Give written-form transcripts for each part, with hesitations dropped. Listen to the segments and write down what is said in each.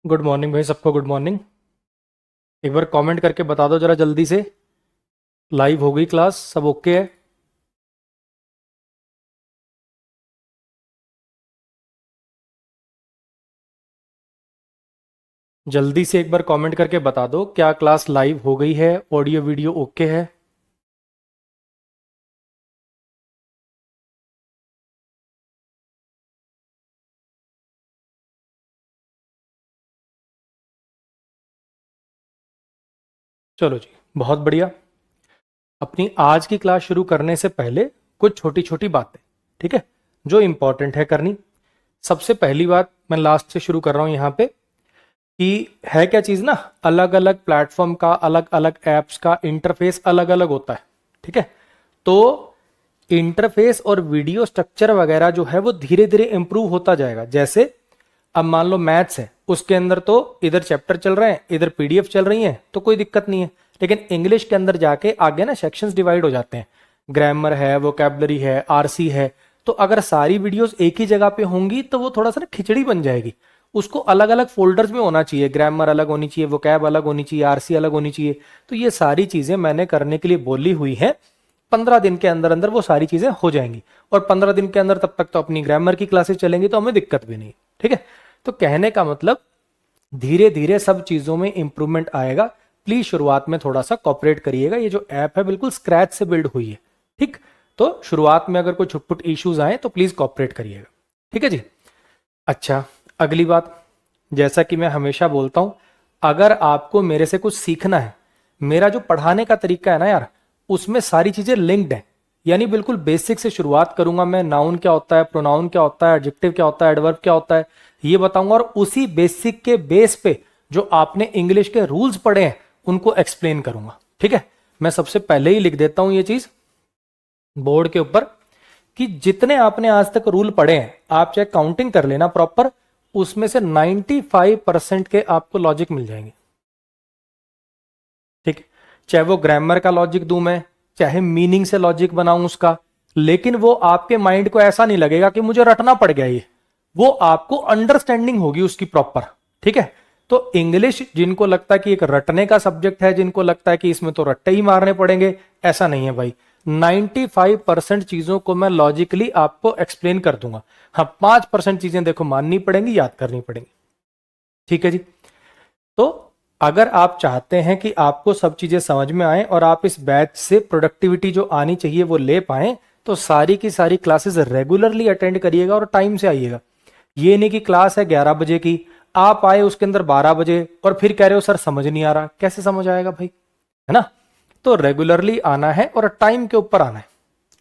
Good morning भाई, सबको good morning. एक बार कमेंट करके बता दो जरा जल्दी से, लाइव हो गई क्लास, सब ओके है? जल्दी से एक बार कमेंट करके बता दो क्या क्लास लाइव हो गई है, ऑडियो वीडियो ओके है? चलो जी, बहुत बढ़िया। अपनी आज की क्लास शुरू करने से पहले कुछ छोटी छोटी बातें, ठीक है, जो इंपॉर्टेंट है करनी। सबसे पहली बात मैं लास्ट से शुरू कर रहा हूं यहाँ पे, कि है क्या चीज़ ना, अलग अलग प्लेटफॉर्म का, अलग अलग ऐप्स का इंटरफेस अलग अलग होता है, ठीक है। तो इंटरफेस और वीडियो स्ट्रक्चर वगैरह जो है वो धीरे धीरे इंप्रूव होता जाएगा। जैसे अब मान लो मैथ्स है, उसके अंदर तो इधर चैप्टर चल रहे हैं, इधर पीडीएफ चल रही है, तो कोई दिक्कत नहीं है। लेकिन इंग्लिश के अंदर जाके आगे ना सेक्शंस डिवाइड हो जाते हैं, ग्रामर है, वोकैबुलरी है, आरसी है। तो अगर सारी वीडियोस एक ही जगह पे होंगी तो वो थोड़ा सा ना खिचड़ी बन जाएगी। उसको अलग अलग फोल्डर्स में होना चाहिए, ग्रामर अलग होनी चाहिए, वोकैब अलग होनी चाहिए, आरसी अलग होनी चाहिए। तो ये सारी चीजें मैंने करने के लिए बोली हुई है। 15 दिन के अंदर अंदर वो सारी चीजें हो जाएंगी, और 15 दिन के अंदर तब तक तो अपनी ग्रामर की क्लासेस चलेंगी, तो हमें दिक्कत भी नहीं, ठीक है। तो कहने का मतलब, धीरे धीरे सब चीजों में इंप्रूवमेंट आएगा। प्लीज शुरुआत में थोड़ा सा कॉपरेट करिएगा। ये जो ऐप है बिल्कुल स्क्रैच से बिल्ड हुई है, ठीक। तो शुरुआत में अगर कोई छुटपुट इश्यूज आए तो प्लीज कॉपरेट करिएगा, ठीक है जी। अच्छा, अगली बात, जैसा कि मैं हमेशा बोलता हूं, अगर आपको मेरे से कुछ सीखना है, मेरा जो पढ़ाने का तरीका है ना यार, उसमें सारी चीजें लिंक्ड है। यानी बिल्कुल बेसिक से शुरुआत करूंगा मैं, नाउन क्या होता है, प्रोनाउन क्या होता है, एडजेक्टिव क्या होता है, एडवर्ब क्या होता है, ये बताऊंगा। और उसी बेसिक के बेस पे जो आपने इंग्लिश के रूल्स पढ़े हैं उनको एक्सप्लेन करूंगा, ठीक है। मैं सबसे पहले ही लिख देता हूं ये चीज बोर्ड के ऊपर, कि जितने आपने आज तक रूल पढ़े हैं, आप चाहे काउंटिंग कर लेना प्रॉपर, उसमें से 95% के आपको लॉजिक मिल जाएंगे, ठीक है। चाहे वो ग्रामर का लॉजिक दूं मैं, चाहे मीनिंग से लॉजिक बनाऊं उसका, लेकिन वो आपके माइंड को ऐसा नहीं लगेगा कि मुझे रटना पड़ गया ये, वो आपको अंडरस्टैंडिंग होगी उसकी प्रॉपर, ठीक है। तो इंग्लिश जिनको लगता है कि एक रटने का सब्जेक्ट है, जिनको लगता है कि इसमें तो रट्टे ही मारने पड़ेंगे, ऐसा नहीं है भाई। 95% चीजों को मैं लॉजिकली आपको एक्सप्लेन कर दूंगा। हाँ, 5% चीजें देखो माननी पड़ेंगी, याद करनी पड़ेंगी, ठीक है जी। तो अगर आप चाहते हैं कि आपको सब चीजें समझ में आए और आप इस बैच से प्रोडक्टिविटी जो आनी चाहिए वो ले पाए, तो सारी की सारी क्लासेस रेगुलरली अटेंड करिएगा और टाइम से आइएगा। ये नहीं कि क्लास है 11 बजे की, आप आए उसके अंदर 12 बजे और फिर कह रहे हो सर समझ नहीं आ रहा। कैसे समझ आएगा भाई, है ना। तो रेगुलरली आना है और टाइम के ऊपर आना है।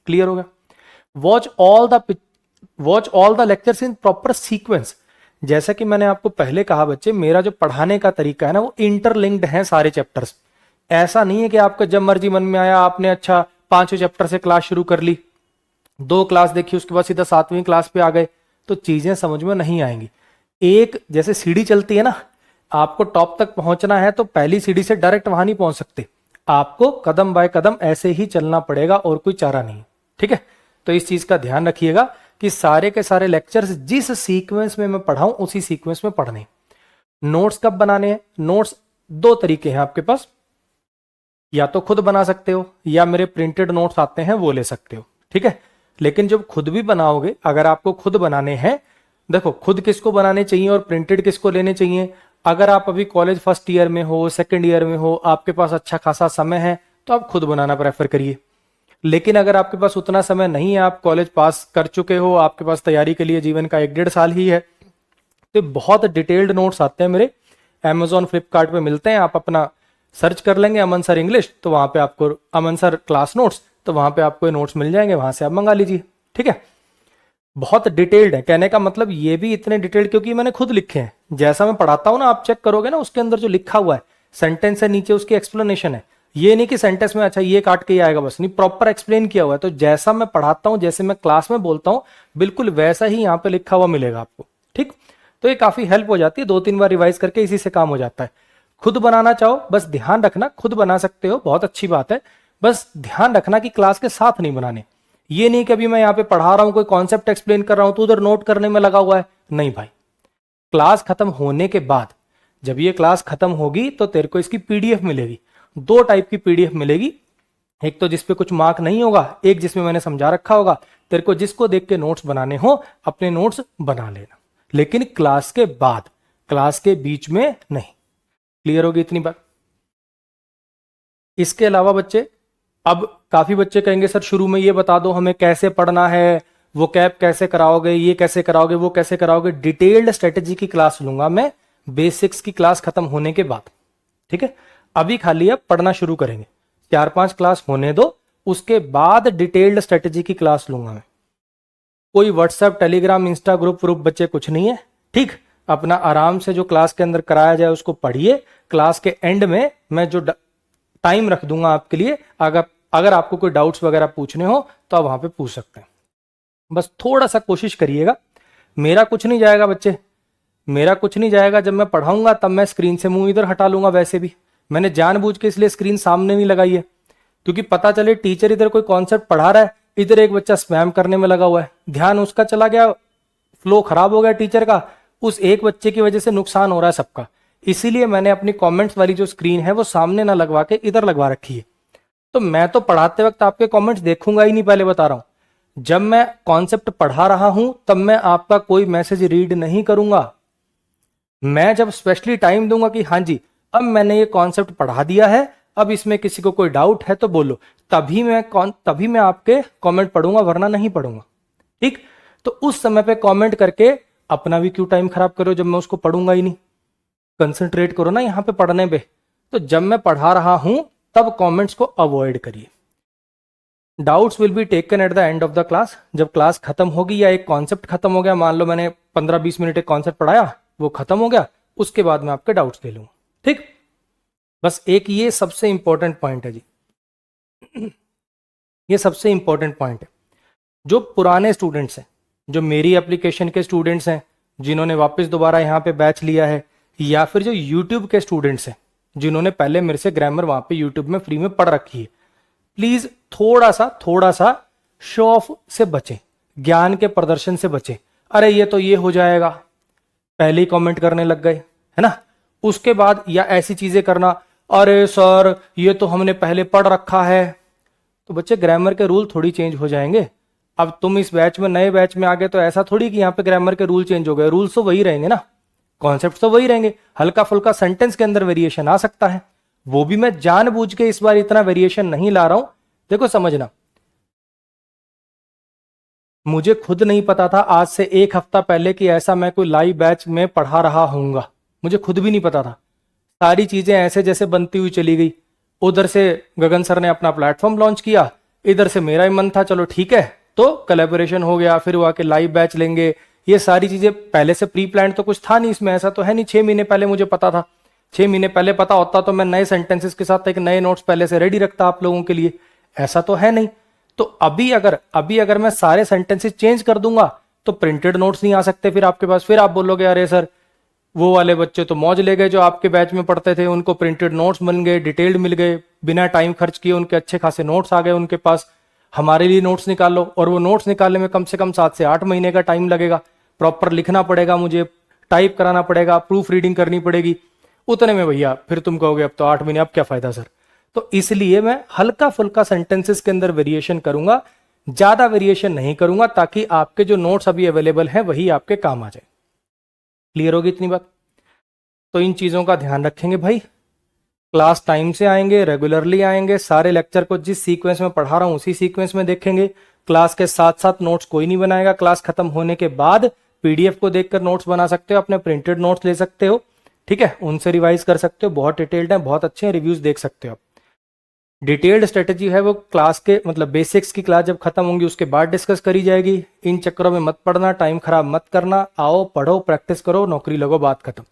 क्लियर होगा। Watch all the watch all the lectures in proper sequence. जैसा कि मैंने आपको पहले कहा बच्चे, मेरा जो पढ़ाने का तरीका है ना, वो इंटरलिंक्ड है सारे चैप्टर्स। ऐसा नहीं है कि आपका जब मर्जी मन में आया आपने अच्छा 5वें चैप्टर से क्लास शुरू कर ली, 2 क्लास देखी, उसके बाद सीधा 7वीं क्लास पे आ गए, तो चीजें समझ में नहीं आएंगी। एक जैसे सीढ़ी चलती है ना, आपको टॉप तक पहुंचना है तो पहली सीढ़ी से डायरेक्ट वहां नहीं पहुंच सकते, आपको कदम बाय कदम ऐसे ही चलना पड़ेगा, और कोई चारा नहीं, ठीक है। तो इस चीज का ध्यान रखिएगा कि सारे के सारे लेक्चर्स जिस सीक्वेंस में मैं पढ़ाऊं उसी सीक्वेंस में पढ़ने। नोट्स कब बनाने हैं? नोट्स दो तरीके हैं आपके पास, या तो खुद बना सकते हो या मेरे प्रिंटेड नोट्स आते हैं वो ले सकते हो, ठीक है। लेकिन जब खुद भी बनाओगे, अगर आपको खुद बनाने हैं, देखो खुद किसको बनाने चाहिए और प्रिंटेड किसको लेने चाहिए। अगर आप अभी कॉलेज फर्स्ट ईयर में हो, सेकंड ईयर में हो, आपके पास अच्छा खासा समय है, तो आप खुद बनाना प्रेफर करिए। लेकिन अगर आपके पास उतना समय नहीं है, आप कॉलेज पास कर चुके हो, आपके पास तैयारी के लिए जीवन का 1-1.5 साल ही है, तो बहुत डिटेल्ड नोट्स आते हैं मेरे, अमेजोन फ्लिपकार्ट पे मिलते हैं। आप अपना सर्च कर लेंगे अमन सर इंग्लिश, तो वहां पे आपको अमन सर क्लास नोट्स, तो वहां पे आपको नोट्स मिल जाएंगे, वहां से आप मंगा लीजिए, ठीक है। बहुत डिटेल्ड है, कहने का मतलब ये भी इतने डिटेल्ड क्योंकि मैंने खुद लिखे हैं। जैसा मैं पढ़ाता हूं ना, आप चेक करोगे ना, उसके अंदर जो लिखा हुआ है सेंटेंस है, नीचे उसकी एक्सप्लेनेशन है। ये नहीं कि सेंटेंस में अच्छा ये काट के ही आएगा बस, नहीं, प्रॉपर एक्सप्लेन किया हुआ है। तो जैसा मैं पढ़ाता हूं, जैसे मैं क्लास में बोलता हूं, बिल्कुल वैसा ही यहाँ पे लिखा हुआ मिलेगा आपको, ठीक। तो ये काफी हेल्प हो जाती है, 2-3 बार रिवाइज करके इसी से काम हो जाता है। खुद बनाना चाहो, बस ध्यान रखना, खुद बना सकते हो, बहुत अच्छी बात है। बस ध्यान रखना कि क्लास के साथ नहीं बनाने। ये नहीं कि अभी मैं यहाँ पे पढ़ा रहा हूं, कोई कॉन्सेप्ट एक्सप्लेन कर रहा हूं तो उधर नोट करने में लगा हुआ है, नहीं भाई। क्लास खत्म होने के बाद जब ये क्लास खत्म होगी तो तेरे को इसकी पीडीएफ मिलेगी। दो टाइप की पीडीएफ मिलेगी, एक तो जिसपे कुछ मार्क नहीं होगा, एक जिसमें मैंने समझा रखा होगा। तेरे को जिसको देख के नोट्स बनाने हो अपने नोट्स बना लेना, लेकिन क्लास के बाद, क्लास के बीच में नहीं। क्लियर होगी इतनी बात? इसके अलावा बच्चे, अब काफी बच्चे कहेंगे सर शुरू में ये बता दो हमें कैसे पढ़ना है, वो कैप कैसे कराओगे, ये कैसे कराओगे, वो कैसे कराओगे। डिटेल्ड स्ट्रेटेजी की क्लास लूंगा मैं बेसिक्स की क्लास खत्म होने के बाद, ठीक है। अभी खाली अब पढ़ना शुरू करेंगे, 4-5 क्लास होने दो, उसके बाद डिटेल्ड स्ट्रेटेजी की क्लास लूंगा मैं। कोई व्हाट्सएप, टेलीग्राम, इंस्टा ग्रुप बच्चे कुछ नहीं है, ठीक। अपना आराम से जो क्लास के अंदर कराया जाए उसको पढ़िए। क्लास के एंड में मैं जो टाइम रख दूंगा आपके लिए, अगर आपको कोई डाउट्स वगैरह पूछने हो तो आप वहां पे पूछ सकते हैं। बस थोड़ा सा कोशिश करिएगा। मेरा कुछ नहीं जाएगा बच्चे, मेरा कुछ नहीं जाएगा। जब मैं पढ़ाऊंगा तब मैं स्क्रीन से मुंह इधर हटा लूंगा। वैसे भी मैंने जानबूझ के इसलिए स्क्रीन सामने नहीं लगाई है, क्योंकि पता चले टीचर इधर कोई कॉन्सेप्ट पढ़ा रहा है, इधर एक बच्चा स्पैम करने में लगा हुआ है, ध्यान उसका चला गया, फ्लो खराब हो गया टीचर का, उस एक बच्चे की वजह से नुकसान हो रहा है सबका। इसीलिए मैंने अपनी कमेंट्स वाली जो स्क्रीन है वो सामने ना लगवा के इधर लगवा रखी है। तो मैं तो पढ़ाते वक्त आपके कमेंट्स देखूंगा ही नहीं, पहले बता रहा हूं। जब मैं कॉन्सेप्ट पढ़ा रहा हूं तब मैं आपका कोई मैसेज रीड नहीं करूंगा। मैं जब स्पेशली टाइम दूंगा कि हाँ जी अब मैंने ये कॉन्सेप्ट पढ़ा दिया है, अब इसमें किसी को कोई डाउट है तो बोलो, तभी मैं आपके कमेंट पढ़ूंगा, वरना नहीं पढ़ूंगा, ठीक। तो उस समय पे कमेंट करके अपना भी क्यों टाइम खराब करो जब मैं उसको पढ़ूंगा ही नहीं। कंसंट्रेट करो ना यहाँ पे पढ़ने पे। तो जब मैं पढ़ा रहा हूं तब कमेंट्स को अवॉइड करिए। Doubts will be taken at the end of the class. जब क्लास खत्म होगी या एक कॉन्सेप्ट खत्म हो गया, मान लो मैंने 15-20 मिनट एक कॉन्सेप्ट पढ़ाया, वो खत्म हो गया, उसके बाद मैं आपके डाउट्स ले लूंगा, ठीक। बस एक ये सबसे इंपॉर्टेंट पॉइंट है जी, ये सबसे इंपॉर्टेंट पॉइंट है। जो पुराने स्टूडेंट्स हैं, जो मेरी एप्लीकेशन के स्टूडेंट्स हैं, जिन्होंने वापस दोबारा यहाँ पे बैच लिया है, या फिर जो यूट्यूब के स्टूडेंट्स हैं जिन्होंने पहले मेरे से ग्रामर वहां पे यूट्यूब में फ्री में पढ़ रखी है, प्लीज थोड़ा सा शो ऑफ से बचें, ज्ञान के प्रदर्शन से बचें। अरे ये तो ये हो जाएगा, पहले ही कमेंट करने लग गए, है ना। उसके बाद या ऐसी चीजें करना, अरे सर ये तो हमने पहले पढ़ रखा है। तो बच्चे ग्रामर के रूल थोड़ी चेंज हो जाएंगे। अब तुम इस बैच में, नए बैच में आ गए, तो ऐसा थोड़ी कि यहाँ पे ग्रामर के रूल चेंज हो गए। रूल्स तो वही रहेंगे ना, कॉन्सेप्ट तो वही रहेंगे, हल्का फुल्का सेंटेंस के अंदर वेरिएशन आ सकता है, वो भी मैं जानबूझ के इस बार इतना वेरिएशन नहीं ला रहा हूं। देखो समझना, मुझे खुद नहीं पता था आज से 1 हफ्ता पहले कि ऐसा मैं कोई लाइव बैच में पढ़ा रहा हूंगा, मुझे खुद भी नहीं पता था। सारी चीजें ऐसे जैसे बनती हुई चली गई। उधर से गगन सर ने अपना प्लेटफॉर्म लॉन्च किया, इधर से मेरा ही मन था चलो ठीक है तो कोलैबोरेशन हो गया, फिर वो आके लाइव बैच लेंगे। ये सारी चीजें पहले से प्री प्लान तो कुछ था नहीं इसमें, ऐसा तो है नहीं 6 महीने पहले मुझे पता था। 6 महीने पहले पता होता तो मैं नए सेंटेंसेस के साथ एक नए नोट्स पहले से रेडी रखता आप लोगों के लिए, ऐसा तो है नहीं। तो अभी अगर मैं सारे सेंटेंसेस चेंज कर दूंगा तो प्रिंटेड नोट्स नहीं आ सकते फिर आपके पास। फिर आप बोलोगे अरे सर वो वाले बच्चे तो मौज ले गए जो आपके बैच में पढ़ते थे, उनको प्रिंटेड नोट्स मिल गए, डिटेल्ड मिल गए, बिना टाइम खर्च किए उनके अच्छे खासे नोट्स आ गए उनके पास, हमारे लिए नोट्स निकाल लो। और वो नोट्स निकालने में कम से कम 7 से 8 महीने का टाइम लगेगा, प्रॉपर लिखना पड़ेगा, मुझे टाइप कराना पड़ेगा, प्रूफ रीडिंग करनी पड़ेगी। उतने में भैया फिर तुम कहोगे अब तो 8 महीने, अब क्या फायदा सर। तो इसलिए मैं हल्का फुल्का सेंटेंसेस के अंदर वेरिएशन करूंगा, ज्यादा वेरिएशन नहीं करूंगा, ताकि आपके जो नोट्स अभी अवेलेबल है वही आपके काम आ जाए। क्लियर होगी इतनी बात? तो इन चीजों का ध्यान रखेंगे भाई। क्लास टाइम से आएंगे, रेगुलरली आएंगे, सारे लेक्चर को जिस सीक्वेंस में पढ़ा रहा हूं उसी सीक्वेंस में देखेंगे। क्लास के साथ साथ नोट्स कोई नहीं बनाएगा, क्लास खत्म होने के बाद पीडीएफ को देखकर नोट्स बना सकते हो, अपने प्रिंटेड नोट्स ले सकते हो, ठीक है, उनसे रिवाइज कर सकते हो, बहुत डिटेल्ड है, बहुत अच्छे हैं, रिव्यूज देख सकते हो आप। डिटेल्ड स्ट्रेटेजी है वो क्लास के मतलब बेसिक्स की क्लास जब खत्म होंगी उसके बाद डिस्कस करी जाएगी। इन चक्करों में मत पढ़ना, टाइम खराब मत करना, आओ पढ़ो, प्रैक्टिस करो, नौकरी लगो, बात खत्म।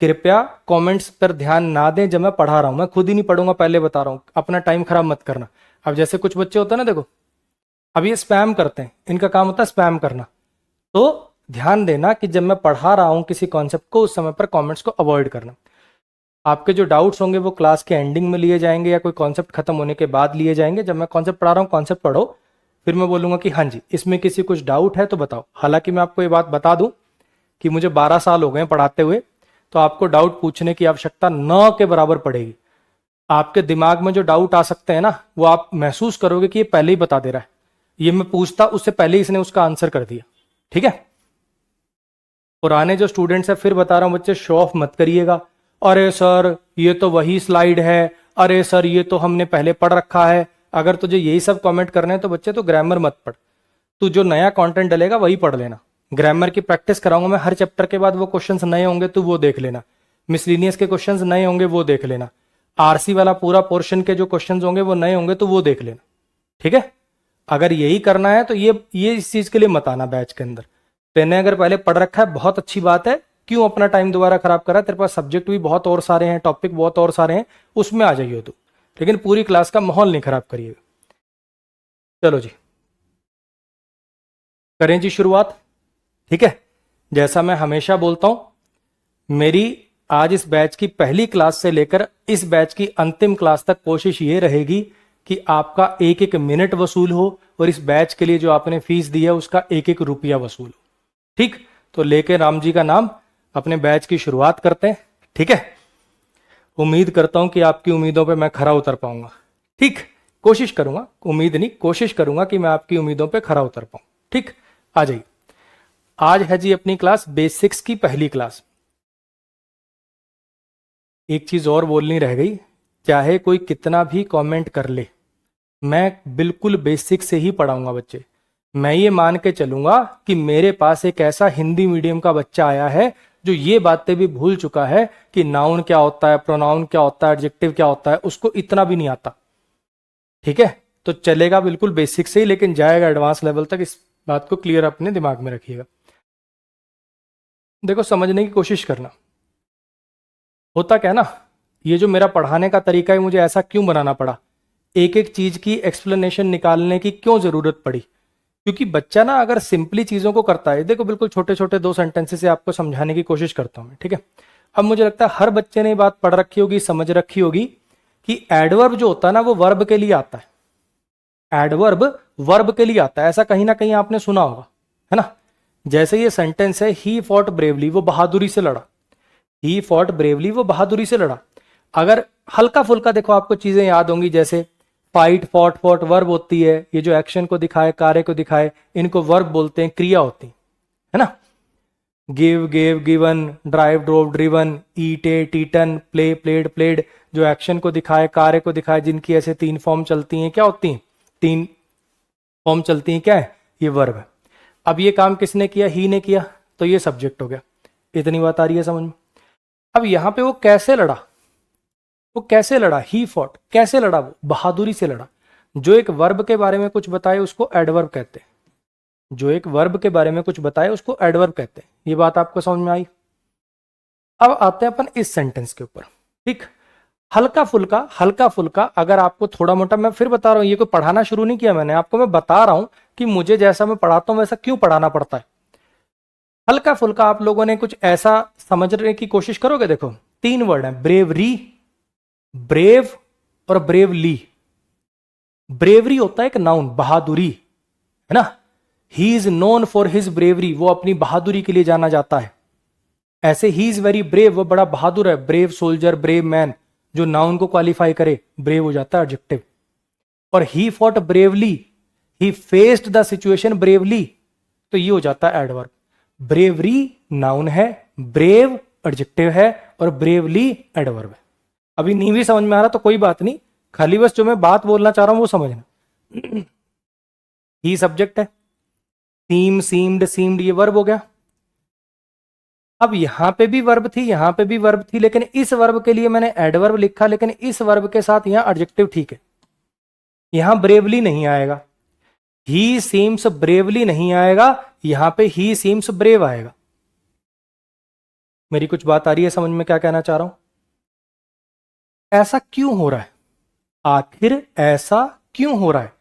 कृपया कमेंट्स पर ध्यान ना दें जब मैं पढ़ा रहा हूं, मैं खुद ही नहीं पढ़ूंगा, पहले बता रहा हूं, अपना टाइम खराब मत करना। अब जैसे कुछ बच्चे होते हैं ना, देखो अब ये स्पैम करते हैं, इनका काम होता है स्पैम करना, तो ध्यान देना कि जब मैं पढ़ा रहा हूं किसी कॉन्सेप्ट को उस समय पर कमेंट्स को अवॉइड करना। आपके जो डाउट्स होंगे वो क्लास के एंडिंग में लिए जाएंगे या कोई कॉन्सेप्ट खत्म होने के बाद लिए जाएंगे। जब मैं कॉन्सेप्ट पढ़ा रहा हूँ कॉन्सेप्ट पढ़ो, फिर मैं बोलूंगा कि हाँ जी इसमें किसी कुछ डाउट है तो बताओ। हालांकि मैं आपको ये बात बता दूं कि मुझे 12 साल हो गए पढ़ाते हुए, तो आपको डाउट पूछने की आवश्यकता न के बराबर पड़ेगी। आपके दिमाग में जो डाउट आ सकते हैं ना, वो आप महसूस करोगे कि ये पहले ही बता दे रहा है, ये मैं पूछता उससे पहले ही इसने उसका आंसर कर दिया। ठीक है, पुराने जो स्टूडेंट्स हैं, फिर बता रहा हूं बच्चे, शो ऑफ मत करिएगा, अरे सर ये तो वही स्लाइड है, अरे सर ये तो हमने पहले पढ़ रखा है। अगर तुझे यही सब कमेंट करने हैं तो बच्चे तो ग्रामर मत पढ़, तू जो नया कंटेंट डलेगा वही पढ़ लेना। ग्रामर की प्रैक्टिस कराऊंगा मैं हर चैप्टर के बाद, वो क्वेश्चंस नए होंगे तो वो देख लेना, मिसलिनियस के क्वेश्चंस नए होंगे वो देख लेना, आरसी वाला पूरा पोर्शन के जो क्वेश्चंस होंगे वो नए होंगे तो वो देख लेना। ठीक है, अगर यही करना है तो ये इस चीज के लिए मत आना बैच के अंदर। तेने अगर पहले पढ़ रखा है बहुत अच्छी बात है, क्यों अपना टाइम दोबारा खराब करा, तेरे पास सब्जेक्ट भी बहुत और सारे हैं, टॉपिक बहुत और सारे हैं, उसमें आ जाइए तू, लेकिन पूरी क्लास का माहौल नहीं खराब करिएगा। चलो जी करें जी शुरुआत। ठीक है, जैसा मैं हमेशा बोलता हूं, मेरी आज इस बैच की पहली क्लास से लेकर इस बैच की अंतिम क्लास तक कोशिश ये रहेगी कि आपका एक एक मिनट वसूल हो और इस बैच के लिए जो आपने फीस दी है उसका एक एक रुपया वसूल हो। ठीक, तो लेके राम जी का नाम अपने बैच की शुरुआत करते हैं। ठीक है, उम्मीद करता हूं कि आपकी उम्मीदों पे मैं खरा उतर पाऊंगा। ठीक, कोशिश करूंगा, उम्मीद नहीं, कोशिश करूंगा कि मैं आपकी उम्मीदों पे खरा उतर पाऊं। ठीक, आ जाइए। आज है जी अपनी क्लास बेसिक्स की पहली क्लास। एक चीज और बोलनी रह गई, चाहे कोई कितना भी कमेंट कर ले, मैं बिल्कुल बेसिक से ही पढ़ाऊंगा बच्चे। मैं ये मान के चलूंगा कि मेरे पास एक ऐसा हिंदी मीडियम का बच्चा आया है जो ये बातें भी भूल चुका है कि नाउन क्या होता है, प्रोनाउन क्या होता है, एडजेक्टिव क्या होता है, उसको इतना भी नहीं आता। ठीक है, तो चलेगा बिल्कुल बेसिक से ही, लेकिन जाएगा एडवांस लेवल तक। इस बात को क्लियर अपने दिमाग में रखिएगा। देखो, समझने की कोशिश करना। होता क्या है ना, ये जो मेरा पढ़ाने का तरीका है, मुझे ऐसा क्यों बनाना पड़ा, एक एक चीज की एक्सप्लेनेशन निकालने की क्यों जरूरत पड़ी, क्योंकि बच्चा ना अगर सिंपली चीजों को करता है, देखो बिल्कुल छोटे छोटे 2 सेंटेंसेस से आपको समझाने की कोशिश करता हूं मैं। ठीक है, अब मुझे लगता है हर बच्चे ने ये बात पढ़ रखी होगी, समझ रखी होगी कि एडवर्ब जो होता है ना वो वर्ब के लिए आता है। एडवर्ब वर्ब के लिए आता है, ऐसा कहीं ना कहीं आपने सुना होगा, है ना। जैसे ये सेंटेंस है, ही फॉट ब्रेवली, वो बहादुरी से लड़ा। ही फॉट ब्रेवली, वो बहादुरी से लड़ा। अगर हल्का फुल्का देखो आपको चीजें याद होंगी, जैसे फाइट, फॉट, फॉट वर्ब होती है, ये जो एक्शन को दिखाए, कार्य को दिखाए, इनको वर्ब बोलते हैं, क्रिया होती है ना। Give, gave, given, drive, drove, driven, eat, ate, eaten, play, played, played, जो एक्शन को दिखाए, कार्य को दिखाए, जिनकी ऐसे 3 फॉर्म चलती हैं, क्या होती हैं, 3 फॉर्म चलती हैं, क्या है, ये वर्ब है। अब ये काम किसने किया, ही ने किया, तो ये सब्जेक्ट हो गया। इतनी बात आ रही है समझ में। अब यहां पे वो कैसे लड़ा, वो कैसे लड़ा, ही फॉट, कैसे लड़ा, वो बहादुरी से लड़ा। जो एक वर्ब के बारे में कुछ बताए उसको एडवर्ब कहते हैं, जो एक वर्ब के बारे में कुछ बताए उसको एडवर्ब कहते हैं। ये बात आपको समझ में आई। अब आते हैं अपन इस सेंटेंस के ऊपर। ठीक, हल्का फुल्का, हल्का फुल्का अगर आपको थोड़ा मोटा, मैं फिर बता रहा हूं, ये कोई पढ़ाना शुरू नहीं किया मैंने आपको, मैं बता रहा हूं कि मुझे जैसा मैं पढ़ाता हूं वैसा क्यों पढ़ाना पड़ता है। हल्का फुल्का आप लोगों ने कुछ ऐसा समझने की कोशिश करोगे। देखो 3 वर्ड है, ब्रेवरी, ब्रेव और ब्रेवली। ब्रेवरी होता है एक नाउन, बहादुरी, है ना। He is known for his bravery, वो अपनी बहादुरी के लिए जाना जाता है। ऐसे ही इज वेरी ब्रेव, वो बड़ा बहादुर है। ब्रेव सोल्जर, ब्रेव मैन, जो नाउन को क्वालिफाई करे, ब्रेव हो जाता है एडजेक्टिव। और he fought bravely, he faced the situation bravely, तो ये हो जाता है एडवर्ब। ब्रेवरी नाउन है, ब्रेव एडजेक्टिव है और ब्रेवली एडवर्ब है। अभी नहीं भी समझ में आ रहा तो कोई बात नहीं, खाली बस जो मैं बात बोलना चाह रहा हूं वो समझना। ही सब्जेक्ट है, सीम, सीम्ड, सीम्ड ये वर्ब हो गया। अब यहां पे भी वर्ब थी, यहां पे भी वर्ब थी, लेकिन इस वर्ब के लिए मैंने एडवर्ब लिखा, लेकिन इस वर्ब के साथ यहां एडजेक्टिव ठीक है। यहां ब्रेवली नहीं आएगा, ही सीम्स ब्रेवली नहीं आएगा, यहां पे ही सीम्स ब्रेव आएगा। मेरी कुछ बात आ रही है समझ में, क्या कहना चाह रहा हूं। ऐसा क्यों हो रहा है, आखिर ऐसा क्यों हो रहा है।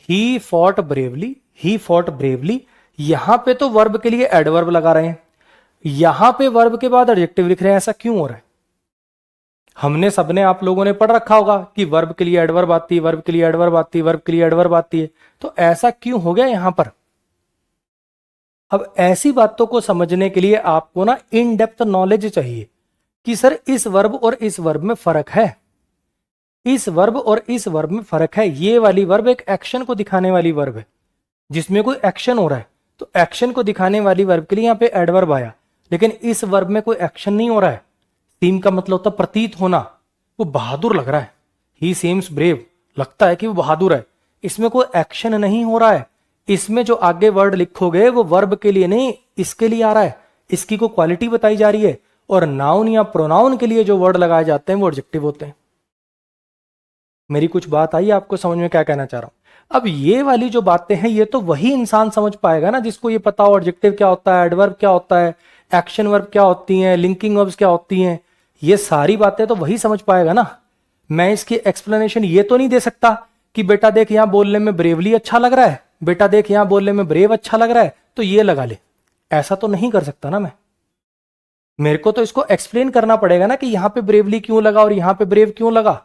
He fought bravely, he fought bravely, यहां पे तो वर्ब के लिए एडवर्ब लगा रहे हैं, यहां पे वर्ब के बाद एडजेक्टिव लिख रहे हैं, ऐसा क्यों हो रहा है। हमने सबने, आप लोगों ने पढ़ रखा होगा कि वर्ब के लिए एडवर्ब आती है, वर्ब के लिए एडवर्ब आती है, वर्ब के लिए एडवर्ब आती है, तो ऐसा क्यों हो गया यहां पर। अब ऐसी बातों को समझने के लिए आपको ना इन डेप्थ नॉलेज चाहिए। कि सर इस वर्ब और इस वर्ब में फर्क है, इस वर्ब और इस वर्ब में फर्क है। ये वाली वर्ब एक एक्शन को दिखाने वाली वर्ब है, जिसमें कोई एक्शन हो रहा है, तो एक्शन को दिखाने वाली वर्ब के लिए यहां पे एडवर्ब आया, लेकिन इस वर्ब में कोई एक्शन नहीं हो रहा है। सीम का मतलब होता है प्रतीत होना, वो बहादुर लग रहा है, ही सीम्स ब्रेव, लगता है कि वो बहादुर है। इसमें कोई एक्शन नहीं हो रहा है। इसमें जो आगे वर्ड लिखोगे वो वर्ब के लिए नहीं, इसके लिए आ रहा है, इसकी कोई क्वालिटी बताई जा रही है। और नाउन या प्रोनाउन के लिए जो वर्ड लगाए जाते हैं वो एडजेक्टिव होते हैं। मेरी कुछ बात आई आपको समझ में, क्या कहना चाह रहा हूं? अब ये वाली जो बातें हैं ये तो वही इंसान समझ पाएगा ना जिसको ये पता हो एडजेक्टिव क्या होता है, एडवर्ब क्या होता है, एक्शन वर्ब क्या होती हैं, लिंकिंग वर्ब्स क्या होती हैं। ये सारी बातें तो वही समझ पाएगा ना। मैं इसकी एक्सप्लेनेशन ये तो नहीं दे सकता कि बेटा देख यहां बोलने में ब्रेवली अच्छा लग रहा है, बेटा देख यहां बोलने में ब्रेव अच्छा लग रहा है तो ये लगा ले, ऐसा तो नहीं कर सकता ना मैं। मेरे को तो इसको एक्सप्लेन करना पड़ेगा ना कि यहां पे ब्रेवली क्यों लगा और यहां पे ब्रेव क्यों लगा,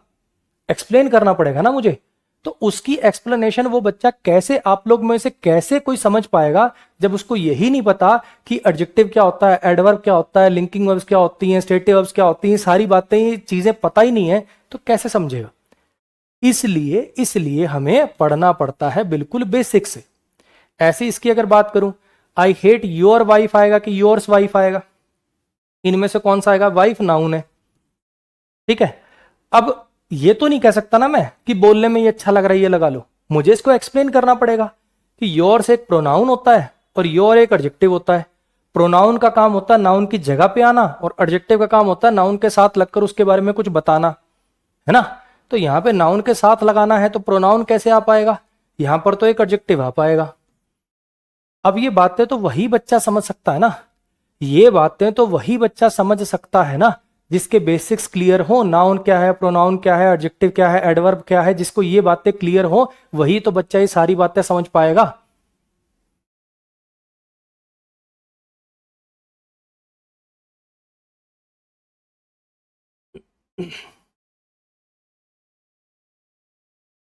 एक्सप्लेन करना पड़ेगा ना मुझे। तो उसकी एक्सप्लेनेशन वो बच्चा कैसे, आप लोग में से कैसे कोई समझ पाएगा जब उसको यही नहीं पता कि एडजेक्टिव क्या होता है, एडवर्ब क्या होता है, लिंकिंग वर्ब्स क्या होती हैं, स्टेटिव वर्ब्स क्या होती हैं, सारी बातें ये चीजें पता ही नहीं है तो कैसे समझेगा। इसलिए हमें पढ़ना पड़ता है बिल्कुल बेसिक से। ऐसे इसकी अगर बात करूं, आई हेट योर वाइफ आएगा कि योर्स वाइफ आएगा, इनमें से कौन सा आएगा? वाइफ नाउन है, ठीक है। अब ये तो नहीं कह सकता ना मैं कि बोलने में ये अच्छा लग रहा है ये लगा लो, मुझे इसको एक्सप्लेन करना पड़ेगा कि योर्स एक प्रोनाउन होता है और योर एक एडजेक्टिव होता है। प्रोनाउन का काम होता है नाउन की जगह पे आना और एडजेक्टिव का काम होता है नाउन के साथ लगकर उसके बारे में कुछ बताना, है ना। तो यहां पे नाउन के साथ लगाना है तो प्रोनाउन कैसे आ पाएगा? यहां पर तो एक एडजेक्टिव आ पाएगा। अब ये बातें तो वही बच्चा समझ सकता है ना, ये बातें तो वही बच्चा समझ सकता है ना जिसके बेसिक्स क्लियर हो, नाउन क्या है, प्रोनाउन क्या है, एडजेक्टिव क्या है, एडवर्ब क्या है, जिसको ये बातें क्लियर हो वही तो बच्चा ये सारी बातें समझ पाएगा।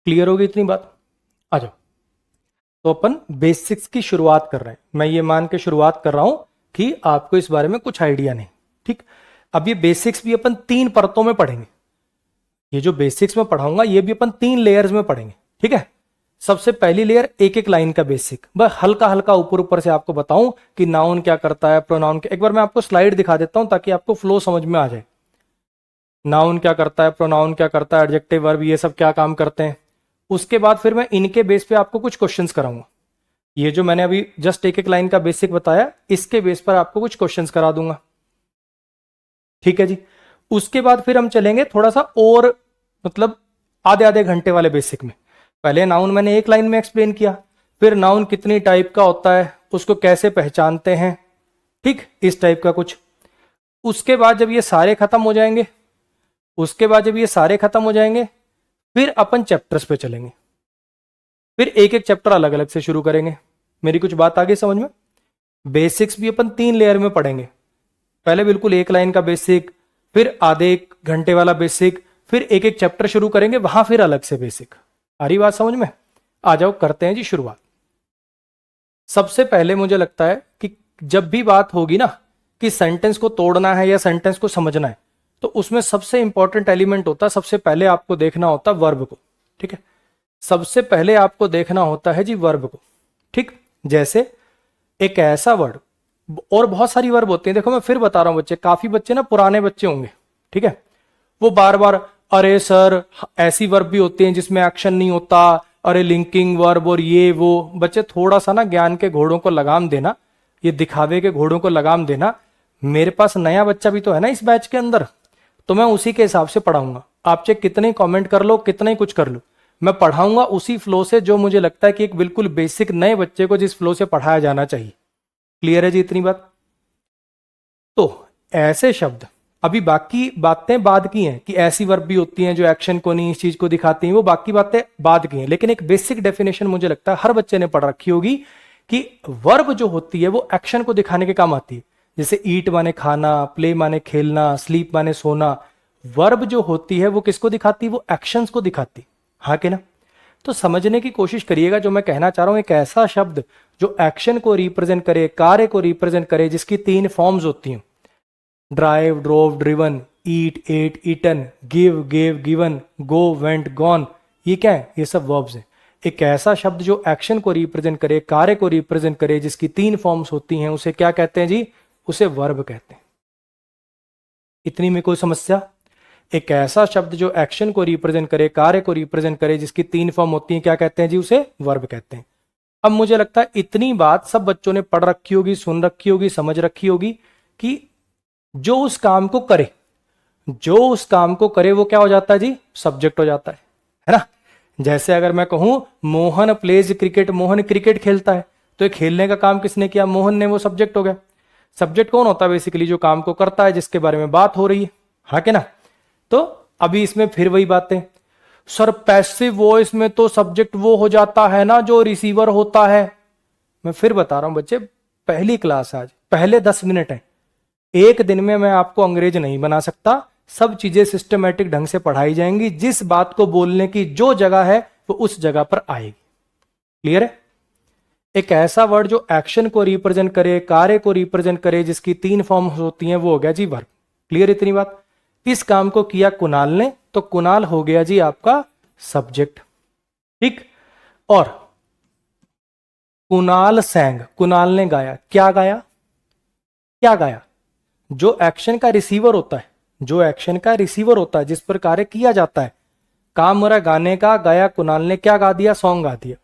क्लियर होगी इतनी बात? आ जाओ। तो अपन बेसिक्स की शुरुआत कर रहे हैं, मैं ये मान के शुरुआत कर रहा हूं कि आपको इस बारे में कुछ आइडिया नहीं, ठीक। अब ये बेसिक्स भी अपन 3 परतों में पढ़ेंगे, ये जो बेसिक्स में पढ़ाऊंगा ये भी अपन 3 लेयर्स में पढ़ेंगे, ठीक है। सबसे पहली लेयर एक एक लाइन का बेसिक, बस हल्का हल्का ऊपर ऊपर से आपको बताऊं कि नाउन क्या करता है, प्रोनाउन क्या। एक बार मैं आपको स्लाइड दिखा देता हूं ताकि आपको फ्लो समझ में आ जाए। नाउन क्या करता है, प्रोनाउन क्या करता है, एडजेक्टिव वर्ब ये सब क्या काम करते हैं। उसके बाद फिर मैं इनके बेस पे आपको कुछ क्वेश्चंस कराऊंगा। ये जो मैंने अभी जस्ट एक एक लाइन का बेसिक बताया इसके बेस पर आपको कुछ क्वेश्चंस करा दूंगा, ठीक है जी। उसके बाद फिर हम चलेंगे थोड़ा सा और मतलब आधे आधे घंटे वाले बेसिक में। पहले नाउन मैंने एक लाइन में एक्सप्लेन किया, फिर नाउन कितनी टाइप का होता है, उसको कैसे पहचानते हैं, ठीक, इस टाइप का कुछ। उसके बाद जब ये सारे खत्म हो जाएंगे, फिर अपन चैप्टर्स पे चलेंगे, फिर एक एक चैप्टर अलग अलग से शुरू करेंगे। मेरी कुछ बात आ गई समझ में? बेसिक्स भी अपन 3 लेयर में पढ़ेंगे, पहले बिल्कुल एक लाइन का बेसिक, फिर आधे एक घंटे वाला बेसिक, फिर एक एक चैप्टर शुरू करेंगे वहां फिर अलग से बेसिक। आ रही बात समझ में? आ जाओ करते हैं जी शुरुआत। सबसे पहले मुझे लगता है कि जब भी बात होगी ना कि सेंटेंस को तोड़ना है या सेंटेंस को समझना है तो उसमें सबसे इंपॉर्टेंट एलिमेंट होता है, सबसे पहले आपको देखना होता है वर्ब को, ठीक है। सबसे पहले आपको देखना होता है जी वर्ब को, ठीक। जैसे एक ऐसा वर्ड, और बहुत सारी वर्ब होती है, देखो मैं फिर बता रहा हूं बच्चे, काफी बच्चे ना पुराने बच्चे होंगे, ठीक है, वो बार बार अरे सर, ऐसी वर्ब भी होती हैं जिसमें एक्शन नहीं होता, अरे लिंकिंग वर्ब और ये वो। बच्चे थोड़ा सा ना ज्ञान के घोड़ों को लगाम देना, ये दिखावे के घोड़ों को लगाम देना। मेरे पास नया बच्चा भी तो है ना इस बैच के अंदर, तो मैं उसी के हिसाब से पढ़ाऊंगा। आप चाहे कितने कमेंट कर लो, कितना ही कुछ कर लो, मैं पढ़ाऊंगा उसी फ्लो से जो मुझे लगता है कि एक बिल्कुल बेसिक नए बच्चे को जिस फ्लो से पढ़ाया जाना चाहिए। क्लियर है जी इतनी बात? तो ऐसे शब्द, अभी बाकी बातें बाद की हैं कि ऐसी वर्ब भी होती हैं जो एक्शन को नहीं इस चीज को दिखाती हैं, वो बाकी बातें बाद की हैं, लेकिन एक बेसिक डेफिनेशन मुझे लगता है हर बच्चे ने पढ़ रखी होगी कि वर्ब जो होती है वो एक्शन को दिखाने के काम आती है। जैसे ईट माने खाना, प्ले माने खेलना, स्लीप माने सोना। वर्ब जो होती है वो किसको दिखाती है? वो एक्शंस को दिखाती, हाँ कि ना। तो समझने की कोशिश करिएगा जो मैं कहना चाह रहा हूं, एक ऐसा शब्द जो एक्शन को रिप्रेजेंट करे, कार्य को रिप्रेजेंट करे, जिसकी 3 फॉर्म्स होती हैं, drive, drove, driven, eat, ate, eaten, give, gave, given, go, went, gone, ये क्या है? ये सब वर्ब्स हैं। एक ऐसा शब्द जो एक्शन को रिप्रेजेंट करे, कार्य को रिप्रेजेंट करे, जिसकी 3 फॉर्म्स होती हैं, उसे क्या कहते हैं जी? उसे वर्ब कहते हैं। इतनी में कोई समस्या? एक ऐसा शब्द जो एक्शन को रिप्रेजेंट करे, कार्य को रिप्रेजेंट करे, जिसकी 3 फॉर्म होती हैं, क्या कहते हैं जी? उसे वर्ब कहते हैं। अब मुझे लगता है इतनी बात सब बच्चों ने पढ़ रखी होगी, सुन रखी होगी, समझ रखी होगी कि जो उस काम को करे, जो उस काम को करे वो क्या हो जाता है जी? सब्जेक्ट हो जाता है ना? जैसे अगर मैं कहूं Mohan pledge cricket, Mohan cricket खेलता है, तो ये खेलने का काम किसने किया? मोहन ने, वो सब्जेक्ट हो गया। सब्जेक्ट कौन होता है? बेसिकली जो काम को करता है, जिसके बारे में बात हो रही है, हाँ कि ना? तो अभी इसमें फिर वही बातें, सर पैसिव वॉइस में तो सब्जेक्ट वो हो जाता है ना जो रिसीवर होता है। मैं फिर बता रहा हूं बच्चे, पहली क्लास आज, पहले 10 मिनट है, एक दिन में मैं आपको अंग्रेज नहीं बना सकता। सब चीजें सिस्टमेटिक ढंग से पढ़ाई जाएंगी, जिस बात को बोलने की जो जगह है वो उस जगह पर आएगी। क्लियर है? एक ऐसा वर्ड जो एक्शन को रिप्रेजेंट करे, कार्य को रिप्रेजेंट करे, जिसकी 3 फॉर्म होती हैं, वो हो गया जी वर्ब। क्लियर इतनी बात? इस काम को किया कुणाल ने, तो कुणाल हो गया जी आपका सब्जेक्ट। ठीक। और कुणाल सैंग, कुणाल ने गाया। क्या गाया? क्या गाया? जो एक्शन का रिसीवर होता है, जो एक्शन का रिसीवर होता है, जिस पर कार्य किया जाता है, काम हो रहा है गाने का, गाया कुणाल ने, क्या गा दिया? सॉन्ग गा दिया,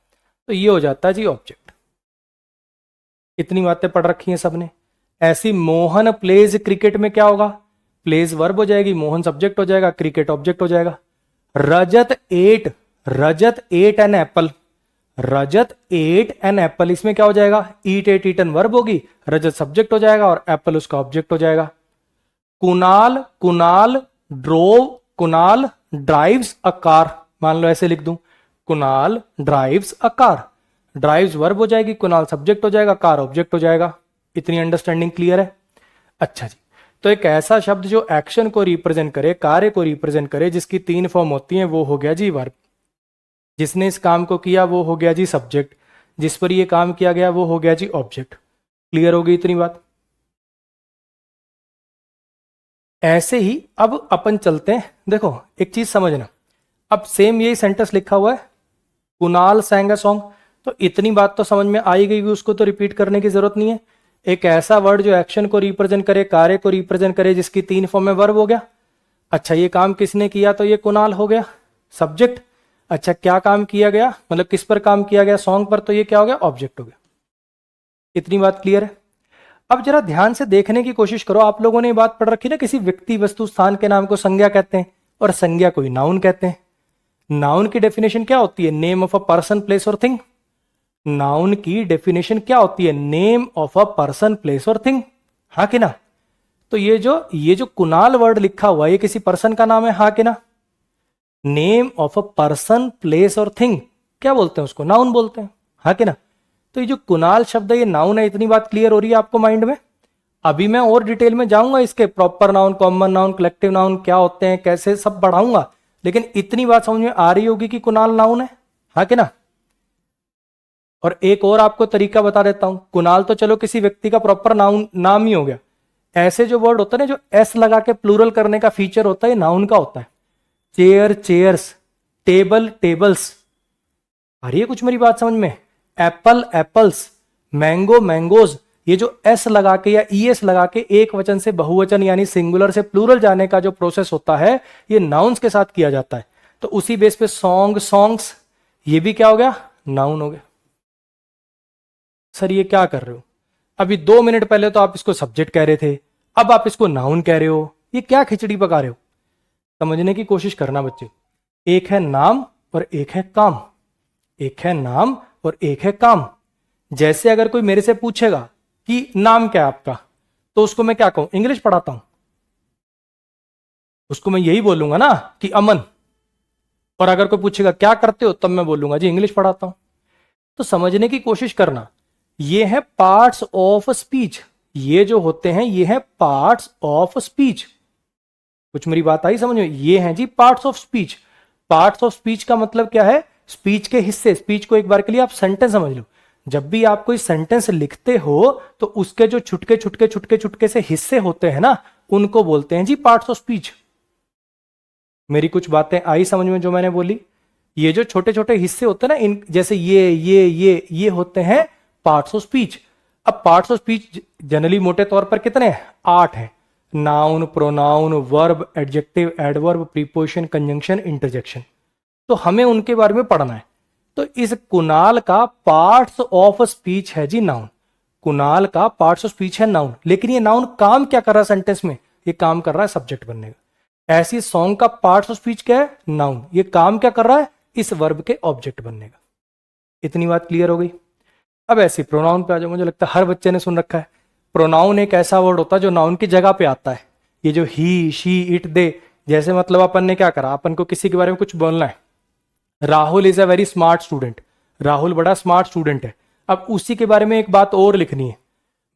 तो ये हो जाता है जी ऑब्जेक्ट। इतनी बातें पढ़ रखी हैं सबने। ऐसी मोहन प्लेज क्रिकेट में क्या होगा? प्लेज वर्ब हो जाएगी, मोहन सब्जेक्ट हो जाएगा, क्रिकेट ऑब्जेक्ट हो जाएगा। रजत eight, Rajat eight an apple, Rajat eight an apple, इसमें क्या हो जाएगा? ईट, एट, ईटन वर्ब होगी, रजत सब्जेक्ट हो जाएगा और एप्पल उसका ऑब्जेक्ट हो जाएगा। Kunal, Kunal drove, Kunal drives a car, मान लो ऐसे लिख दूं, Kunal drives a car, drives verb हो जाएगी, कुणाल सब्जेक्ट हो जाएगा, कार ऑब्जेक्ट हो जाएगा। इतनी अंडरस्टैंडिंग क्लियर है? अच्छा जी। तो एक ऐसा शब्द जो एक्शन को रिप्रेजेंट करे, कार्य को रिप्रेजेंट करे, जिसकी 3 फॉर्म होती हैं, वो हो गया जी वर्ब। जिसने इस काम को किया वो हो गया जी सब्जेक्ट, जिस पर ये काम किया गया वो हो गया जी ऑब्जेक्ट। क्लियर हो गई इतनी बात? ऐसे ही अब अपन चलते हैं, देखो एक चीज समझना, अब सेम यही सेंटेंस लिखा हुआ है, कुणाल सैंग अ सॉन्ग, तो इतनी बात तो समझ में आई गई, उसको तो रिपीट करने की जरूरत नहीं है। एक ऐसा वर्ड जो एक्शन को रिप्रेजेंट करे, कार्य को रिप्रेजेंट करे, जिसकी 3 फॉर्म में वर्ब हो गया। अच्छा, ये काम किसने किया? तो ये कुणाल हो गया सब्जेक्ट। अच्छा, क्या काम किया गया, मतलब किस पर काम किया गया? सॉन्ग पर, तो ये क्या हो गया? ऑब्जेक्ट हो गया। इतनी बात क्लियर है? अब जरा ध्यान से देखने की कोशिश करो, आप लोगों ने ये बात पढ़ रखी ना, किसी व्यक्ति, वस्तु, स्थान के नाम को संज्ञा कहते हैं और संज्ञा को नाउन कहते हैं। नाउन की डेफिनेशन क्या होती है? Name of a person, place और थिंग। नाउन की डेफिनेशन क्या होती है? Name of a person, place और थिंग, हाँ कि ना? तो ये जो कुणाल वर्ड लिखा हुआ है, ये किसी पर्सन का नाम है, हाँ कि ना? Name of a person, place और थिंग, क्या बोलते हैं उसको? नाउन बोलते हैं, हाँ कि ना? तो ये जो कुणाल शब्द है, ये नाउन है। इतनी बात क्लियर हो रही है आपको माइंड में? अभी मैं और डिटेल में जाऊंगा, इसके proper noun, common noun, collective noun क्या होते हैं, कैसे, सब बढ़ाऊंगा, लेकिन इतनी बात समझ में आ रही होगी कि कुणाल नाउन है, हाँ कि ना? और एक और आपको तरीका बता देता हूं, कुणाल तो चलो किसी व्यक्ति का प्रॉपर नाउन, नाम ही हो गया। ऐसे जो वर्ड होता है ना, जो एस लगा के प्लूरल करने का फीचर होता है, ये नाउन का होता है। Chair, chairs, table, tables. आ रही है कुछ मेरी बात समझ में? Apple, apples, mango, mangoes. ये जो एस लगा के या ईएस लगा के एक वचन से बहुवचन यानी सिंगुलर से प्लूरल जाने का जो प्रोसेस होता है, ये नाउन्स के साथ किया जाता है। तो उसी बेस पे सॉन्ग, सॉन्ग्स, ये भी क्या हो गया? नाउन हो गया। सर ये क्या कर रहे हो? अभी 2 मिनट पहले तो आप इसको सब्जेक्ट कह रहे थे, अब आप इसको नाउन कह रहे हो, ये क्या खिचड़ी पका रहे हो? समझने की कोशिश करना बच्चे। एक है नाम और एक है काम, एक है नाम और एक है काम। जैसे अगर कोई मेरे से पूछेगा कि नाम क्या है आपका, तो उसको मैं क्या कहूं? इंग्लिश पढ़ाता हूं, उसको मैं यही बोलूंगा ना कि अमन। और अगर कोई पूछेगा क्या करते हो, तब मैं बोलूंगा जी इंग्लिश पढ़ाता हूं। तो समझने की कोशिश करना, ये है पार्ट्स ऑफ स्पीच, ये जो होते हैं ये है पार्ट्स ऑफ स्पीच। कुछ मेरी बात आई समझ में? ये हैं जी parts of speech. Parts of speech का मतलब क्या है? स्पीच के हिस्से। स्पीच को एक बार के लिए आप सेंटेंस समझ लो। जब भी आप कोई सेंटेंस लिखते हो तो उसके जो छुटके छुटके छुटके छुटके से हिस्से होते हैं ना, उनको बोलते हैं जी पार्ट्स ऑफ स्पीच। मेरी कुछ बातें आई समझ में जो मैंने बोली? ये जो छोटे छोटे हिस्से होते हैं ना, इन जैसे ये होते हैं पार्ट्स ऑफ स्पीच। अब पार्ट्स ऑफ स्पीच जनरली मोटे तौर पर कितने हैं? 8 हैं। Noun, pronoun, verb, adjective, adverb, preposition, conjunction, interjection. तो हमें उनके बारे में पढ़ना है। तो इस कुणाल का पार्ट्स ऑफ स्पीच है जी नाउन। कुणाल का पार्ट्स ऑफ स्पीच है नाउन, लेकिन ये नाउन काम क्या कर रहा है सेंटेंस में? ये काम कर रहा है सब्जेक्ट बनने का। ऐसी सॉन्ग का पार्ट्स ऑफ स्पीच क्या है? नाउन। ये काम क्या कर रहा है? इस वर्ब के ऑब्जेक्ट बनने का। इतनी बात क्लियर हो गई। अब ऐसी प्रोनाउन पे आ जाओ। मुझे लगता है हर बच्चे ने सुन रखा है, प्रोनाउन एक ऐसा वर्ड होता है जो नाउन की जगह पे आता है। ये जो ही, शी, इट, दे, जैसे मतलब अपन ने क्या करा, अपन को किसी के बारे में कुछ बोलना है। Rahul is a very smart student. Rahul बड़ा स्मार्ट स्टूडेंट है। अब उसी के बारे में एक बात और लिखनी है।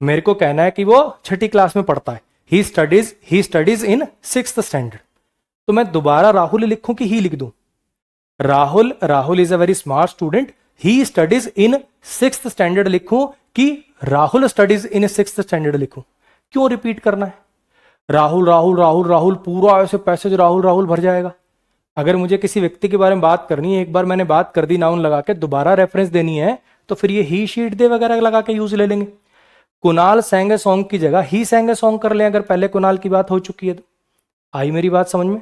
मेरे को कहना है कि वो 6ठी क्लास में पढ़ता है। He studies in 6th standard. तो मैं दोबारा राहुल लिखूं कि ही लिख दूं? Rahul is a very smart student, he studies in 6th standard लिखूं कि Rahul studies in 6th standard लिखूं? क्यों रिपीट करना है? राहुल राहुल राहुल राहुल पूरा ऐसे पैसेज राहुल राहुल भर जाएगा। अगर मुझे किसी व्यक्ति के बारे में बात करनी है, एक बार मैंने बात कर दी नाउन लगा के, दोबारा रेफरेंस देनी है तो फिर ये ही, शी, इट, दे वगैरह लगा के यूज ले लेंगे। कुणाल सैंग ए सॉन्ग की जगह ही सैंग ए सॉन्ग कर लें, अगर पहले कुणाल की बात हो चुकी है तो। आई मेरी बात समझ में?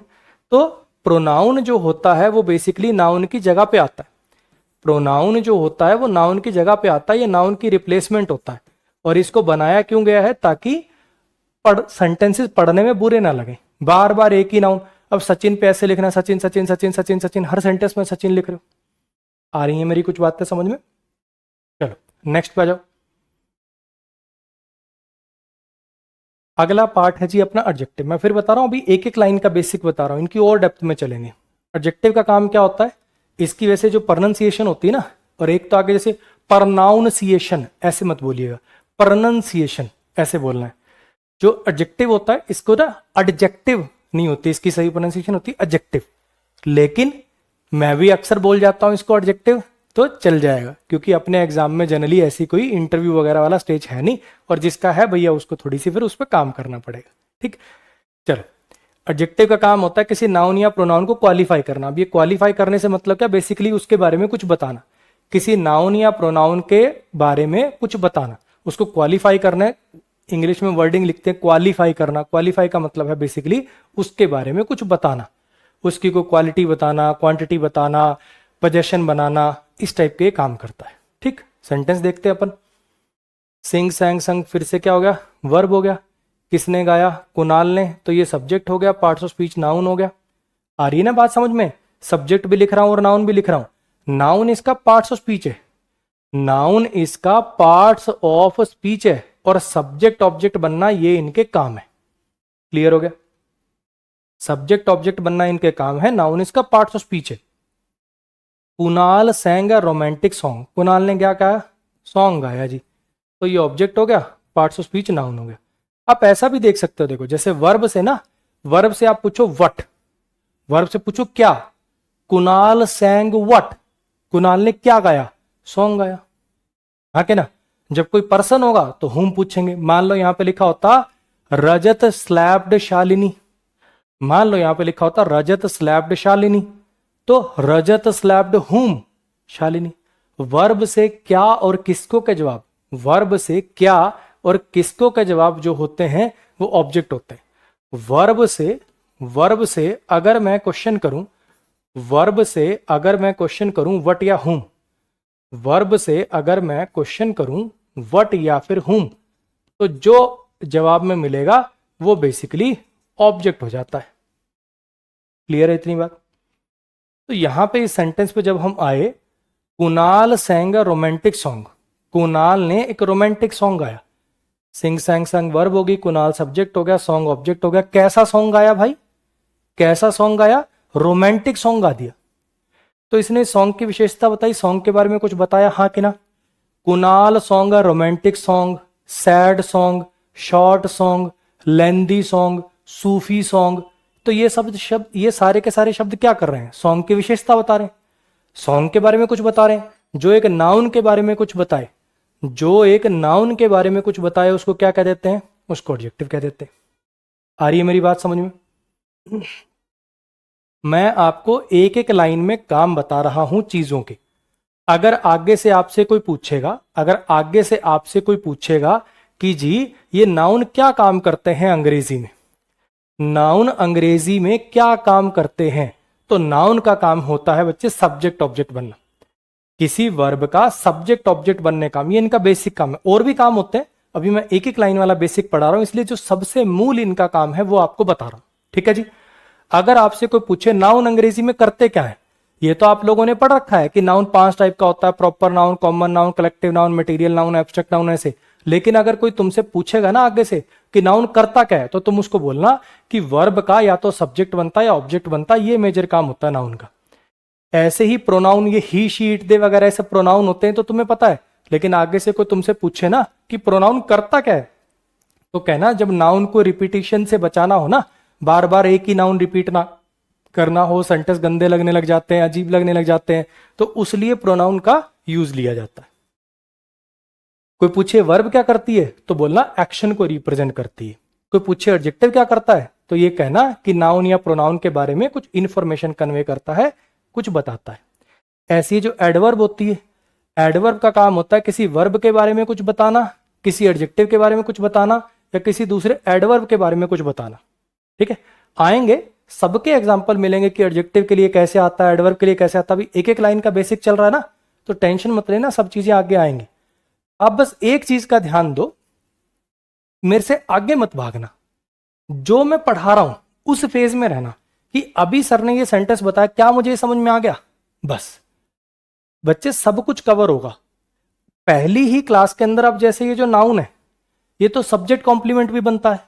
तो प्रोनाउन जो होता है वो बेसिकली नाउन की जगह पे आता है। प्रोनाउन जो होता है वो नाउन की जगह पे आता है, ये नाउन की रिप्लेसमेंट होता है। और इसको बनाया क्यों गया है? ताकि सेंटेंसेस पढ़ने में बुरे ना लगे। बार बार एक ही नाउन, अब सचिन पे ऐसे लिखना, सचिन सचिन सचिन सचिन सचिन, हर सेंटेंस में सचिन लिख रहे हो। आ रही है मेरी कुछ बातें समझ में? चलो नेक्स्ट पे आ जाओ। अगला पार्ट है जी अपना एडजेक्टिव। मैं फिर बता रहा हूं, अभी एक एक लाइन का बेसिक बता रहा हूं, इनकी और डेप्थ में चलेंगे। एडजेक्टिव का काम क्या होता है? इसकी वजह से जो प्रोनाउंसिएशन होती है ना, और एक तो आगे जैसे प्रोनाउंसिएशन, ऐसे मत बोलिएगा, प्रोनाउंसिएशन ऐसे बोलना है। जो एडजेक्टिव होता है इसको ना एडजेक्टिव नहीं होती, इसकी सही प्रोनाउंसिएशन होती है एडजेक्टिव। लेकिन मैं भी अक्सर बोल जाता हूं इसको एडजेक्टिव, तो चल जाएगा, क्योंकि अपने एग्जाम में जनरली ऐसी कोई इंटरव्यू वगैरह वाला स्टेज है नहीं, और जिसका है भैया उसको थोड़ी सी फिर उस पर काम करना पड़ेगा। ठीक, चलो। एडजेक्टिव का काम होता है किसी नाउन या प्रोनाउन को क्वालिफाई करना। अब ये क्वालिफाई करने से मतलब क्या? बेसिकली उसके बारे में कुछ बताना। किसी नाउन या प्रोनाउन के बारे में कुछ बताना, उसको क्वालिफाई करना है। इंग्लिश में वर्डिंग लिखते हैं क्वालिफाई करना। क्वालिफाई का मतलब है बेसिकली उसके बारे में कुछ बताना, उसकी को क्वालिटी बताना, क्वांटिटी बताना, पोजेशन बनाना, इस टाइप के काम करता है। ठीक, सेंटेंस देखते हैं अपन। सिंग सैंग संग, फिर से क्या हो गया? वर्ब हो गया। किसने गाया? कुणाल ने, तो ये सब्जेक्ट हो गया, पार्ट्स ऑफ स्पीच नाउन हो गया। आ रही है ना बात समझ में? सब्जेक्ट भी लिख रहा हूं और नाउन भी लिख रहा हूं। नाउन इसका पार्ट्स ऑफ स्पीच है, नाउन इसका पार्ट्स ऑफ स्पीच है, और सब्जेक्ट ऑब्जेक्ट बनना ये इनके काम है। क्लियर हो गया? सब्जेक्ट ऑब्जेक्ट बनना इनके काम है, नाउन इसका पार्ट्स ऑफ स्पीच है। Kunal sang a romantic song, Kunal ने क्या कहा? सॉन्ग गाया जी, तो ये ऑब्जेक्ट हो गया, पार्ट्स ऑफ स्पीच नाउन हो गया। आप ऐसा भी देख सकते हो, देखो जैसे वर्ब से ना, वर्ब से आप पूछो व्हाट, वर्ब से पूछो क्या। कुणाल सैंग व्हाट, कुणाल ने क्या गाया? सॉन्ग गाया। हाँ के ना? जब कोई पर्सन होगा तो हुम पूछेंगे। मान लो यहां पे लिखा होता रजत स्लैप्ड शालिनी, मान लो यहां पे लिखा होता रजत स्लैप्ड शालिनी, तो रजत स्लैप्ड हुम? शालिनी। वर्ब से क्या और किसको के जवाब, वर्ब से क्या और किसको के जवाब जो होते हैं वो ऑब्जेक्ट होते हैं। वर्ब से अगर मैं क्वेश्चन करूं, वर्ब से अगर मैं क्वेश्चन करूं व्हाट या हुम, वर्ब से अगर मैं क्वेश्चन करूं व्हाट या फिर हुम, तो जो जवाब में मिलेगा वो बेसिकली ऑब्जेक्ट हो जाता है। क्लियर है इतनी बात? तो यहां पे इस सेंटेंस पे जब हम आए, Kunal sang a romantic song, Kunal ने एक रोमांटिक सॉन्ग गाया। सिंग सैंग संग वर्ब होगी, कुणाल सब्जेक्ट हो गया, सॉन्ग ऑब्जेक्ट हो गया। कैसा सॉन्ग गाया भाई? कैसा सॉन्ग गाया? रोमांटिक सॉन्ग गा दिया। तो इसने सॉन्ग की विशेषता बताई, सॉन्ग के बारे में कुछ बताया, हाँ कि ना? Kunal song a romantic song, sad song, short song, lengthy song, Sufi song. तो ये शब्द ये सारे के सारे शब्द क्या कर रहे हैं? सॉन्ग की विशेषता बता रहे हैं, सॉन्ग के बारे में कुछ बता रहे हैं। जो एक नाउन के बारे में कुछ बताए जो एक नाउन के बारे में कुछ बताए उसको क्या कह देते हैं? उसको एडजेक्टिव कह देते हैं। आ रही है मेरी बात समझ में? मैं आपको एक एक लाइन में काम बता रहा हूं चीजों के। अगर आगे से आपसे कोई पूछेगा, अगर आगे से आपसे कोई पूछेगा कि जी ये नाउन क्या काम करते हैं अंग्रेजी में, नाउन अंग्रेजी में क्या काम करते हैं, तो नाउन का काम होता है बच्चे सब्जेक्ट ऑब्जेक्ट बनना। किसी वर्ब का सब्जेक्ट ऑब्जेक्ट बनने का काम, ये इनका बेसिक काम है। और भी काम होते हैं, अभी मैं एक एक लाइन वाला बेसिक पढ़ा रहा हूं, इसलिए जो सबसे मूल इनका काम है वो आपको बता रहा हूं। ठीक है जी। अगर आपसे कोई पूछे नाउन अंग्रेजी में करते क्या है, ये तो आप लोगों ने पढ़ रखा है कि नाउन 5 टाइप का होता है, proper noun, common noun, collective noun, material noun, abstract noun, ऐसे। लेकिन अगर कोई तुमसे पूछेगा ना आगे से कि नाउन करता क्या है, तो तुम उसको बोलना कि वर्ब का या तो सब्जेक्ट बनता है या ऑब्जेक्ट बनता है, ये मेजर काम होता है नाउन का। ऐसे ही प्रोनाउन, ये ही, शी, इट, दे वगैरह ऐसे प्रोनाउन होते हैं तो तुम्हें पता है। लेकिन आगे से कोई तुमसे पूछे ना कि प्रोनाउन करता क्या है, तो कहना जब नाउन को रिपीटिशन से बचाना हो ना, बार बार एक ही नाउन रिपीट ना करना हो, सेंटेंस गंदे लगने लग जाते हैं, अजीब लगने लग जाते हैं, तो उसलिए प्रोनाउन का यूज लिया जाता है। कोई पूछे वर्ब क्या करती है, तो बोलना एक्शन को रिप्रेजेंट करती है। कोई पूछे एडजेक्टिव क्या करता है, तो ये कहना कि नाउन या प्रोनाउन के बारे में कुछ इंफॉर्मेशन कन्वे करता है, कुछ बताता है। ऐसी जो एडवर्ब होती है, एडवर्ब का काम होता है किसी वर्ब के बारे में कुछ बताना, किसी एडजेक्टिव के बारे में कुछ बताना, या किसी दूसरे एडवर्ब के बारे में कुछ बताना। ठीक है, आएंगे सबके एग्जाम्पल मिलेंगे कि एडजेक्टिव के लिए कैसे आता है, एडवर्ब के लिए कैसे आता है। अभी एक एक लाइन का बेसिक चल रहा है ना, तो टेंशन मत लेना, सब चीजें आगे आएंगी। आप बस एक चीज का ध्यान दो, मेरे से आगे मत भागना, जो मैं पढ़ा रहा हूं उस फेज में रहना कि अभी सर ने ये सेंटेंस बताया, क्या मुझे समझ में आ गया, बस। बच्चे सब कुछ कवर होगा पहली ही क्लास के अंदर। अब जैसे ये जो नाउन है, ये तो सब्जेक्ट कॉम्प्लीमेंट भी बनता है,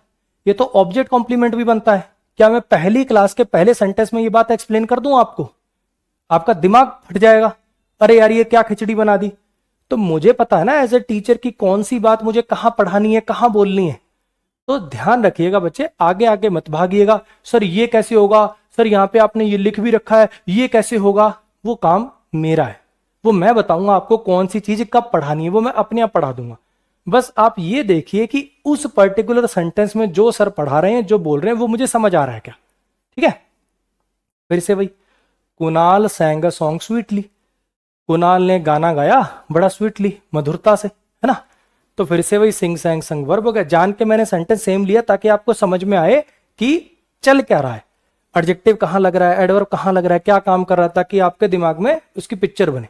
ये तो ऑब्जेक्ट कॉम्प्लीमेंट भी बनता है। क्या मैं पहली क्लास के पहले सेंटेंस में ये बात एक्सप्लेन कर दूं आपको? आपका दिमाग फट जाएगा, अरे यार ये क्या खिचड़ी बना दी। तो मुझे पता है ना एज ए टीचर की कौन सी बात मुझे कहां पढ़ानी है, कहां बोलनी है। तो ध्यान रखिएगा बच्चे, आगे आगे मत भागिएगा, सर ये कैसे होगा, सर यहां पे आपने ये लिख भी रखा है, ये कैसे होगा। वो काम मेरा है, वो मैं बताऊंगा आपको कौन सी चीज कब पढ़ानी है, वो मैं अपने आप पढ़ा दूंगा। बस आप ये देखिए कि उस पर्टिकुलर सेंटेंस में जो सर पढ़ा रहे हैं, जो बोल रहे हैं, वो मुझे समझ आ रहा है क्या। ठीक है, फिर से वही, Kunal sang a song sweetly, Kunal ने गाना गाया बड़ा स्वीटली, मधुरता से, है ना। तो फिर से वही सिंग सैंग संग वर्ब हो गया। जान के मैंने सेंटेंस सेम लिया ताकि आपको समझ में आए कि चल क्या रहा है, एडजेक्टिव कहां लग रहा है, एडवर्ब कहां लग रहा है, क्या काम कर रहा है, ताकि आपके दिमाग में उसकी पिक्चर बने।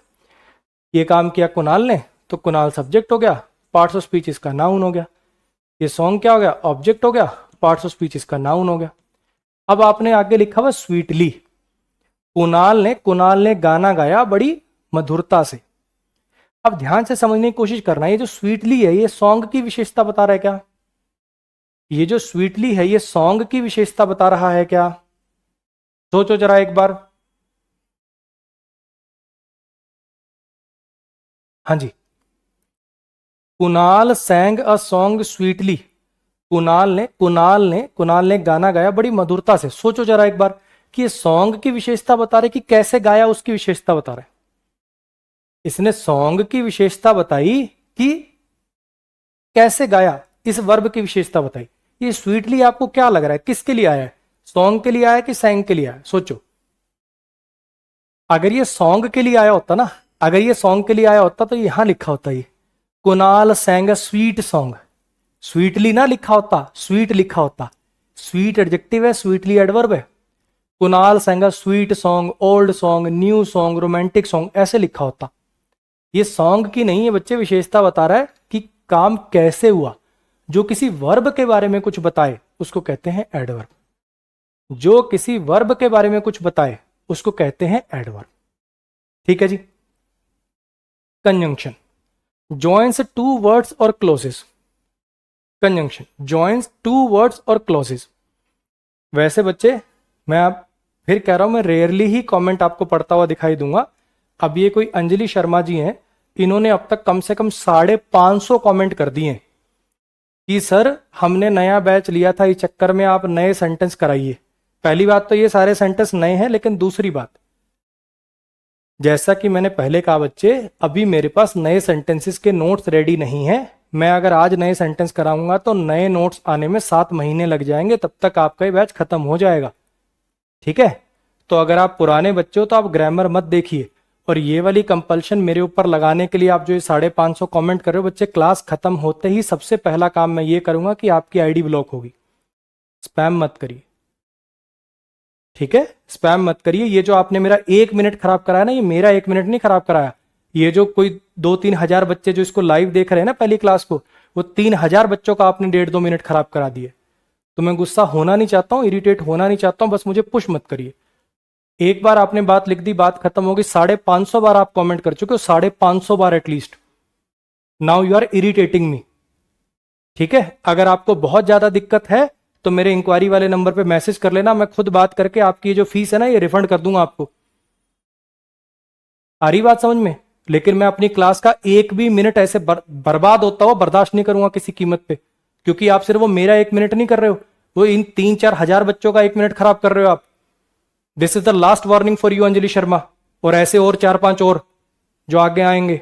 ये काम किया कुणाल ने, तो कुणाल सब्जेक्ट हो गया, पार्ट्स ऑफ स्पीच इसका नाउन हो गया। ये सॉन्ग क्या हो गया, ऑब्जेक्ट हो गया, पार्ट्स ऑफ स्पीच इसका नाउन हो गया। अब आपने आगे लिखा हुआ स्वीटली, कुणाल ने गाना गाया बड़ी मधुरता से। अब ध्यान से समझने की कोशिश करना, ये जो स्वीटली है ये सॉन्ग की विशेषता बता रहा है क्या? ये जो स्वीटली है ये सॉन्ग की विशेषता बता रहा है क्या? सोचो जरा एक बार। हाँ जी, Kunal sang a song sweetly, Kunal ने गाना गाया बड़ी मधुरता से। सोचो जरा एक बार कि ये सॉन्ग की विशेषता बता रहे कि कैसे गाया उसकी विशेषता बता रहे। इसने सॉन्ग की विशेषता बताई कि कैसे गाया, इस वर्ब की विशेषता बताई। ये स्वीटली आपको क्या लग रहा है, किसके लिए आया है? सॉन्ग के लिए आया कि सैंग के लिए आया? सोचो। अगर ये सॉन्ग के लिए आया होता ना, अगर ये सॉन्ग के लिए आया होता तो यहां लिखा होता ये Kunal sang a sweet song, sweetly ना लिखा होता, स्वीट लिखा होता। स्वीट एडजेक्टिव है, स्वीटली एडवर्ब है। Kunal sang a sweet song, old song, new song, romantic song, ऐसे लिखा होता। ये सॉन्ग की नहीं है बच्चे, विशेषता बता रहा है कि काम कैसे हुआ। जो किसी वर्ब के बारे में कुछ बताए उसको कहते हैं एडवर्ब। जो किसी वर्ब के बारे में कुछ बताए उसको कहते हैं एडवर्ब। ठीक है जी। कंजंक्शन, जॉइंस टू वर्ड्स और clauses. Conjunction joins two words और क्लोजेस। वैसे बच्चे मैं आप फिर कह रहा हूं, मैं रेयरली ही कमेंट आपको पढ़ता हुआ दिखाई दूंगा। अब ये कोई अंजलि शर्मा जी हैं, इन्होंने अब तक कम से कम 550 कमेंट कर दिए कि सर हमने नया बैच लिया था, इस चक्कर में आप नए सेंटेंस कराइए। पहली बात तो ये सारे सेंटेंस नए हैं, लेकिन दूसरी बात, जैसा कि मैंने पहले कहा बच्चे, अभी मेरे पास नए सेंटेंसेस के नोट्स रेडी नहीं है। मैं अगर आज नए सेंटेंस कराऊंगा तो नए नोट्स आने में 7 महीने लग जाएंगे, तब तक आपका ये बैच खत्म हो जाएगा। ठीक है, तो अगर आप पुराने बच्चे हो तो आप ग्रामर मत देखिए। और ये वाली कंपल्शन मेरे ऊपर लगाने के लिए आप जो ये 550 कमेंट कर रहे हो बच्चे, क्लास खत्म होते ही सबसे पहला काम मैं ये करूंगा कि आपकी आईडी ब्लॉक होगी। स्पैम मत करिए, ठीक है, स्पैम मत करिए। ये जो आपने मेरा 1 मिनट खराब कराया ना, ये मेरा 1 मिनट नहीं खराब कराया। ये जो कोई 2-3 हजार बच्चे जो इसको लाइव देख रहे हैं ना पहली क्लास को, वो 3,000 बच्चों का आपने 1.5-2 मिनट खराब करा दिए। तो मैं गुस्सा होना नहीं चाहता हूं, इरिटेट होना नहीं चाहता हूं, बस मुझे पुश मत करिए। एक बार आपने बात लिख दी, बात खत्म होगी। 550 बार आप कमेंट कर चुके हो, 550 बार at least. Now you are irritating me. ठीक है, अगर आपको बहुत ज्यादा दिक्कत है तो मेरे इंक्वायरी वाले नंबर पे मैसेज कर लेना, मैं खुद बात करके आपकी जो फीस है ना ये रिफंड कर दूंगा आपको। आ रही बात समझ में? लेकिन मैं अपनी क्लास का एक भी मिनट ऐसे बर्बाद होता हुआ बर्दाश्त नहीं करूंगा किसी कीमत पे, क्योंकि आप सिर्फ वो मेरा 1 मिनट नहीं कर रहे हो, वो इन 3-4 हजार बच्चों का 1 मिनट खराब कर रहे हो आप। This is the last warning for you Anjali Sharma, और ऐसे और 4-5 और जो आगे आएंगे।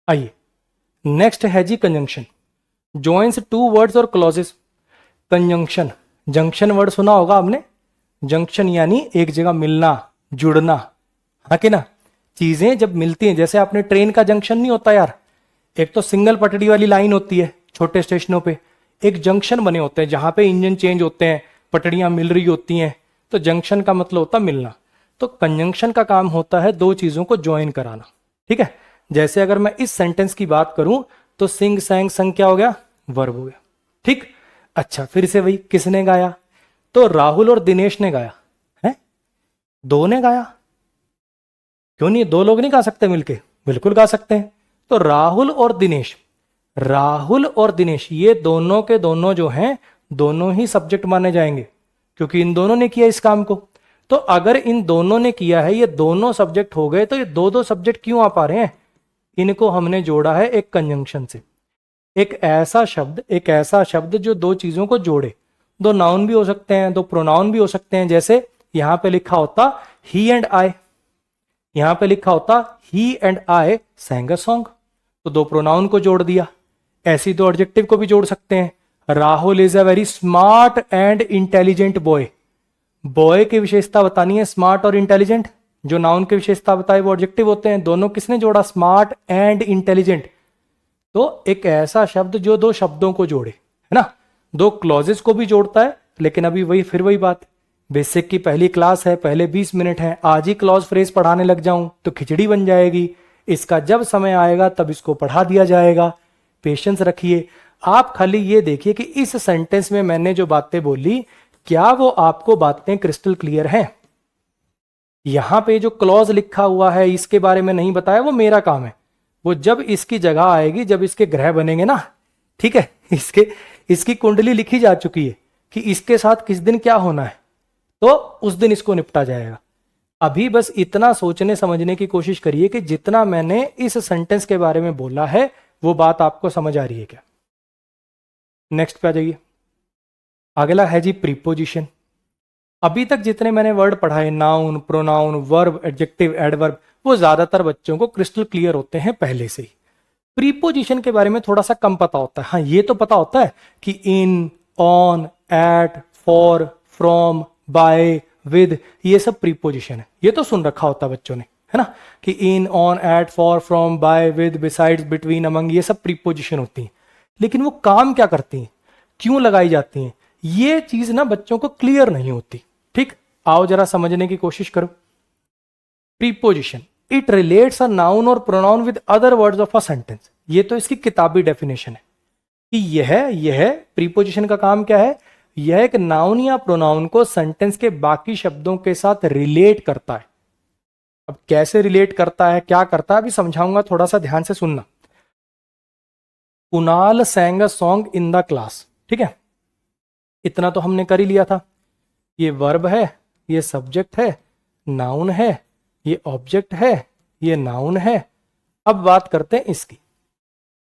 आइए, नेक्स्ट है जी कंजंक्शन। जॉइंस टू वर्ड्स और क्लॉजेस। कंजंक्शन, जंक्शन वर्ड सुना होगा आपने। जंक्शन यानी एक जगह मिलना, जुड़ना, हाँ कि ना। चीजें जब मिलती हैं, जैसे आपने ट्रेन का जंक्शन नहीं होता यार, एक तो सिंगल पटड़ी वाली लाइन होती है छोटे स्टेशनों पे, एक जंक्शन बने होते हैं जहां पे इंजन चेंज होते हैं, पटड़ियां मिल रही होती हैं। तो जंक्शन का मतलब होता है मिलना। तो कंजंक्शन का काम होता है दो चीजों को ज्वाइन कराना। ठीक है, जैसे अगर मैं इस सेंटेंस की बात करूं तो सिंग सैंग संग क्या हो गया? वर्ब हो गया। ठीक, अच्छा फिर से वही, किसने गाया? तो राहुल और दिनेश ने गाया है। दो ने गाया, क्यों नहीं? दो लोग नहीं गा सकते मिलके? बिल्कुल गा सकते हैं। तो राहुल और दिनेश, राहुल और दिनेश ये दोनों के दोनों जो हैं, दोनों ही सब्जेक्ट माने जाएंगे, क्योंकि इन दोनों ने किया इस काम को। तो अगर इन दोनों ने किया है, ये दोनों सब्जेक्ट हो गए, तो ये दो दो सब्जेक्ट क्यों आ पा रहे हैं? इनको हमने जोड़ा है एक कंजंक्शन से। एक ऐसा शब्द, एक ऐसा शब्द जो दो चीजों को जोड़े। दो नाउन भी हो सकते हैं, दो प्रोनाउन भी हो सकते हैं। जैसे यहां पे लिखा होता ही एंड आई, यहां पे लिखा होता ही एंड आई सैंग अ सॉन्ग, तो दो प्रोनाउन को जोड़ दिया। ऐसी दो एडजेक्टिव को भी जोड़ सकते हैं। Rahul is a very smart and intelligent boy. Boy की विशेषता बतानी है स्मार्ट और इंटेलिजेंट, जो नाउन की विशेषता बताए वो एडजेक्टिव होते हैं। दोनों किसने जोड़ा? Smart and intelligent. तो एक ऐसा शब्द जो दो शब्दों को जोड़े, है ना। दो क्लॉजेस को भी जोड़ता है, लेकिन अभी वही फिर वही बात, बेसिक की पहली क्लास है, पहले 20 मिनट है। आज ही क्लॉज फ्रेज पढ़ाने लग जाऊं तो खिचड़ी बन जाएगी। इसका जब समय आएगा तब इसको पढ़ा दिया जाएगा। पेशेंस रखिए। आप खाली ये देखिए कि इस सेंटेंस में मैंने जो बातें बोली, क्या वो आपको बातें क्रिस्टल क्लियर हैं? यहां पे जो क्लॉज लिखा हुआ है इसके बारे में नहीं बताया, वो मेरा काम है। वो जब इसकी जगह आएगी, जब इसके ग्रह बनेंगे ना, ठीक है, इसकी कुंडली लिखी जा चुकी है कि इसके साथ किस दिन क्या होना है, तो उस दिन इसको निपटा जाएगा। अभी बस इतना सोचने समझने की कोशिश करिए कि जितना मैंने इस सेंटेंस के बारे में बोला है वो बात आपको समझ आ रही है क्या। नेक्स्ट पे आ जाइए। अगला है जी प्रीपोजिशन। अभी तक जितने मैंने वर्ड पढ़ाए, noun, pronoun, verb, adjective, adverb, वो ज्यादातर बच्चों को क्रिस्टल क्लियर होते हैं पहले से ही। प्रीपोजिशन के बारे में थोड़ा सा कम पता होता है। हाँ, ये तो पता होता है कि in, on, at, for, from, by, with, ये सब प्रीपोजिशन है। ये तो सुन रखा होता है बच्चों ने, है ना, कि in, on, at, for, from, by, with, besides, between, among, ये सब प्रीपोजिशन होती हैं। लेकिन वो काम क्या करती हैं, क्यों लगाई जाती हैं, ये चीज ना बच्चों को क्लियर नहीं होती। ठीक, आओ जरा समझने की कोशिश करो। Preposition, it relates a noun और pronoun with other words of a sentence. ये तो इसकी किताबी डेफिनेशन है कि यह प्रीपोजिशन का काम क्या है? यह एक नाउन या प्रोनाउन को सेंटेंस के बाकी शब्दों के साथ रिलेट करता है। अब कैसे रिलेट करता है, क्या करता है, अभी समझाऊंगा, थोड़ा सा ध्यान से सुनना। Kunal sang a song in the class, ठीक है, इतना तो हमने कर ही लिया था। ये वर्ब है, ये सब्जेक्ट है, नाउन है, ये ऑब्जेक्ट है, ये नाउन है। अब बात करते हैं इसकी।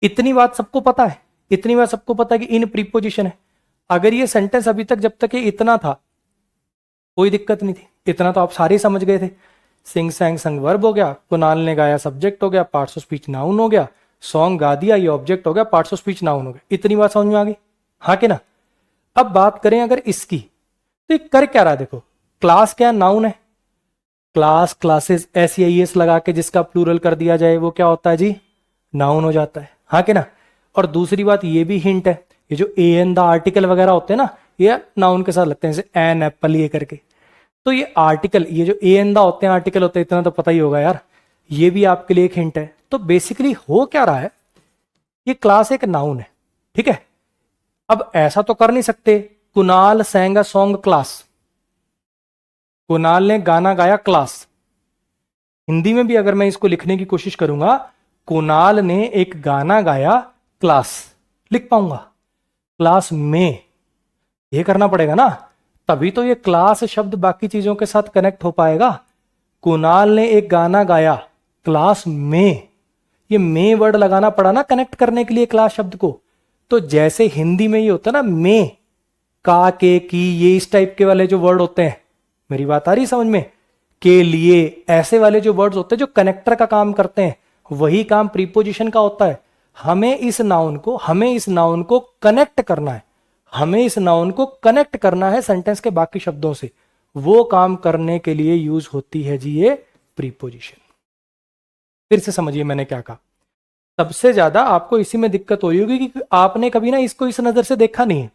इतनी बात सबको पता है, इतनी बात सबको पता है कि इन प्रीपोजिशन है। अगर ये सेंटेंस अभी तक, जब तक ये इतना था, कोई दिक्कत नहीं थी, इतना तो आप सारे ही समझ गए थे। सिंग सैंग संग वर्ब हो गया, कुणाल ने गाया सब्जेक्ट हो गया, पार्ट्स ऑफ स्पीच नाउन हो गया, सॉन्ग गा दिया ये ऑब्जेक्ट हो गया, पार्ट्स ऑफ स्पीच नाउन हो गया। इतनी बात समझ में आ गई, हाँ कि ना। अब बात करें अगर इसकी, तो ये कर क्या रहा है, देखो क्लास क्या नाउन है, क्लास क्लासेस SEIS लगा के जिसका प्लूरल कर दिया जाए वो क्या होता है जी, नाउन हो जाता है, हाँ कि ना। और दूसरी बात ये भी हिंट है, ये जो एन द आर्टिकल वगैरह होते हैं ना, ये नाउन के साथ लगते हैं, जैसे एन एप्पल ये करके। तो ये आर्टिकल, ये जो एन द होते हैं आर्टिकल होते हैं, इतना तो पता ही होगा यार, ये भी आपके लिए एक हिंट है। तो बेसिकली हो क्या रहा है, ये क्लास एक नाउन है, ठीक है। अब ऐसा तो कर नहीं सकते Kunal sang a song class, Kunal ने गाना गाया क्लास। हिंदी में भी अगर मैं इसको लिखने की कोशिश करूंगा, कुणाल ने एक गाना गाया क्लास, लिख पाऊंगा क्लास में, ये करना पड़ेगा ना, तभी तो ये क्लास शब्द बाकी चीजों के साथ कनेक्ट हो पाएगा। कुणाल ने एक गाना गाया क्लास में, ये में वर्ड लगाना पड़ा ना कनेक्ट करने के लिए क्लास शब्द को। तो जैसे हिंदी में ये होता है ना, में, का, के, की, ये इस टाइप के वाले जो वर्ड होते हैं, मेरी बात आ रही समझ में, के लिए, ऐसे वाले जो वर्ड्स होते हैं जो कनेक्टर का काम करते हैं, वही काम प्रीपोजिशन का होता है। हमें इस नाउन को कनेक्ट करना है, हमें इस नाउन को कनेक्ट करना है सेंटेंस के बाकी शब्दों से, वो काम करने के लिए यूज होती है जी ये प्रीपोजिशन। फिर से समझिए मैंने क्या कहा, सबसे ज्यादा आपको इसी में दिक्कत हो रही होगी कि आपने कभी ना इसको इस नजर से देखा नहीं है,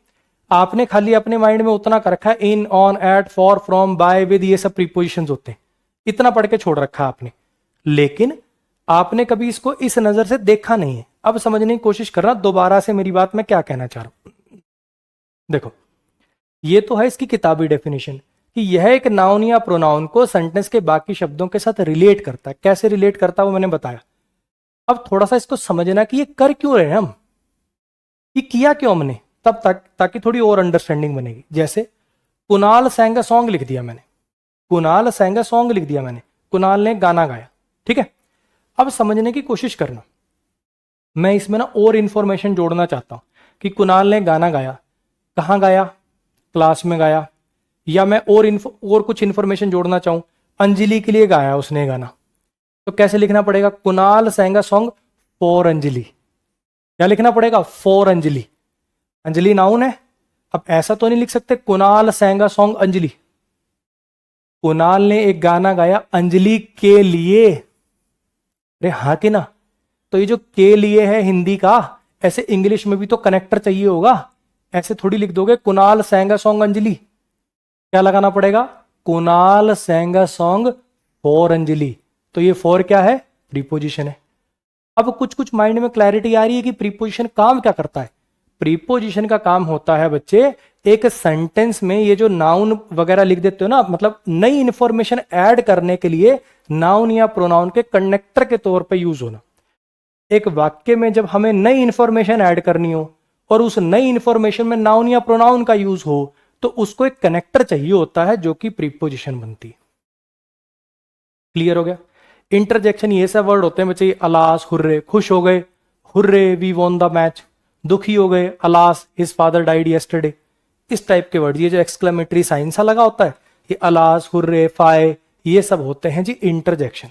आपने खाली अपने माइंड में उतना कर रखा है in, on, at, for, from, by, with, ये सब प्रीपोजिशंस होते हैं, इतना पढ़ के छोड़ रखा आपने, लेकिन आपने कभी इसको इस नजर से देखा नहीं है। अब समझने की कोशिश करना दोबारा से मेरी बात मैं क्या कहना चाह रहा हूं। देखो ये तो है इसकी किताबी डेफिनेशन कि यह एक नाउन या प्रोनाउन को सेंटेंस के बाकी शब्दों के साथ रिलेट करता है। कैसे रिलेट करता है वो मैंने बताया। अब थोड़ा सा इसको समझना कि ये कर क्यों रहे हैं हम, ये किया क्यों हमने, तब तक ताकि थोड़ी और अंडरस्टैंडिंग बनेगी। जैसे कुणाल sang a सॉन्ग लिख दिया मैंने, कुणाल sang a सॉन्ग लिख दिया मैंने, कुणाल ने गाना गाया, ठीक है। अब समझने की कोशिश करना, मैं इसमें ना और इंफॉर्मेशन जोड़ना चाहता हूं कि कुणाल ने गाना गाया, कहां गाया, क्लास में गाया, या मैं और कुछ इंफॉर्मेशन जोड़ना चाहूं, अंजलि के लिए गाया उसने गाना, तो कैसे लिखना पड़ेगा, Kunal sang a song for Anjali. क्या लिखना पड़ेगा, फॉर अंजलि। अंजलि नाउन है, अब ऐसा तो नहीं लिख सकते Kunal sang a song Anjali, Kunal ने एक गाना गाया अंजलि के लिए, अरे हाँ कि ना। तो ये जो के लिए है हिंदी का, ऐसे इंग्लिश में भी तो कनेक्टर चाहिए होगा, ऐसे थोड़ी लिख दोगे Kunal sang a song Anjali, क्या लगाना पड़ेगा, Kunal sang a song for Anjali. तो ये फॉर क्या है, प्रीपोजिशन है। अब कुछ कुछ माइंड में क्लैरिटी आ रही है कि प्रीपोजिशन काम क्या करता है। प्रीपोजिशन का काम होता है बच्चे, एक सेंटेंस में ये जो नाउन वगैरह लिख देते हो ना, मतलब नई इंफॉर्मेशन ऐड करने के लिए नाउन या प्रोनाउन के कनेक्टर के तौर पे यूज होना। एक वाक्य में जब हमें नई इंफॉर्मेशन ऐड करनी हो और उस नई इंफॉर्मेशन में नाउन या प्रोनाउन का यूज हो, तो उसको एक कनेक्टर चाहिए होता है जो कि प्रीपोजिशन बनती है। क्लियर हो गया। इंटरजेक्शन ये सब वर्ड होते हैं बच्चे, अलास, हुर्रे, खुश हो गए, hurray we won the match, दुखी हो गए, alas his father died yesterday, इस टाइप के वर्ड, ये जो एक्सक्लेमेटरी साइन सा लगा होता है, ये अलास, हुर्रे, फाय, ये सब होते हैं जी इंटरजेक्शन।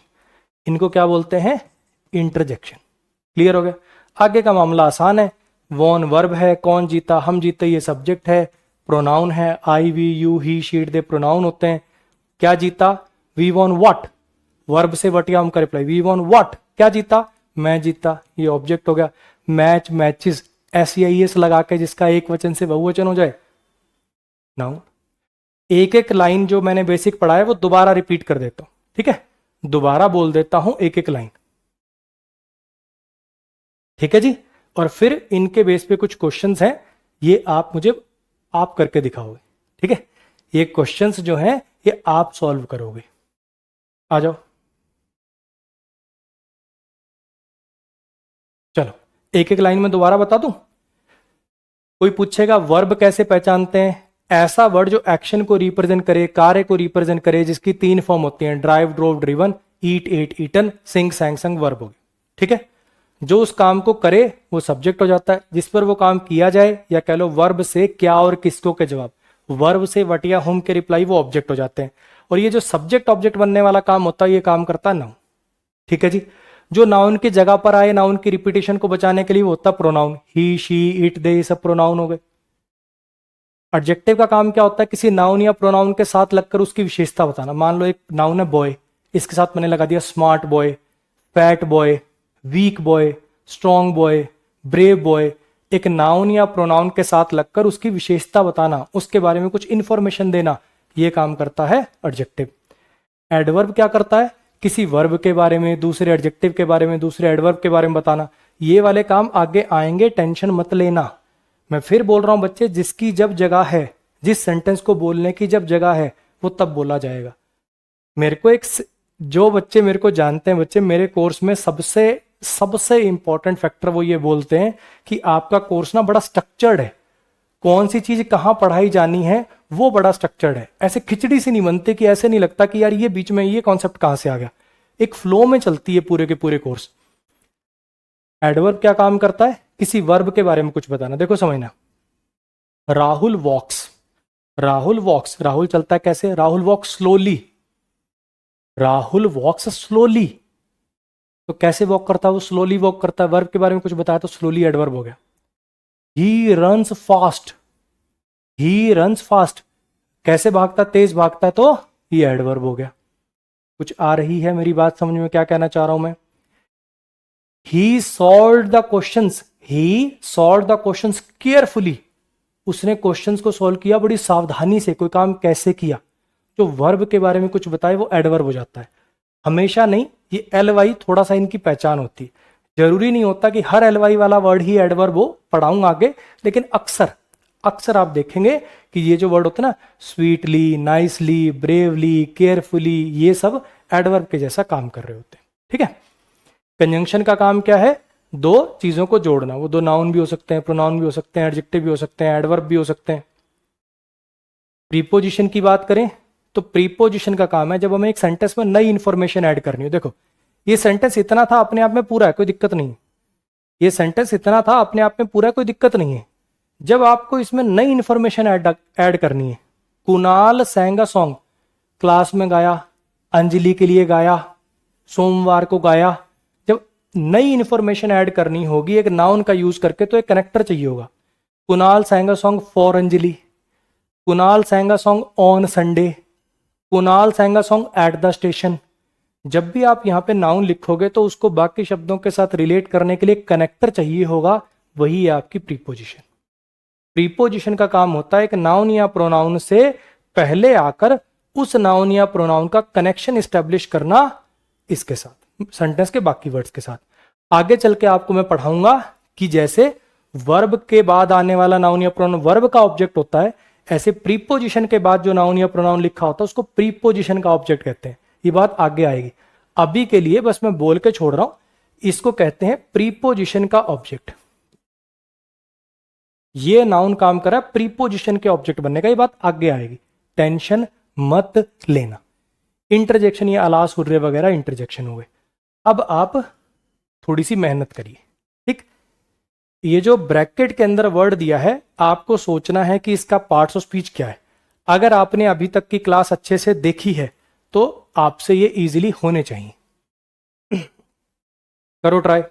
इनको क्या बोलते हैं, इंटरजेक्शन। क्लियर हो गया। आगे का मामला आसान है, वॉन वर्ब है, कौन जीता, हम जीते ये सब्जेक्ट है, प्रोनाउन है, I, we, you, he, she, they pronoun होते हैं। क्या जीता, वी वॉन व्हाट, वर्ब से वट या हम का रिप्लाई, वी वॉन व्हाट, क्या जीता, मैं जीता, ये ऑब्जेक्ट हो गया। मैच, मैचेस, SEIS लगा के जिसका एक वचन से बहुवचन हो जाए, नाउन। एक एक लाइन जो मैंने बेसिक पढ़ा है वो दोबारा रिपीट कर देता हूं, ठीक है, दोबारा बोल देता हूं एक एक लाइन, ठीक है जी। और फिर इनके बेस पे कुछ क्वेश्चंस हैं, ये आप मुझे आप करके दिखाओगे, ठीक है। ये क्वेश्चंस जो हैं ये आप सॉल्व करोगे। आ जाओ, चलो एक एक लाइन में दोबारा बता दूं। कोई पूछेगा वर्ब कैसे पहचानते हैं, ऐसा वर्ड जो एक्शन को रिप्रेजेंट करे, कार्य को रिप्रेजेंट करे, जिसकी 3 फॉर्म होती हैं, drive, drove, driven, eat, ate, eaten, सिंग, सैंग, संग, वर्ब हो गए, ठीक है। जो उस काम को करे वो सब्जेक्ट हो जाता है, जिस पर वो काम किया जाए, या कह लो वर्ब से क्या और किसको के जवाब, वर्ब से वट या हुम के रिप्लाई वो ऑब्जेक्ट हो जाते हैं। और ये जो सब्जेक्ट ऑब्जेक्ट बनने वाला काम होता है ये काम करता है नाउन। ठीक है जी। जो नाउन की जगह पर आए, नाउन की रिपीटेशन को बचाने के लिए वो होता है प्रोनाउन। ही, शी, इट, दे, ये सब प्रोनाउन हो गए। एडजेक्टिव का काम क्या होता है? किसी नाउन या प्रोनाउन के साथ लगकर उसकी विशेषता बताना। मान लो एक नाउन है बॉय, इसके साथ मैंने लगा दिया smart boy, fat boy, weak boy, strong boy, brave boy. एक नाउन या प्रोनाउन के साथ लगकर उसकी विशेषता बताना, उसके बारे में कुछ इंफॉर्मेशन देना, यह काम करता है एडजेक्टिव। एडवर्ब क्या करता है? किसी वर्ब के बारे में, दूसरे एडजेक्टिव के बारे में, दूसरे एडवर्ब के बारे में बताना। ये वाले काम आगे आएंगे, टेंशन मत लेना। मैं फिर बोल रहा हूं बच्चे, जिसकी जब जगह है, जिस सेंटेंस को बोलने की जब जगह है वो तब बोला जाएगा। मेरे को जो बच्चे मेरे को जानते हैं, बच्चे मेरे कोर्स में सबसे इंपॉर्टेंट फैक्टर वो ये बोलते हैं कि आपका कोर्स ना बड़ा स्ट्रक्चर्ड है। कौन सी चीज कहाँ पढ़ाई जानी है वो बड़ा स्ट्रक्चर्ड है। ऐसे खिचड़ी से नहीं बनते कि ऐसे नहीं लगता कि यार ये बीच में ये कॉन्सेप्ट कहां से आ गया। एक फ्लो में चलती है पूरे के पूरे कोर्स। एडवर्ब क्या काम करता है? किसी वर्ब के बारे में कुछ बताना। देखो समझना, राहुल वॉक्स, राहुल वॉक्स, राहुल चलता है कैसे? राहुल वॉक्स स्लोली, राहुल वॉक्स स्लोली। तो कैसे वॉक करता है वो? स्लोली वॉक करता है। वर्ब के बारे में कुछ बताया तो स्लोली एडवर्ब हो गया। He runs fast, he runs fast, कैसे भागता? तेज भागता है, तो ये एडवर्ब हो गया। कुछ आ रही है मेरी बात समझ में? क्या कहना चाह रहा हूं मैं? He solve the questions, he solve the questions carefully, उसने क्वेश्चंस को सॉल्व किया बड़ी सावधानी से। कोई काम कैसे किया? जो वर्ब के बारे में कुछ बताए वो एडवर्ब हो जाता है। हमेशा नहीं, ये एल वाई थोड़ा सा इनकी पहचान होती। जरूरी नहीं होता कि हर एल वाई वाला वर्ड ही एडवर्ब हो, पढ़ाऊंगा आगे, लेकिन अक्सर अक्सर आप देखेंगे कि ये जो वर्ड होते हैं ना, स्वीटली, नाइसली, ब्रेवली, केयरफुली, ये सब एडवर्ब के जैसा काम कर रहे होते हैं। ठीक है। कंजंक्शन का काम क्या है? दो चीजों को जोड़ना। वो दो नाउन भी हो सकते हैं, प्रोनाउन भी हो सकते हैं, एडजेक्टिव भी हो सकते हैं, एडवर्ब भी हो सकते हैं। प्रीपोजिशन की बात करें तो प्रीपोजिशन का काम है जब हमें एक सेंटेंस में नई इंफॉर्मेशन ऐड करनी हो। देखो ये सेंटेंस इतना था, अपने आप में पूरा है, कोई दिक्कत नहीं। ये सेंटेंस इतना था, अपने आप में पूरा है, कोई दिक्कत नहीं है। जब आपको इसमें नई इंफॉर्मेशन ऐड करनी है, कुणाल सेंगा सॉन्ग, क्लास में गाया, अंजलि के लिए गाया, सोमवार को गाया। जब नई इंफॉर्मेशन ऐड करनी होगी एक नाउन का यूज करके, तो एक कनेक्टर चाहिए होगा। Kunal sang a song for Anjali, Kunal sang a song on Sunday, Kunal sang a song at the station. जब भी आप यहां पे नाउन लिखोगे तो उसको बाकी शब्दों के साथ रिलेट करने के लिए कनेक्टर चाहिए होगा, वही है आपकी प्रीपोजिशन। प्रीपोजिशन का काम होता है एक नाउन या प्रोनाउन से पहले आकर उस नाउन या प्रोनाउन का कनेक्शन एस्टेब्लिश करना इसके साथ, सेंटेंस के बाकी वर्ड्स के साथ। आगे चल के आपको मैं पढ़ाऊंगा कि जैसे वर्ब के बाद आने वाला नाउन या प्रोनाउन वर्ब का ऑब्जेक्ट होता है, ऐसे प्रीपोजिशन के बाद जो नाउन या प्रोनाउन लिखा होता है उसको प्रीपोजिशन का ऑब्जेक्ट कहते हैं। ये बात आगे आएगी। अभी के लिए बस मैं बोल के छोड़ रहा हूं, इसको कहते हैं प्रीपोजिशन का ऑब्जेक्ट। ये नाउन काम करा प्रीपोजिशन के ऑब्जेक्ट बनने का, ये बात आगे आएगी, टेंशन मत लेना। इंटरजेक्शन, ये अलास हुर्रे वगैरह इंटरजेक्शन हुए। अब आप थोड़ी सी मेहनत करिए। ठीक, ये जो ब्रैकेट के अंदर वर्ड दिया है, आपको सोचना है कि इसका पार्ट्स ऑफ स्पीच क्या है। अगर आपने अभी तक की क्लास अच्छे से देखी है तो आपसे ये इजीली होने चाहिए। करो ट्राई।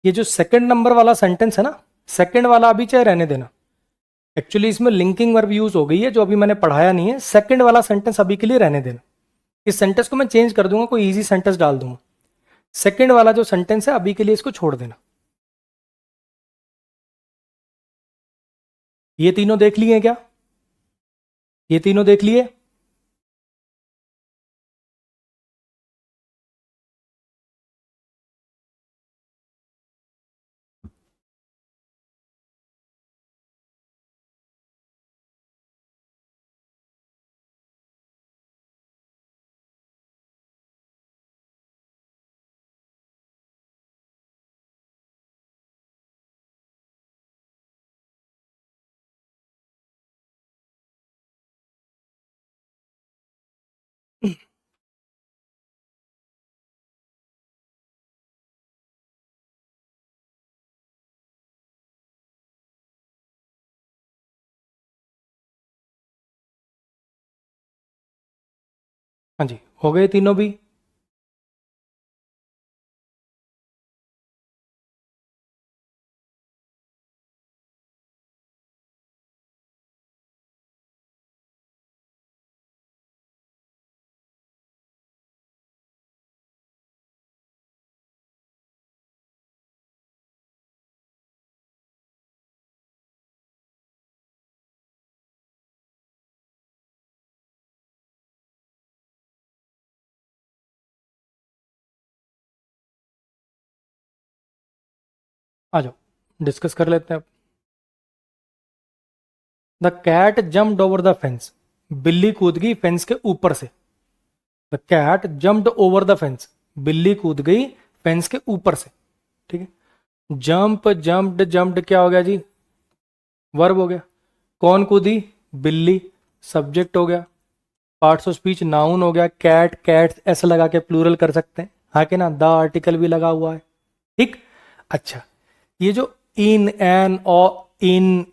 ये जो सेकंड नंबर वाला सेंटेंस है ना, सेकंड वाला अभी चाहे रहने देना। एक्चुअली इसमें लिंकिंग वर्ब यूज हो गई है जो अभी मैंने पढ़ाया नहीं है। सेकंड वाला सेंटेंस अभी के लिए रहने देना। इस सेंटेंस को मैं चेंज कर दूंगा, कोई इजी सेंटेंस डाल दूंगा। सेकंड वाला जो सेंटेंस है अभी के लिए इसको छोड़ देना। ये तीनों देख लिए क्या? ये तीनों देख लिए? हाँ जी, हो गए तीनों भी? आ जाओ डिस्कस कर लेते हैं अब। The cat jumped over the fence. बिल्ली कूद गई फेंस के ऊपर से। The cat jumped over the fence. बिल्ली कूद गई फेंस के ऊपर से। ठीक है। जंप, जम्प्ड, जम्प्ड क्या हो गया जी? वर्ब हो गया। कौन कूदी? बिल्ली। सब्जेक्ट हो गया। पार्ट्स ऑफ स्पीच नाउन हो गया। कैट, कैट्स ऐसा लगा के प्लूरल कर सकते हैं, हाँ कि ना? द आर्टिकल भी लगा हुआ है। ठीक। अच्छा, ये जो इन, एन, और in,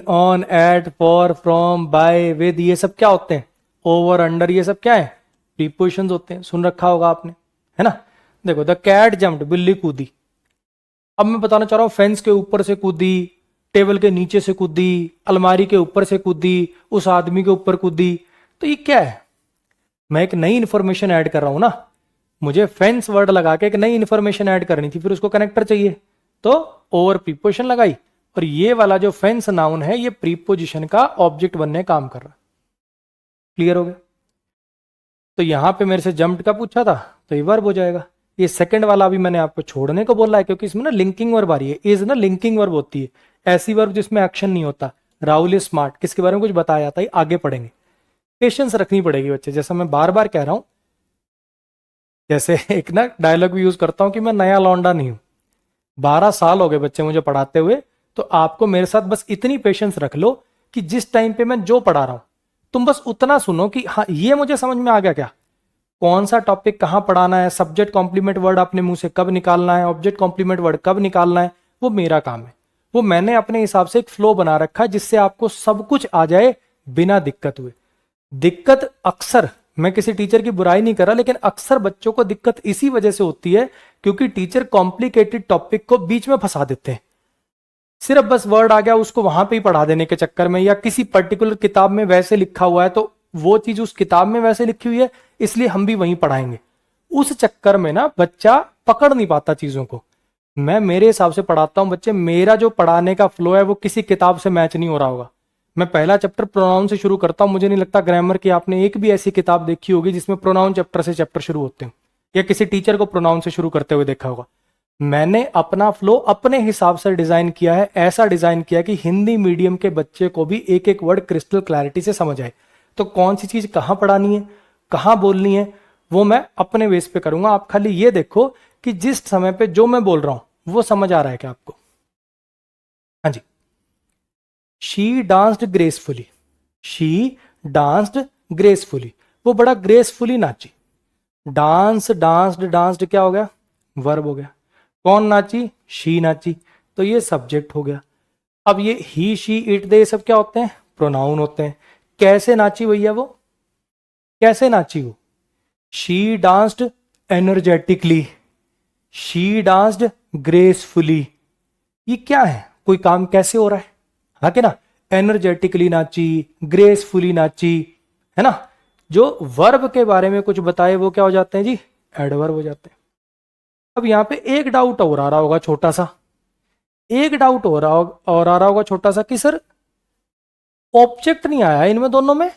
on, at, for, from, by, with, ये सब क्या होते हैं? ओवर, अंडर, ये सब क्या है? प्रीपोजिशंस होते हैं। सुन रखा होगा आपने, है ना? देखो, द कैट जम्प्ड, बिल्ली कूदी। अब मैं बताना चाह रहा हूं फेंस के ऊपर से कूदी, टेबल के नीचे से कूदी, अलमारी के ऊपर से कूदी, उस आदमी के ऊपर कूदी। तो ये क्या है? मैं एक नई इंफॉर्मेशन ऐड कर रहा हूं ना। मुझे फेंस वर्ड लगा के एक नई इंफॉर्मेशन ऐड करनी थी, फिर उसको कनेक्टर चाहिए, तो ओवर प्रीपोजिशन लगाई। और ये वाला जो फेंस नाउन है ये प्रीपोजिशन का ऑब्जेक्ट बनने का काम कर रहा है। क्लियर हो गया? तो यहां पे मेरे से जंप्ड का पूछा था, तो ये वर्ब हो जाएगा। ये सेकंड वाला अभी मैंने आपको छोड़ने को बोला है, क्योंकि इसमें ना लिंकिंग वर्ब आ रही है। इज ना लिंकिंग वर्ब होती है, ऐसी वर्ब जिसमें एक्शन नहीं होता। राहुल इज स्मार्ट, किसके बारे में कुछ बताया जाता है, आगे पढ़ेंगे। पेशेंस रखनी पड़ेगी बच्चे, जैसा मैं बार बार कह रहा हूं। जैसे एक ना डायलॉग भी यूज करता हूं कि मैं नया लौंडा नहीं हूं। 12 साल हो गए बच्चे मुझे पढ़ाते हुए, तो आपको मेरे साथ बस इतनी पेशेंस रख लो कि जिस टाइम पे मैं जो पढ़ा रहा हूं तुम बस उतना सुनो कि हाँ ये मुझे समझ में आ गया क्या, कौन सा टॉपिक कहां पढ़ाना है, सब्जेक्ट कॉम्प्लीमेंट वर्ड अपने मुंह से कब निकालना है, ऑब्जेक्ट कॉम्प्लीमेंट वर्ड कब निकालना है, वो मेरा काम है। वो मैंने अपने हिसाब से एक फ्लो बना रखा है जिससे आपको सब कुछ आ जाए बिना दिक्कत हुए। दिक्कत अक्सर, मैं किसी टीचर की बुराई नहीं कर रहा, लेकिन अक्सर बच्चों को दिक्कत इसी वजह से होती है क्योंकि टीचर कॉम्प्लिकेटेड टॉपिक को बीच में फंसा देते हैं। सिर्फ बस वर्ड आ गया उसको वहां पे ही पढ़ा देने के चक्कर में, या किसी पर्टिकुलर किताब में वैसे लिखा हुआ है तो वो चीज उस किताब में वैसे लिखी हुई है इसलिए हम भी वहीं पढ़ाएंगे। उस चक्कर में ना बच्चा पकड़ नहीं पाता चीजों को। मैं मेरे हिसाब से पढ़ाता हूं बच्चे, मेरा जो पढ़ाने का फ्लो है वो किसी किताब से मैच नहीं हो रहा होगा। मैं पहला चैप्टर प्रोनाउन से शुरू करता हूं, मुझे नहीं लगता ग्रामर की आपने एक भी ऐसी किताब देखी होगी जिसमें प्रोनाउन चैप्टर से चैप्टर शुरू होते हैं, या किसी टीचर को प्रोनाउन से शुरू करते हुए देखा होगा। मैंने अपना फ्लो अपने हिसाब से डिजाइन किया है, ऐसा डिजाइन किया कि हिंदी मीडियम के बच्चे को भी एक एक वर्ड क्रिस्टल क्लैरिटी से समझ आए। तो कौन सी चीज कहां पढ़ानी है, कहां बोलनी है, वो मैं अपने बेस पे करूंगा। आप खाली ये देखो कि जिस समय पे जो मैं बोल रहा हूं वो समझ आ रहा है क्या आपको? हाँ जी। She danced gracefully. She danced gracefully, वो बड़ा ग्रेसफुली नाची। डांस, डांस्ड, डांस्ड क्या हो गया? वर्ब हो गया। कौन नाची? शी नाची, तो ये सब्जेक्ट हो गया। अब ये ही, शी, इट, दे सब क्या होते हैं? प्रोनाउन होते हैं। कैसे नाची भैया वो? कैसे नाची वो? She danced energetically, she danced gracefully. ये क्या है? कोई काम कैसे हो रहा है, हाँ कि ना? एनर्जेटिकली नाची, ग्रेसफुली नाची, है ना? जो वर्ब के बारे में कुछ बताए वो क्या हो जाते हैं जी, एडवर्ब हो जाते हैं। अब यहाँ पे एक डाउट और आ रहा होगा छोटा सा, एक डाउट हो रहा होगा और आ रहा होगा छोटा सा कि सर ऑब्जेक्ट नहीं आया इनमें दोनों में।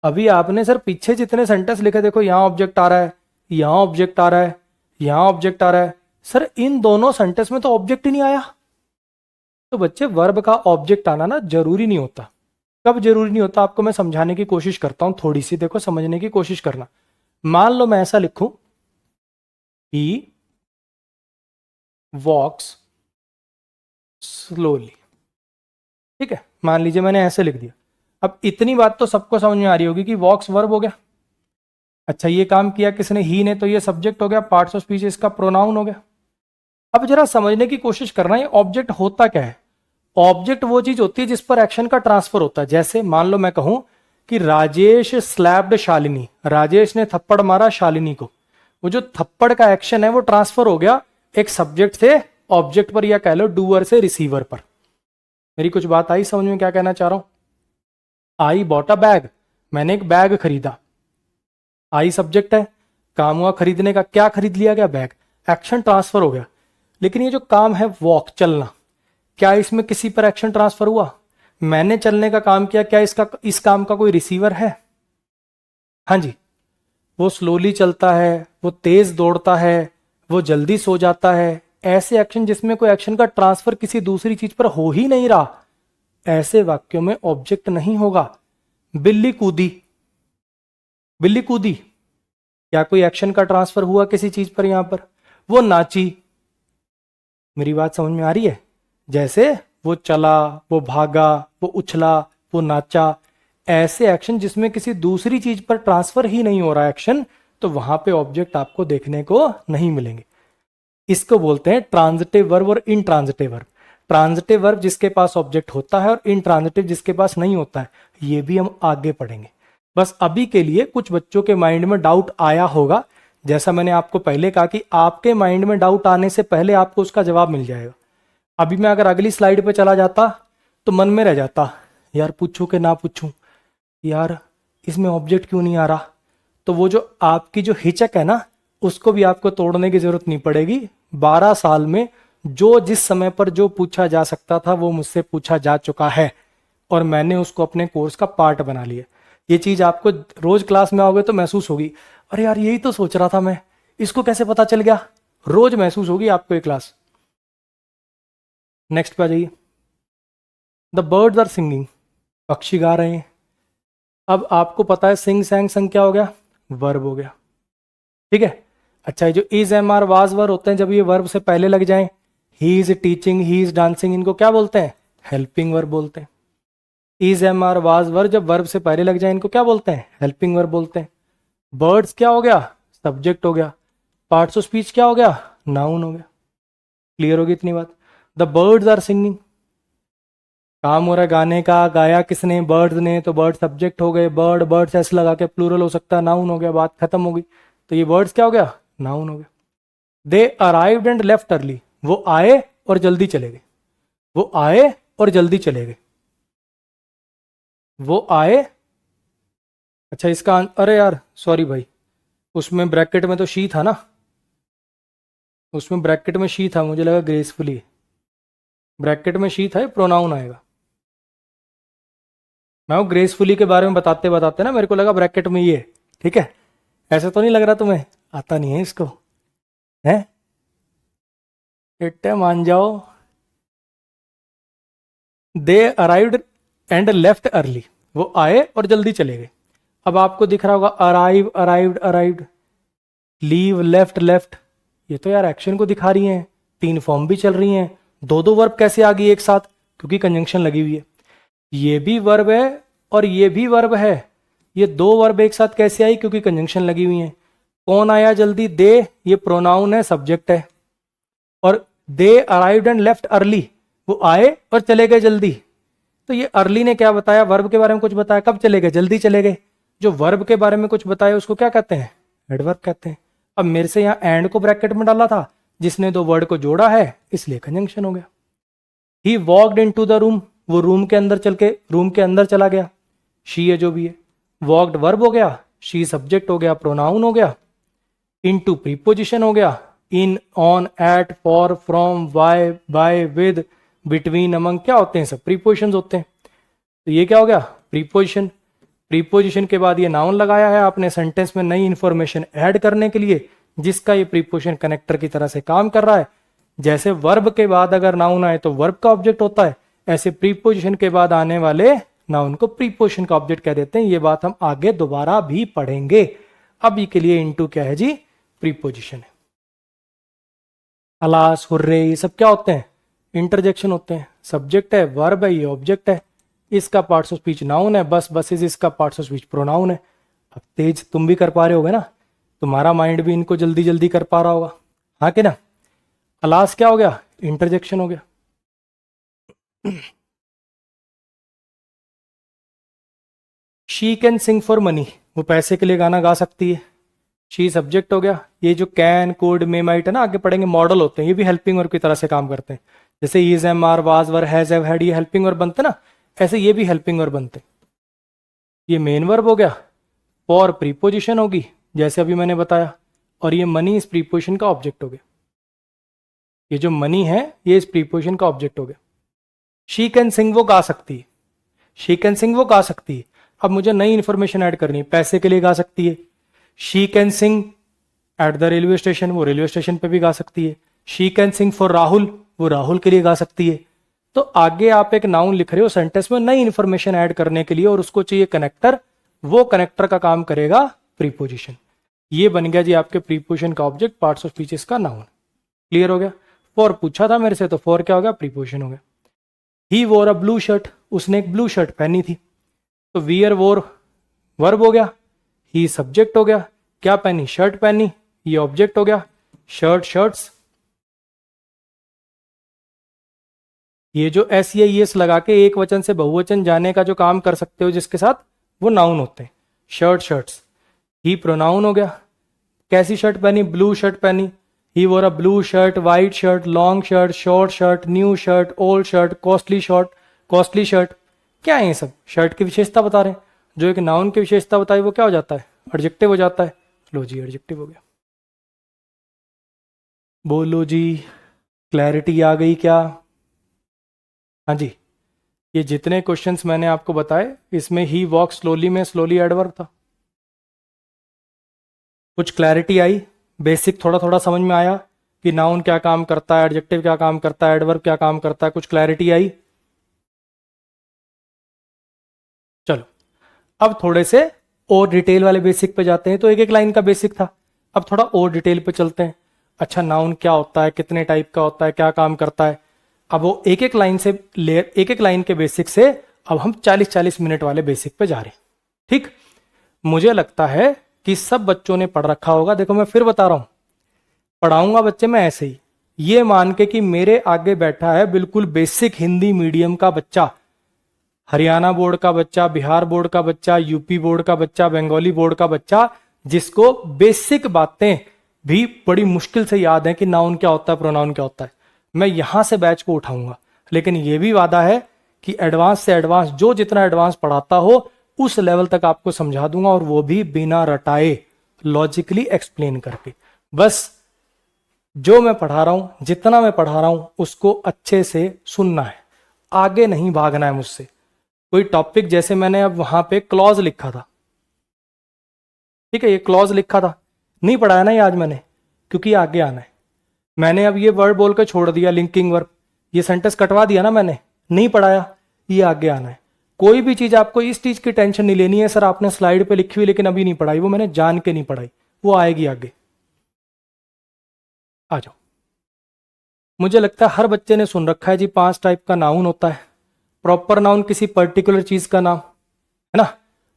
अभी आपने सर पीछे जितने सेंटेंस लिखे देखो, यहां ऑब्जेक्ट आ रहा है, यहां ऑब्जेक्ट आ रहा है, यहां ऑब्जेक्ट आ रहा है, सर इन दोनों सेंटेंस में तो ऑब्जेक्ट ही नहीं आया। तो बच्चे वर्ब का ऑब्जेक्ट आना ना जरूरी नहीं होता। कब जरूरी नहीं होता आपको मैं समझाने की कोशिश करता हूं, थोड़ी सी देखो समझने की कोशिश करना। मान लो मैं ऐसा लिखूं, ही वॉक्स स्लोली, ठीक है, मान लीजिए मैंने ऐसे लिख दिया। अब इतनी बात तो सबको समझ में आ रही होगी कि वॉक्स वर्ब हो गया। अच्छा ये काम किया किसने, ही ने, तो ये सब्जेक्ट हो गया, पार्ट्स ऑफ स्पीच इसका प्रोनाउन हो गया। अब जरा समझने की कोशिश करना ये ऑब्जेक्ट होता क्या है। ऑब्जेक्ट वो चीज होती है जिस पर एक्शन का ट्रांसफर होता है। जैसे मान लो मैं कहूं कि राजेश स्लैप्ड शालिनी, राजेश ने थप्पड़ मारा शालिनी को, वो जो थप्पड़ का एक्शन है वो ट्रांसफर हो गया एक सब्जेक्ट से ऑब्जेक्ट पर, या कह लो डूअर से रिसीवर पर। मेरी कुछ बात आई समझ में क्या कहना चाह रहा हूं। आई बॉट अ बैग, मैंने एक बैग खरीदा, आई सब्जेक्ट है, काम हुआ खरीदने का, क्या खरीद लिया गया, बैग, एक्शन ट्रांसफर हो गया। लेकिन ये जो काम है वॉक, चलना, क्या इसमें किसी पर एक्शन ट्रांसफर हुआ, मैंने चलने का काम किया, क्या इसका इस काम का कोई रिसीवर है, हाँ जी। वो स्लोली चलता है, वो तेज दौड़ता है, वो जल्दी सो जाता है, ऐसे एक्शन जिसमें कोई एक्शन का ट्रांसफर किसी दूसरी चीज पर हो ही नहीं रहा, ऐसे वाक्यों में ऑब्जेक्ट नहीं होगा। बिल्ली कूदी, बिल्ली कूदी, क्या कोई एक्शन का ट्रांसफर हुआ किसी चीज पर यहां पर। वो नाची, मेरी बात समझ में आ रही है, जैसे वो चला, वो भागा, वो उछला, वो नाचा, ऐसे एक्शन जिसमें किसी दूसरी चीज पर ट्रांसफर ही नहीं हो रहा एक्शन, तो वहां पे ऑब्जेक्ट आपको देखने को नहीं मिलेंगे। इसको बोलते हैं ट्रांजिटिव वर्ब और इनट्रांजिटिव वर्ब। ट्रांजिटिव वर्ब जिसके पास ऑब्जेक्ट होता है और इनट्रांजिटिव जिसके पास नहीं होता है, ये भी हम आगे पढ़ेंगे। बस अभी के लिए कुछ बच्चों के माइंड में डाउट आया होगा, जैसा मैंने आपको पहले कहा कि आपके माइंड में डाउट आने से पहले आपको उसका जवाब मिल जाएगा। अभी मैं अगर अगली स्लाइड पे चला जाता तो मन में रह जाता, यार पूछूं कि ना पूछूं, यार इसमें ऑब्जेक्ट क्यों नहीं आ रहा। तो वो जो आपकी जो हिचक है ना, उसको भी आपको तोड़ने की जरूरत नहीं पड़ेगी। 12 साल में जो जिस समय पर जो पूछा जा सकता था वो मुझसे पूछा जा चुका है, और मैंने उसको अपने कोर्स का पार्ट बना लिया। ये चीज आपको रोज क्लास में आओगे तो महसूस होगी, अरे यार यही तो सोच रहा था मैं, इसको कैसे पता चल गया। रोज महसूस होगी आपको ये क्लास। नेक्स्ट पे आ जाइए। द बर्ड्स आर सिंगिंग, पक्षी गा रहे हैं। अब आपको पता है सिंग सैंग संग क्या हो गया, वर्ब हो गया, ठीक है। अच्छा ये जो is am are was were होते हैं, जब ये वर्ब से पहले लग जाएं, he is teaching, he is dancing, इनको क्या बोलते हैं, हेल्पिंग वर्ब बोलते हैं। Is am are was were जब वर्ब से पहले लग जाए इनको क्या बोलते हैं, हेल्पिंग वर्ब बोलते हैं। बर्ड्स क्या हो गया, सब्जेक्ट हो गया। पार्ट्स ऑफ स्पीच क्या हो गया, नाउन हो गया। क्लियर होगी इतनी बात। द बर्ड्स आर सिंगिंग, काम हो रहा है गाने का, गाया किसने, बर्ड्स ने, तो बर्ड सब्जेक्ट हो गए। बर्ड, बर्ड्स ऐसे लगा के प्लूरल हो सकता है, नाउन हो गया, बात खत्म हो गई। तो ये बर्ड्स क्या हो गया, नाउन हो गया। दे अराइव्ड एंड लेफ्ट अर्ली, वो आए और जल्दी चले गए, वो आए और जल्दी चले गए, वो आए। अच्छा इसका अरे यार सॉरी भाई, उसमें ब्रैकेट में तो शी था ना, उसमें ब्रैकेट में शी था, मुझे लगा ग्रेसफुली। ब्रैकेट में शी था, ये प्रोनाउन आएगा। मैं वो ग्रेसफुली के बारे में बताते बताते ना मेरे को लगा ब्रैकेट में ये, ठीक है। ऐसे तो नहीं लग रहा तुम्हें, आता नहीं है इसको, है इट्टे मान जाओ। दे अराइव्ड एंड लेफ्ट अर्ली, वो आए और जल्दी चले गए। अब आपको दिख रहा होगा arrive, arrived, arrived, leave, left, left, ये तो यार एक्शन को दिखा रही हैं, 3 फॉर्म भी चल रही हैं। दो दो वर्ब कैसे आ गई एक साथ, क्योंकि कंजंक्शन लगी हुई है। ये भी वर्ब है और ये भी वर्ब है, ये 2 वर्ब एक साथ कैसे आई, क्योंकि कंजंक्शन लगी हुई है। कौन आया जल्दी, दे, ये प्रोनाउन है, सब्जेक्ट है। और दे अराइव्ड एंड लेफ्ट अर्ली, वो आए और चले गए जल्दी। तो ये अर्ली ने क्या बताया, वर्ब के बारे में कुछ बताया, कब चले गए, जल्दी चले गए। जो वर्ब के बारे में कुछ बताया उसको क्या कहते हैं, एडवर्ब कहते हैं। अब मेरे से यहाँ एंड को ब्रैकेट में डाला था, जिसने 2 वर्ड को जोड़ा है, इसलिए कंजंक्शन हो गया। ही वॉक्ड इनटू द रूम, वो रूम के अंदर चल के रूम के अंदर चला गया, शी है जो भी है। वॉक्ड वर्ब हो गया, शी सब्जेक्ट हो गया, प्रोनाउन हो गया, इनटू प्रीपोजिशन हो गया, in, on, at, for, from, why, by, with, between, among, क्या होते हैं सब प्रीपोजिशन होते हैं। तो ये क्या हो गया प्रीपोजिशन। प्रीपोजिशन के बाद ये नाउन लगाया है आपने सेंटेंस में नई इंफॉर्मेशन ऐड करने के लिए, जिसका ये प्रीपोजिशन कनेक्टर की तरह से काम कर रहा है। जैसे वर्ब के बाद अगर नाउन आए तो वर्ब का ऑब्जेक्ट होता है, ऐसे प्रीपोजिशन के बाद आने वाले नाउन को प्रीपोजिशन का ऑब्जेक्ट कह देते हैं। ये बात हम आगे दोबारा भी पढ़ेंगे। अभी के लिए इनटू क्या है जी, प्रीपोजिशन है। अलास, हुर्रे, ये सब क्या होते हैं, इंटरजेक्शन होते हैं। सब्जेक्ट है, वर्ब है, ये ऑब्जेक्ट है, इसका पार्ट्स ऑफ स्पीच नाउन है, बस बसेस इसका पार्ट्स ऑफ स्पीच प्रोनाउन है। अब तेज तुम भी कर पा रहे होगे ना, तुम्हारा माइंड भी इनको जल्दी जल्दी कर पा रहा होगा, हाँ कि ना। अलास क्या हो गया, इंटरजेक्शन हो गया। She can sing for money, वो पैसे के लिए गाना गा सकती है। शी सब्जेक्ट हो गया। ये जो कैन, कुड, मे, माइट है ना, आगे पढ़ेंगे, मॉडल होते हैं, ये भी हेल्पिंग वर्ब की तरह से काम करते हैं। जैसे is, am, are, was, were, has, have, had, ये हेल्पिंग वर्ब बनते ना, ऐसे ये भी हेल्पिंग वर्ब बनते। ये मेन वर्ब हो गया। फॉर प्रीपोजिशन होगी जैसे अभी मैंने बताया, और ये मनी इस प्रीपोजिशन का ऑब्जेक्ट हो गया। ये जो मनी है ये इस प्रीपोजिशन का ऑब्जेक्ट हो गया। शी कैन सिंग, वो गा सकती है। शी कैन सिंग, वो गा सकती है। अब मुझे नई इंफॉर्मेशन ऐड करनी है, पैसे के लिए गा सकती है। She can sing at the railway station, वो रेलवे स्टेशन पे भी गा सकती है। She can sing for Rahul, वो राहुल के लिए गा सकती है। तो आगे आप एक नाउन लिख रहे हो सेंटेंस में नई इंफॉर्मेशन ऐड करने के लिए, और उसको चाहिए कनेक्टर, वो कनेक्टर का काम करेगा प्रीपोजिशन। ये बन गया जी आपके प्रीपोजिशन का ऑब्जेक्ट, पार्ट्स ऑफ स्पीच का नाउन। क्लियर हो गया। फॉर पूछा था मेरे से, तो फॉर क्या हो गया, प्रीपोजिशन हो गया। ही वोर अ ब्लू शर्ट, उसने एक ब्लू शर्ट पहनी थी, तो वियर वोर वर्ब हो गया, ही सब्जेक्ट हो गया, क्या पहनी, शर्ट पहनी, ये ऑब्जेक्ट हो गया, शर्ट, शर्ट्स। ये जो एस या एस लगा के एक वचन से बहुवचन जाने का जो काम कर सकते हो जिसके साथ, वो नाउन होते हैं। Shirt, shirts. ही प्रोनाउन हो गया। कैसी शर्ट पहनी, ब्लू शर्ट पहनी। He wore a blue shirt, white shirt, long shirt, short shirt, new shirt, old shirt, costly shirt, costly shirt. क्या है ये सब, शर्ट की विशेषता बता रहे हैं। जो एक नाउन की विशेषता बताई वो क्या हो जाता है, एडजेक्टिव हो जाता है। लो जी, एडजेक्टिव हो गया। बोलो जी, क्लैरिटी आ गई क्या। हाँ जी, ये जितने क्वेश्चंस मैंने आपको बताए इसमें ही वॉक स्लोली में स्लोली एडवर्ब था। कुछ क्लैरिटी आई, बेसिक थोड़ा थोड़ा समझ में आया कि नाउन क्या काम करता है, एडजेक्टिव क्या काम करता है, एडवर्ब क्या काम करता है, कुछ क्लैरिटी आई। चलो अब थोड़े से और डिटेल वाले बेसिक पे जाते हैं। तो एक एक लाइन का बेसिक था, अब थोड़ा और डिटेल पे चलते हैं। अच्छा, नाउन क्या होता है, कितने टाइप का होता है, क्या काम करता है। अब वो एक एक लाइन से एक एक लाइन के बेसिक से अब हम 40-40 मिनट वाले बेसिक पे जा रहे हैं। ठीक, मुझे लगता है कि सब बच्चों ने पढ़ रखा होगा। देखो मैं फिर बता रहा हूं, पढ़ाऊंगा बच्चे मैं ऐसे ही, ये मान के कि मेरे आगे बैठा है बिल्कुल बेसिक हिंदी मीडियम का बच्चा, हरियाणा बोर्ड का बच्चा, बिहार बोर्ड का बच्चा, यूपी बोर्ड का बच्चा, बंगाली बोर्ड का बच्चा, जिसको बेसिक बातें भी बड़ी मुश्किल से याद है कि नाउन क्या होता है, प्रोनाउन क्या होता है। मैं यहां से बैच को उठाऊंगा, लेकिन यह भी वादा है कि एडवांस से एडवांस जो जितना एडवांस पढ़ाता हो उस लेवल तक आपको समझा दूंगा, और वो भी बिना रटाए, लॉजिकली एक्सप्लेन करके। बस जो मैं पढ़ा रहा हूं, जितना मैं पढ़ा रहा हूं उसको अच्छे से सुनना है, आगे नहीं भागना है मुझसे। कोई टॉपिक, जैसे मैंने अब वहां पे क्लॉज लिखा था, ठीक है, ये क्लॉज लिखा था, नहीं पढ़ाया ना ये आज मैंने, क्योंकि आगे आना है। मैंने अब ये वर्ड बोल कर छोड़ दिया, लिंकिंग वर्ब, ये सेंटेंस कटवा दिया ना मैंने, नहीं पढ़ाया, ये आगे आना है। कोई भी चीज आपको इस चीज की टेंशन नहीं लेनी है, सर आपने स्लाइड पे लिखी हुई लेकिन अभी नहीं पढ़ाई, वो मैंने जान के नहीं पढ़ाई, वो आएगी आगे। आ जाओ। मुझे लगता है हर बच्चे ने सुन रखा है जी, 5 टाइप का नाउन होता है। प्रॉपर नाउन किसी पर्टिकुलर चीज का नाम है ना।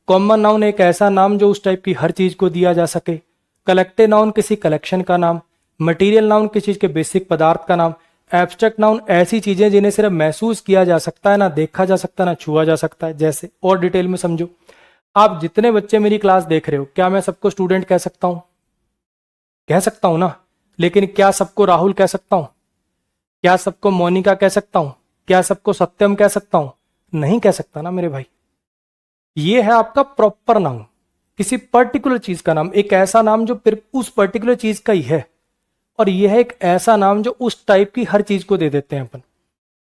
कॉमन नाउन एक ऐसा नाम जो उस टाइप की हर चीज को दिया जा सके। कलेक्टिव नाउन किसी कलेक्शन का नाम। मटेरियल नाउन किसी चीज के बेसिक पदार्थ का नाम। एब्स्ट्रैक्ट नाउन ऐसी चीजें जिन्हें सिर्फ महसूस किया जा सकता है, ना देखा जा सकता, ना छुआ जा सकता है। जैसे और डिटेल में समझो, आप जितने बच्चे मेरी क्लास देख रहे हो, क्या मैं सबको स्टूडेंट कह सकता हूं, कह सकता हूं ना। लेकिन क्या सबको राहुल कह सकता हूं, क्या सबको मोनिका कह सकता हूं, क्या सबको सत्यम कह सकता हूं, नहीं कह सकता ना मेरे भाई। ये है आपका प्रॉपर नाउन, किसी पर्टिकुलर चीज का नाम, एक ऐसा नाम जो उस पर्टिकुलर चीज का ही है, और यह है एक ऐसा नाम जो उस टाइप की हर चीज को दे देते हैं अपन।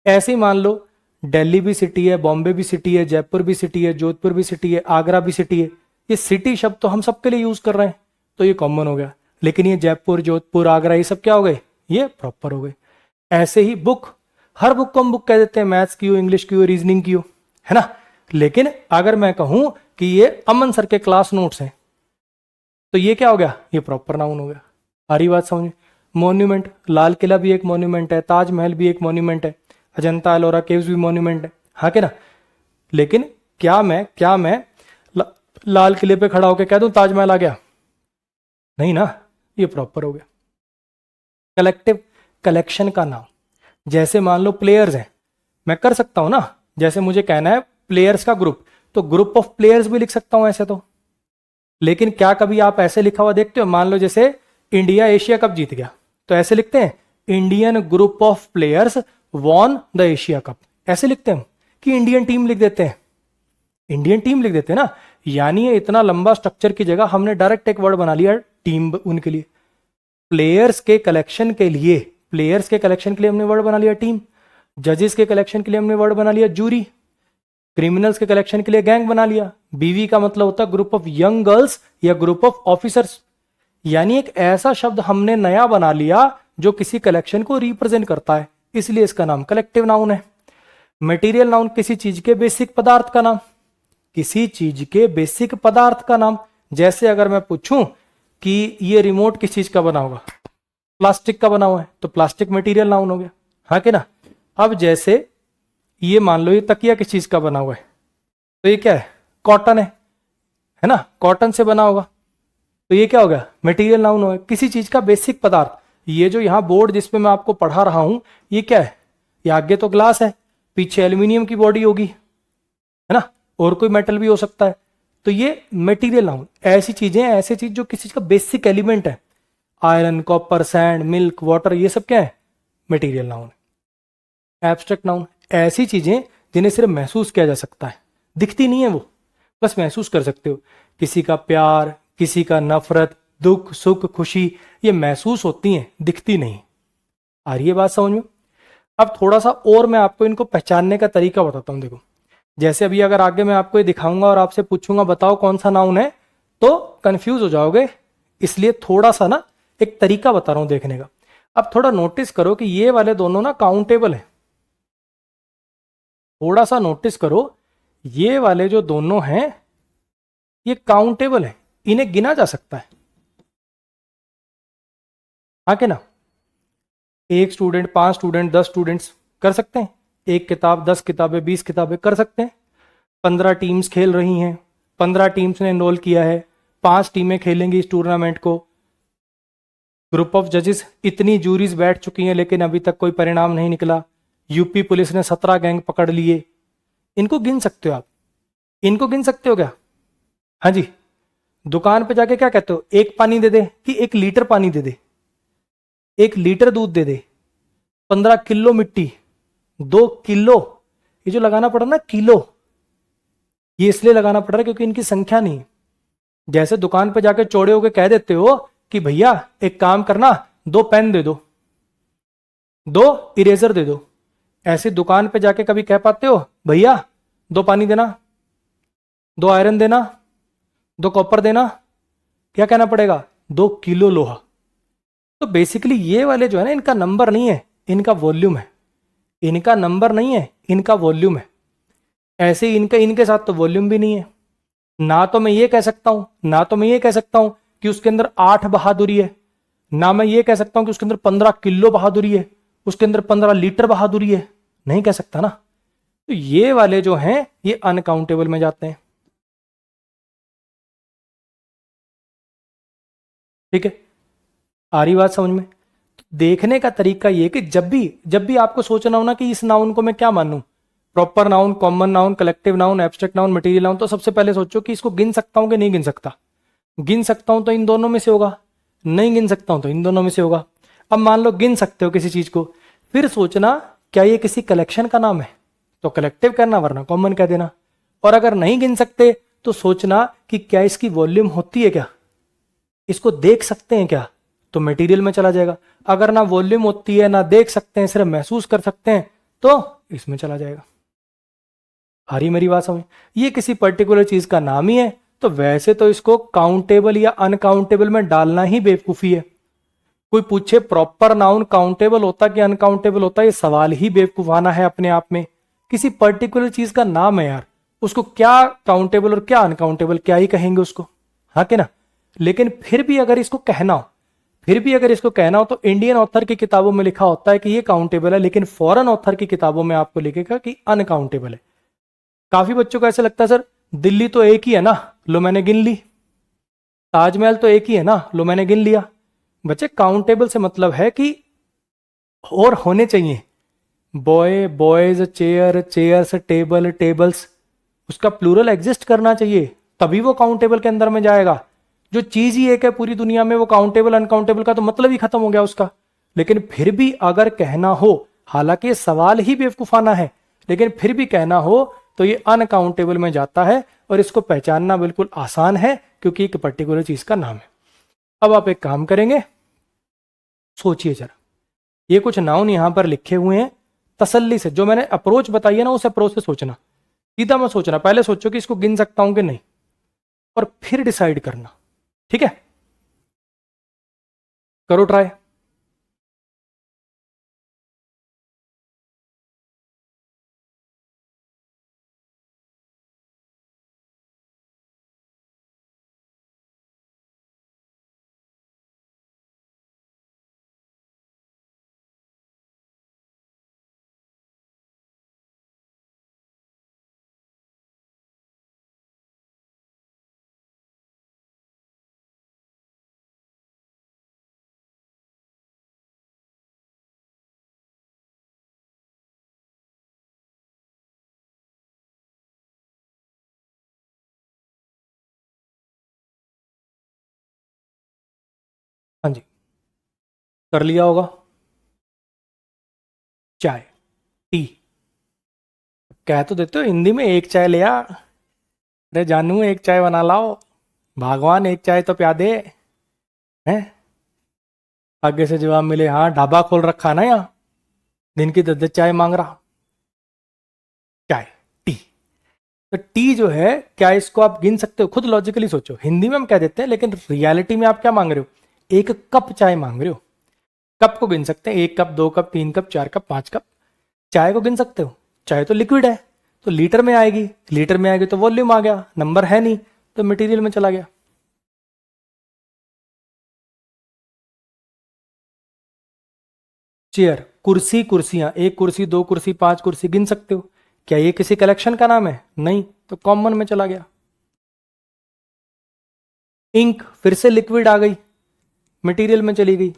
ऐसे ही मान लो दिल्ली भी सिटी है, बॉम्बे भी सिटी है, जयपुर भी सिटी है, जोधपुर भी सिटी है, आगरा भी सिटी है। ये सिटी शब्द तो हम सबके लिए यूज कर रहे हैं, तो ये कॉमन हो गया। लेकिन ये जयपुर, जोधपुर, आगरा, ये सब क्या हो गए, ये प्रॉपर हो गए। ऐसे ही बुक, हर बुक को हम बुक कह देते हैं, मैथ्स की हो, इंग्लिश की हो, रीजनिंग की हो, है ना। लेकिन अगर मैं कहूं कि ये अमन सर के क्लास नोट्स हैं, तो ये क्या हो गया, ये प्रॉपर नाउन हो गया। आ रही बात समझ। मॉन्यूमेंट, लाल किला भी एक मॉन्यूमेंट है, ताजमहल भी एक मॉन्यूमेंट है, अजंता एलोरा केव्स भी मॉन्यूमेंट है, हाँ के ना। लेकिन क्या मैं लाल किले पे खड़ा होकर कह दूं ताजमहल आ गया, नहीं ना, ये प्रॉपर हो गया। कलेक्टिव, कलेक्शन का नाम। जैसे मान लो प्लेयर्स हैं, मैं कर सकता हूं ना, जैसे मुझे कहना है प्लेयर्स का ग्रुप, तो ग्रुप ऑफ प्लेयर्स भी लिख सकता हूं ऐसे तो। लेकिन क्या कभी आप ऐसे लिखा हुआ देखते हो, मान लो जैसे इंडिया एशिया कप जीत गया, तो ऐसे लिखते हैं Indian group of players won the Asia cup, ऐसे लिखते हैं कि इंडियन टीम लिख देते हैं, इंडियन टीम लिख देते हैं ना। यानी ये इतना लंबा स्ट्रक्चर की जगह हमने डायरेक्ट एक वर्ड बना लिया टीम उनके लिए। प्लेयर्स के कलेक्शन के लिए, प्लेयर्स के कलेक्शन के लिए हमने वर्ड बना लिया टीम। जजेस के कलेक्शन के लिए हमने वर्ड बना लिया जूरी। क्रिमिनल्स के कलेक्शन के लिए गैंग बना लिया। बीवी का मतलब होता है ग्रुप ऑफ यंग गर्ल्स या ग्रुप ऑफ ऑफिसर्स। यानी एक ऐसा शब्द हमने नया बना लिया जो किसी कलेक्शन को रिप्रेजेंट करता है, इसलिए इसका नाम कलेक्टिव नाउन है। मटेरियल नाउन, किसी चीज के बेसिक पदार्थ का नाम, किसी चीज के बेसिक पदार्थ का नाम। जैसे अगर मैं पूछूं कि ये रिमोट किस चीज का बना होगा, प्लास्टिक का बना हुआ है, तो प्लास्टिक मटेरियल नाउन हो गया, हाँ कि ना। अब जैसे ये मान लो ये तकिया किस चीज का बना हुआ है, तो ये क्या है, कॉटन है ना, कॉटन से बना होगा, तो ये क्या हो गया, मटेरियल नाउन हो गया, किसी चीज का बेसिक पदार्थ। ये जो यहाँ बोर्ड जिसपे मैं आपको पढ़ा रहा हूं, ये क्या है, ये आगे तो ग्लास है, पीछे एल्यूमिनियम की बॉडी होगी, है ना, और कोई मेटल भी हो सकता है, तो ये मटेरियल नाउन। ऐसी चीजें, ऐसी चीज जो किसी चीज का बेसिक एलिमेंट है, iron, copper, sand, milk, water, ये सब क्या है, मटेरियल नाउन है। एब्स्ट्रैक्ट नाउन, ऐसी चीजें जिन्हें सिर्फ महसूस किया जा सकता है, दिखती नहीं है वो, बस महसूस कर सकते हो। किसी का प्यार, किसी का नफरत, दुख, सुख, खुशी, ये महसूस होती हैं, दिखती नहीं। आ रही है बात समझ में। अब थोड़ा सा और मैं आपको इनको पहचानने का तरीका बताता हूं। देखो, जैसे अभी अगर आगे मैं आपको ये दिखाऊंगा और आपसे पूछूंगा बताओ कौन सा नाउन है, तो कंफ्यूज हो जाओगे, इसलिए थोड़ा सा ना एक तरीका बता रहा हूं देखने का। अब थोड़ा नोटिस करो कि ये वाले दोनों ना काउंटेबल है, थोड़ा सा नोटिस करो, ये वाले जो दोनों हैं ये काउंटेबल है, इन्हें गिना जा सकता है, हाँ के ना। एक स्टूडेंट, 5 स्टूडेंट, 10 स्टूडेंट्स कर सकते हैं, एक किताब, 10 किताबें, 20 किताबें कर सकते हैं। 15 टीम्स खेल रही हैं, 15 टीम्स ने एनरोल किया है, 5 टीमें खेलेंगी इस टूर्नामेंट को। ग्रुप ऑफ जजेस, इतनी जूरीज बैठ चुकी हैं लेकिन अभी तक कोई परिणाम नहीं निकला। यूपी पुलिस ने 17 गैंग पकड़ लिए। इनको गिन सकते हो आप, इनको गिन सकते हो क्या, हाँ जी। दुकान पे जाके क्या कहते हो, एक पानी दे दे कि 1 लीटर पानी दे दे, 1 लीटर दूध दे दे, 15 किलो मिट्टी, 2 किलो, ये जो लगाना पड़ा ना किलो, ये इसलिए लगाना पड़ रहा है क्योंकि इनकी संख्या नहीं है। जैसे दुकान पे जाके चौड़े होके कह देते हो कि भैया एक काम करना, 2 पेन दे दो, 2 इरेजर दे दो, ऐसे दुकान पे जाके कभी कह पाते हो भैया 2 पानी देना, 2 आयरन देना, 2 कॉपर देना, क्या कहना पड़ेगा, 2 किलो लोहा। तो बेसिकली ये वाले जो है ना, इनका नंबर नहीं है, इनका वॉल्यूम है, इनका नंबर नहीं है, इनका वॉल्यूम है। ऐसे ही इनके साथ तो वॉल्यूम भी नहीं है। ना तो मैं ये कह सकता हूं, ना तो मैं ये कह सकता हूं कि उसके अंदर 8 बहादुरी है, ना मैं ये कह सकता हूं कि उसके अंदर 15 किलो बहादुरी है, उसके अंदर 15 लीटर बहादुरी है, नहीं कह सकता ना। तो ये वाले जो हैं ये अनकाउंटेबल में जाते हैं, ठीक है। आ रही बात समझ में। देखने का तरीका ये कि जब भी आपको सोचना हो ना कि इस नाउन को मैं क्या मानूं, proper noun, common noun, collective noun, abstract noun, material noun, तो सबसे पहले सोचो कि इसको गिन सकता हूं कि नहीं गिन सकता। गिन सकता हूं तो इन दोनों में से होगा, नहीं गिन सकता हूं तो इन दोनों में से होगा। अब मान लो गिन सकते हो किसी चीज को, फिर सोचना क्या ये किसी कलेक्शन का नाम है, तो कलेक्टिव करना, वरना कॉमन कह देना। और अगर नहीं गिन सकते तो सोचना कि क्या इसकी वॉल्यूम होती है, क्या इसको देख सकते हैं क्या, तो मटेरियल में चला जाएगा। अगर ना वॉल्यूम होती है ना देख सकते हैं, सिर्फ महसूस कर सकते हैं, तो इसमें चला जाएगा। आ रही मेरी बात समझ? ये किसी पर्टिकुलर चीज का नाम ही है, तो वैसे तो इसको काउंटेबल या अनकाउंटेबल में डालना ही बेवकूफी है। कोई पूछे प्रॉपर नाउन काउंटेबल होता कि अनकाउंटेबल होता, ये सवाल ही बेवकूफाना है अपने आप में। किसी पर्टिकुलर चीज का नाम है यार, उसको क्या काउंटेबल और क्या अनकाउंटेबल क्या ही कहेंगे उसको, हाँ कि ना। लेकिन फिर भी अगर इसको कहना हो तो इंडियन ऑथर की किताबों में लिखा होता है कि ये काउंटेबल है, लेकिन फॉरेन ऑथर की किताबों में आपको लिखेगा कि अनकाउंटेबल है। काफी बच्चों को ऐसे लगता है सर दिल्ली तो एक ही है ना, लो मैंने गिन ली। ताजमहल तो एक ही है ना, लो मैंने गिन लिया। बच्चे काउंटेबल से मतलब है कि और होने चाहिए। Boy boys, chair chairs, table tables, उसका प्लूरल एग्जिस्ट करना चाहिए, तभी वो काउंटेबल के अंदर में जाएगा। जो चीज ही एक है पूरी दुनिया में, वो काउंटेबल अनकाउंटेबल का तो मतलब ही खत्म हो गया उसका। लेकिन फिर भी अगर कहना हो, हालांकि ये सवाल ही बेवकूफाना है, लेकिन फिर भी कहना हो तो ये अनकाउंटेबल में जाता है, और इसको पहचानना बिल्कुल आसान है क्योंकि एक पर्टिकुलर चीज का नाम है। अब आप एक काम करेंगे, सोचिए जरा, ये कुछ नाउन यहां पर लिखे हुए हैं, तसल्ली से जो मैंने अप्रोच बताई है ना, उस अप्रोच से सोचना, सीधा मत सोचना। पहले सोचो कि इसको गिन सकता हूं कि नहीं, और फिर डिसाइड करना, ठीक है। करो ट्राई। हाँ जी, कर लिया होगा। चाय, टी, कह तो देते हो हिंदी में एक चाय ले आ। अरे जानू एक चाय बना लाओ, भगवान एक चाय तो प्या दे, हैं। आगे से जवाब मिले हाँ ढाबा खोल रखा ना यहाँ, दिन की 10 चाय मांग रहा। चाय, टी, तो टी जो है, क्या इसको आप गिन सकते हो? खुद लॉजिकली सोचो, हिंदी में हम कह देते हैं, लेकिन रियलिटी में आप क्या मांग रहे हो? एक कप चाय मांग रहे हो। कप को गिन सकते हैं, 1 cup, 2 cup, 3 cup, 4 cup, 5 cup. चाय को गिन सकते हो? चाय तो लिक्विड है, तो लीटर में आएगी, लीटर में आएगी तो वॉल्यूम आ गया, नंबर है नहीं तो मटेरियल में चला गया। चेयर, कुर्सी, कुर्सियां, 1 कुर्सी, 2 कुर्सी, 5 कुर्सी, गिन सकते हो। क्या ये किसी कलेक्शन का नाम है? नहीं, तो कॉमन में चला गया। इंक, फिर से लिक्विड आ गई, मटेरियल में चली गई।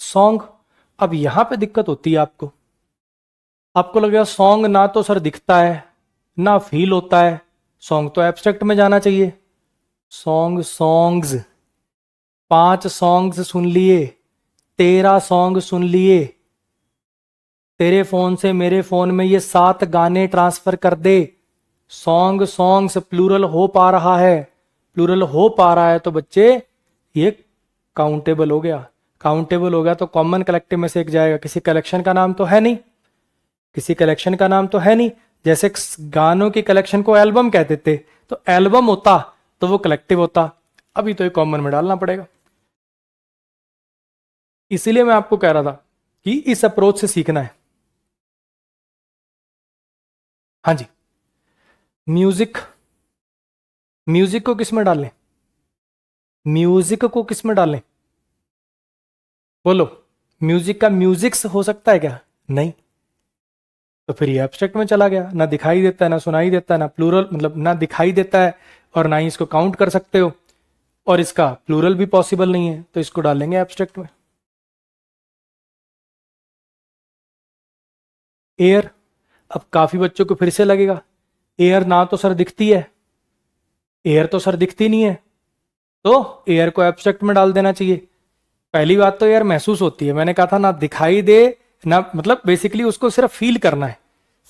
सॉन्ग, अब यहां पे दिक्कत होती है आपको। आपको लगेगा सॉन्ग ना तो सर दिखता है ना फील होता है, सॉन्ग तो एब्स्ट्रैक्ट में जाना चाहिए। सॉन्ग, सॉन्ग्स, 5 सॉन्ग्स सुन लिए, 13 सॉन्ग सुन लिए, तेरे फोन से मेरे फोन में ये 7 गाने ट्रांसफर कर दे। सॉन्ग, सॉन्ग्स, प्लूरल हो पा रहा है, प्लूरल हो पा रहा है तो बच्चे ये काउंटेबल हो गया। काउंटेबल हो गया तो कॉमन कलेक्टिव में से एक जाएगा। किसी कलेक्शन का नाम तो है नहीं, किसी कलेक्शन का नाम तो है नहीं। जैसे गानों की कलेक्शन को एल्बम कहते थे, तो एल्बम होता तो वो कलेक्टिव होता, अभी तो ये कॉमन में डालना पड़ेगा। इसीलिए मैं आपको कह रहा था कि इस अप्रोच से सीखना है। हाँ जी, म्यूजिक, म्यूजिक को किस में डालें? म्यूजिक को किस में डालें? बोलो, म्यूजिक का म्यूजिक्स हो सकता है क्या? नहीं, तो फिर ये एब्स्ट्रैक्ट में चला गया। ना दिखाई देता है, ना सुनाई देता है, ना प्लूरल, मतलब ना दिखाई देता है और ना ही इसको काउंट कर सकते हो, और इसका प्लूरल भी पॉसिबल नहीं है, तो इसको डालेंगे एब्स्ट्रैक्ट में। एयर, अब काफी बच्चों को फिर से लगेगा एयर ना तो सर दिखती है, एयर तो सर दिखती नहीं है, तो एयर को एब्स्ट्रैक्ट में डाल देना चाहिए। पहली बात तो एयर महसूस होती है, मैंने कहा था ना दिखाई दे ना, मतलब बेसिकली उसको सिर्फ फील करना है,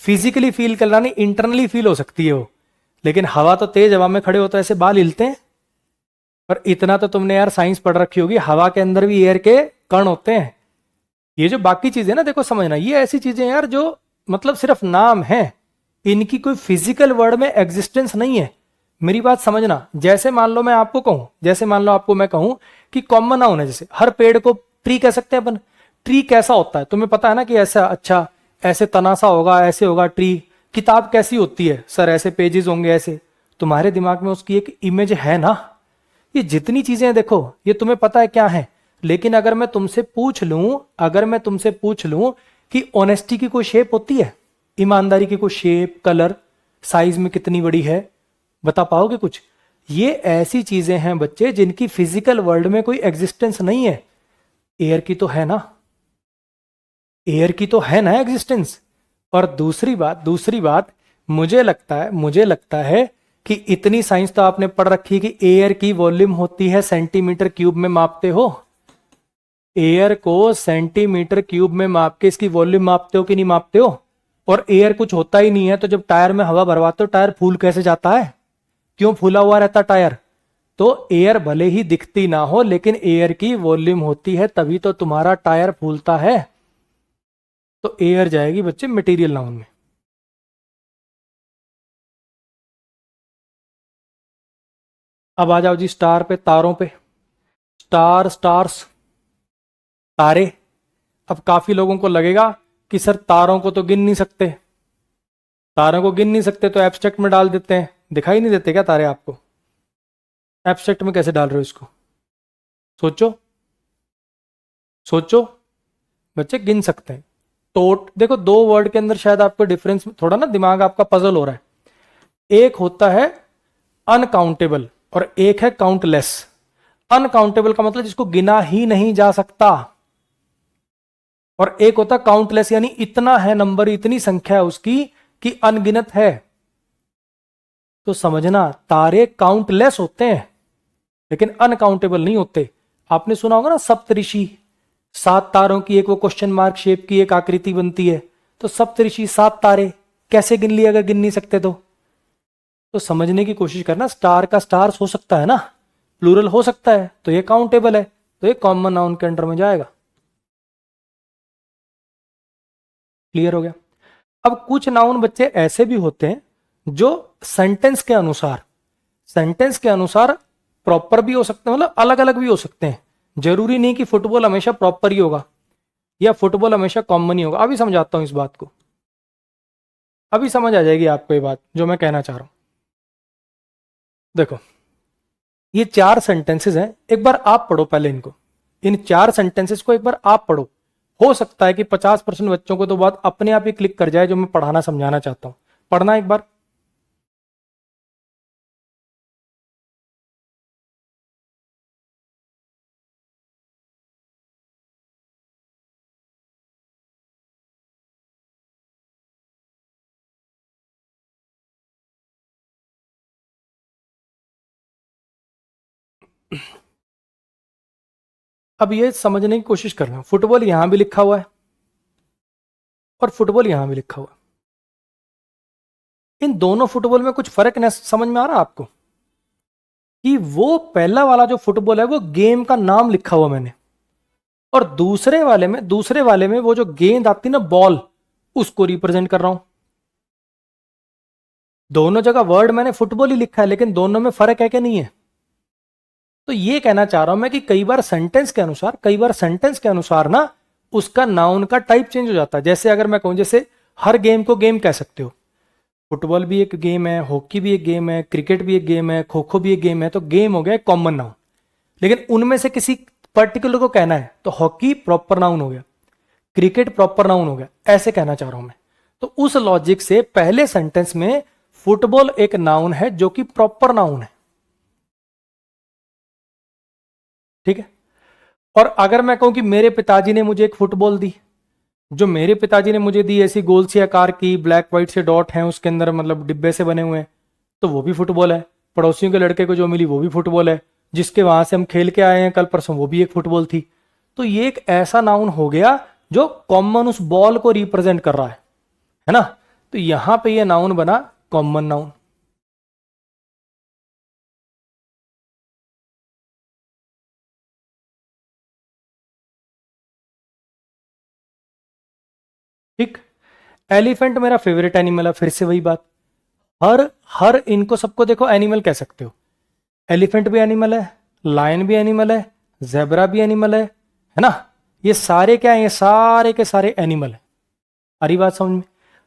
फिजिकली फील करना नहीं, इंटरनली फील हो सकती है वो। लेकिन हवा तो तेज हवा में खड़े हो तो ऐसे बाल हिलते हैं। पर इतना तो तुमने यार साइंस पढ़ रखी होगी, हवा के अंदर भी एयर के कण होते हैं। ये जो बाकी चीजें ना, देखो समझना, ये ऐसी चीजें यार जो मतलब सिर्फ नाम है, इनकी कोई फिजिकल वर्ल्ड में एग्जिस्टेंस नहीं है। मेरी बात समझना, जैसे मान लो मैं आपको कहूं, जैसे मान लो आपको मैं कहूं कि कॉमन नाउन है, जैसे हर पेड़ को ट्री कह सकते हैं अपन। ट्री कैसा होता है तुम्हें पता है ना, कि ऐसा, अच्छा ऐसे तना सा होगा, ऐसे होगा ट्री। किताब कैसी होती है सर, ऐसे पेजेस होंगे ऐसे। तुम्हारे दिमाग में उसकी एक इमेज है ना। ये जितनी चीजें हैं देखो, ये तुम्हें पता है क्या है। लेकिन अगर मैं तुमसे पूछ लूं, अगर मैं तुमसे पूछ लूं कि ऑनेस्टी की कोई शेप होती है, ईमानदारी की कोई शेप, कलर, साइज में कितनी बड़ी है, बता पाओगे कुछ? ये ऐसी चीजें हैं बच्चे जिनकी फिजिकल वर्ल्ड में कोई एग्जिस्टेंस नहीं है। एयर की तो है ना, एयर की तो है ना एग्जिस्टेंस। और दूसरी बात मुझे लगता है कि इतनी साइंस तो आपने पढ़ रखी है कि एयर की वॉल्यूम होती है सेंटीमीटर क्यूब में मापते हो। एयर को सेंटीमीटर क्यूब में माप के इसकी वॉल्यूम मापते हो कि नहीं मापते हो? और एयर कुछ होता ही नहीं है, तो जब टायर में हवा भरवाते हो टायर फूल कैसे जाता है? क्यों फूला हुआ रहता टायर? तो एयर भले ही दिखती ना हो, लेकिन एयर की वॉल्यूम होती है, तभी तो तुम्हारा टायर फूलता है। तो एयर जाएगी बच्चे मटेरियल नाउन में। अब आ जाओ जी स्टार पे, तारों पे। स्टार, स्टार्स, तारे। अब काफी लोगों को लगेगा कि सर तारों को तो गिन नहीं सकते, तारों को गिन नहीं सकते तो एब्स्ट्रैक्ट में डाल देते हैं। दिखाई नहीं देते क्या तारे आपको? एब्स्ट्रैक्ट में कैसे डाल रहे हो इसको? सोचो, सोचो। बच्चे गिन सकते हैं। टोट, देखो दो वर्ड के अंदर शायद आपको डिफरेंस, थोड़ा ना दिमाग आपका पजल हो रहा है। एक होता है अनकाउंटेबल और एक है काउंटलेस। अनकाउंटेबल का मतलब जिसको गिना ही नहीं जा सकता, और एक होता काउंटलेस, यानी इतना है नंबर, इतनी संख्या है उसकी कि अनगिनत है। तो समझना, तारे काउंटलेस होते हैं लेकिन अनकाउंटेबल नहीं होते। आपने सुना होगा ना सप्तऋषि, 7 तारों की एक वो क्वेश्चन मार्क शेप की एक आकृति बनती है। तो सप्तऋषि 7 तारे कैसे गिन लिए अगर गिन नहीं सकते तो समझने की कोशिश करना। स्टार का स्टार्स हो सकता है ना, प्लूरल हो सकता है, तो ये काउंटेबल है, तो ये कॉमन नाउन के अंडर में जाएगा। क्लियर हो गया? अब कुछ नाउन बच्चे ऐसे भी होते हैं जो सेंटेंस के अनुसार, सेंटेंस के अनुसार प्रॉपर भी हो सकते हैं, मतलब अलग अलग भी हो सकते हैं। जरूरी नहीं कि फुटबॉल हमेशा प्रॉपर ही होगा या फुटबॉल हमेशा कॉमन ही होगा। अभी समझाता हूं इस बात को, अभी समझ आ जाएगी आपको ये बात जो मैं कहना चाह रहा हूं। देखो, ये 4 सेंटेंसेस हैं, एक बार आप पढ़ो पहले इनको। इन 4 सेंटेंसेस को एक बार आप पढ़ो। हो सकता है कि 50% बच्चों को तो बात अपने आप ही क्लिक कर जाए जो मैं पढ़ाना समझाना चाहता हूं। पढ़ना एक बार। अब ये समझने की कोशिश करना, फुटबॉल यहां भी लिखा हुआ है और फुटबॉल यहां भी लिखा हुआ है। इन दोनों फुटबॉल में कुछ फर्क न समझ में आ रहा आपको? कि वो पहला वाला जो फुटबॉल है वो गेम का नाम लिखा हुआ मैंने, और दूसरे वाले में वो जो गेंद आती ना, बॉल, उसको रिप्रेजेंट कर रहा हूं। दोनों जगह वर्ड मैंने फुटबॉल ही लिखा है, लेकिन दोनों में फर्क है कि नहीं है? तो ये कहना चाह रहा हूं मैं कि कई बार सेंटेंस के अनुसार ना उसका नाउन का टाइप चेंज हो जाता है। जैसे अगर मैं कहूं, जैसे हर गेम को गेम कह सकते हो, फुटबॉल भी एक गेम है, हॉकी भी एक गेम है, क्रिकेट भी एक गेम है, खो खो भी एक गेम है, तो गेम हो गया कॉमन नाउन। लेकिन उनमें से किसी पर्टिकुलर को कहना है तो हॉकी प्रॉपर नाउन हो गया, क्रिकेट प्रॉपर नाउन हो गया, ऐसे कहना चाह रहा हूं मैं। तो उस लॉजिक से पहले सेंटेंस में फुटबॉल एक नाउन है जो कि प्रॉपर नाउन है। ठीक है? और अगर मैं कहूं कि मेरे पिताजी ने मुझे एक फुटबॉल दी, जो मेरे पिताजी ने मुझे दी ऐसी गोल सी आकार की, ब्लैक व्हाइट से डॉट हैं उसके अंदर, मतलब डिब्बे से बने हुए हैं, तो वो भी फुटबॉल है। पड़ोसियों के लड़के को जो मिली वो भी फुटबॉल है। जिसके वहां से हम खेल के आए हैं कल परसों, वो भी एक फुटबॉल थी। तो ये एक ऐसा नाउन हो गया जो कॉमन उस बॉल को रिप्रेजेंट कर रहा है ना। तो यहां पे ये नाउन बना कॉमन नाउन। ठीक। एलिफेंट मेरा फेवरेट एनिमल है, फिर से वही बात। हर हर इनको सबको देखो एनिमल कह सकते हो। एलिफेंट भी एनिमल है, लायन भी एनिमल है, जेब्रा भी एनिमल है ना। ये सारे क्या है, ये सारे के सारे एनिमल है। अरे बात समझ में।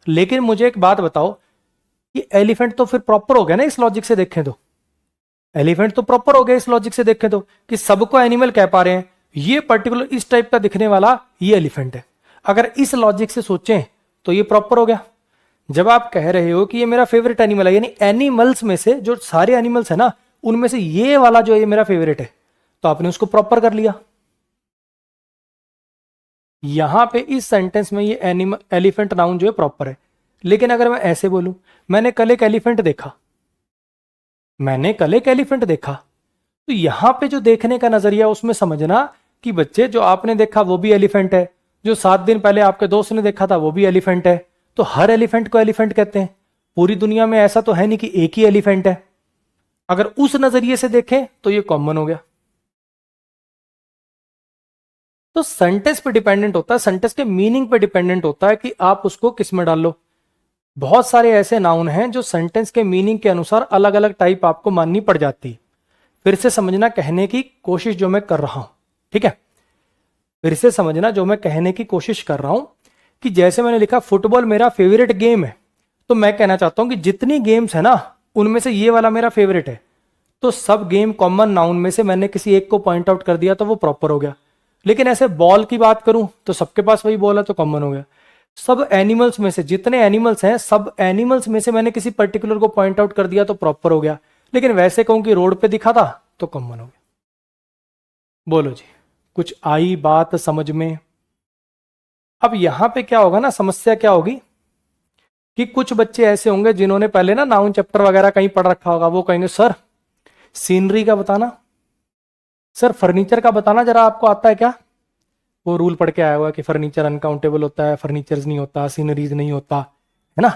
लेकिन मुझे एक बात बताओ कि एलिफेंट तो फिर प्रॉपर हो गया ना इस लॉजिक से देखें तो। एलिफेंट तो प्रॉपर हो गया इस लॉजिक से देखें तो, कि सबको एनिमल कह पा रहे हैं। ये पर्टिकुलर इस टाइप का दिखने वाला ये एलिफेंट है। अगर इस लॉजिक से सोचें तो ये प्रॉपर हो गया। जब आप कह रहे हो कि ये मेरा फेवरेट एनिमल है, यानी एनिमल्स में से जो सारे एनिमल्स है ना, उनमें से ये वाला जो ये मेरा फेवरेट है, तो आपने उसको प्रॉपर कर लिया। यहां पे इस सेंटेंस में ये एनिमल एलिफेंट नाउन जो है प्रॉपर है। लेकिन अगर मैं ऐसे बोलूं, मैंने कल एक एलिफेंट देखा, मैंने कल एक एलिफेंट देखा, तो यहां पे जो देखने का नजरिया उसमें समझना कि बच्चे जो आपने देखा वो भी एलिफेंट है, जो 7 दिन पहले आपके दोस्त ने देखा था वो भी एलिफेंट है। तो हर एलिफेंट को एलिफेंट कहते हैं। पूरी दुनिया में ऐसा तो है नहीं कि एक ही एलिफेंट है। अगर उस नजरिए से देखें तो ये कॉमन हो गया। तो सेंटेंस पे डिपेंडेंट होता है, सेंटेंस के मीनिंग पे डिपेंडेंट होता है कि आप उसको किस में डाल लो। बहुत सारे ऐसे नाउन हैं जो सेंटेंस के मीनिंग के अनुसार अलग अलग टाइप आपको माननी पड़ जाती है। फिर से समझना कहने की कोशिश जो मैं कर रहा हूं, ठीक है। फिर से समझना जो मैं कहने की कोशिश कर रहा हूं कि जैसे मैंने लिखा फुटबॉल मेरा फेवरेट गेम है, तो मैं कहना चाहता हूं कि जितनी गेम्स है ना, उनमें से ये वाला मेरा फेवरेट है। तो सब गेम कॉमन नाउन में से मैंने किसी एक को पॉइंट आउट कर दिया तो वो प्रॉपर हो गया। लेकिन ऐसे बॉल की बात करूं तो सबके पास वही बॉल है तो कॉमन हो गया। सब एनिमल्स में से जितने एनिमल्स हैं, सब एनिमल्स में से मैंने किसी पर्टिकुलर को पॉइंट आउट कर दिया तो प्रॉपर हो गया। लेकिन वैसे कहूं कि रोड पे दिखा था तो कॉमन हो गया। बोलो जी, कुछ आई बात समझ में? अब यहां पे क्या होगा ना, समस्या क्या होगी कि कुछ बच्चे ऐसे होंगे जिन्होंने पहले ना नाउन चैप्टर वगैरह कहीं पढ़ रखा होगा। वो कहेंगे सर सीनरी का बताना, सर फर्नीचर का बताना, जरा आपको आता है क्या? वो रूल पढ़ के आया हुआ है कि फर्नीचर अनकाउंटेबल होता है, फर्नीचर्स नहीं होता, सीनरीज नहीं होता, है ना।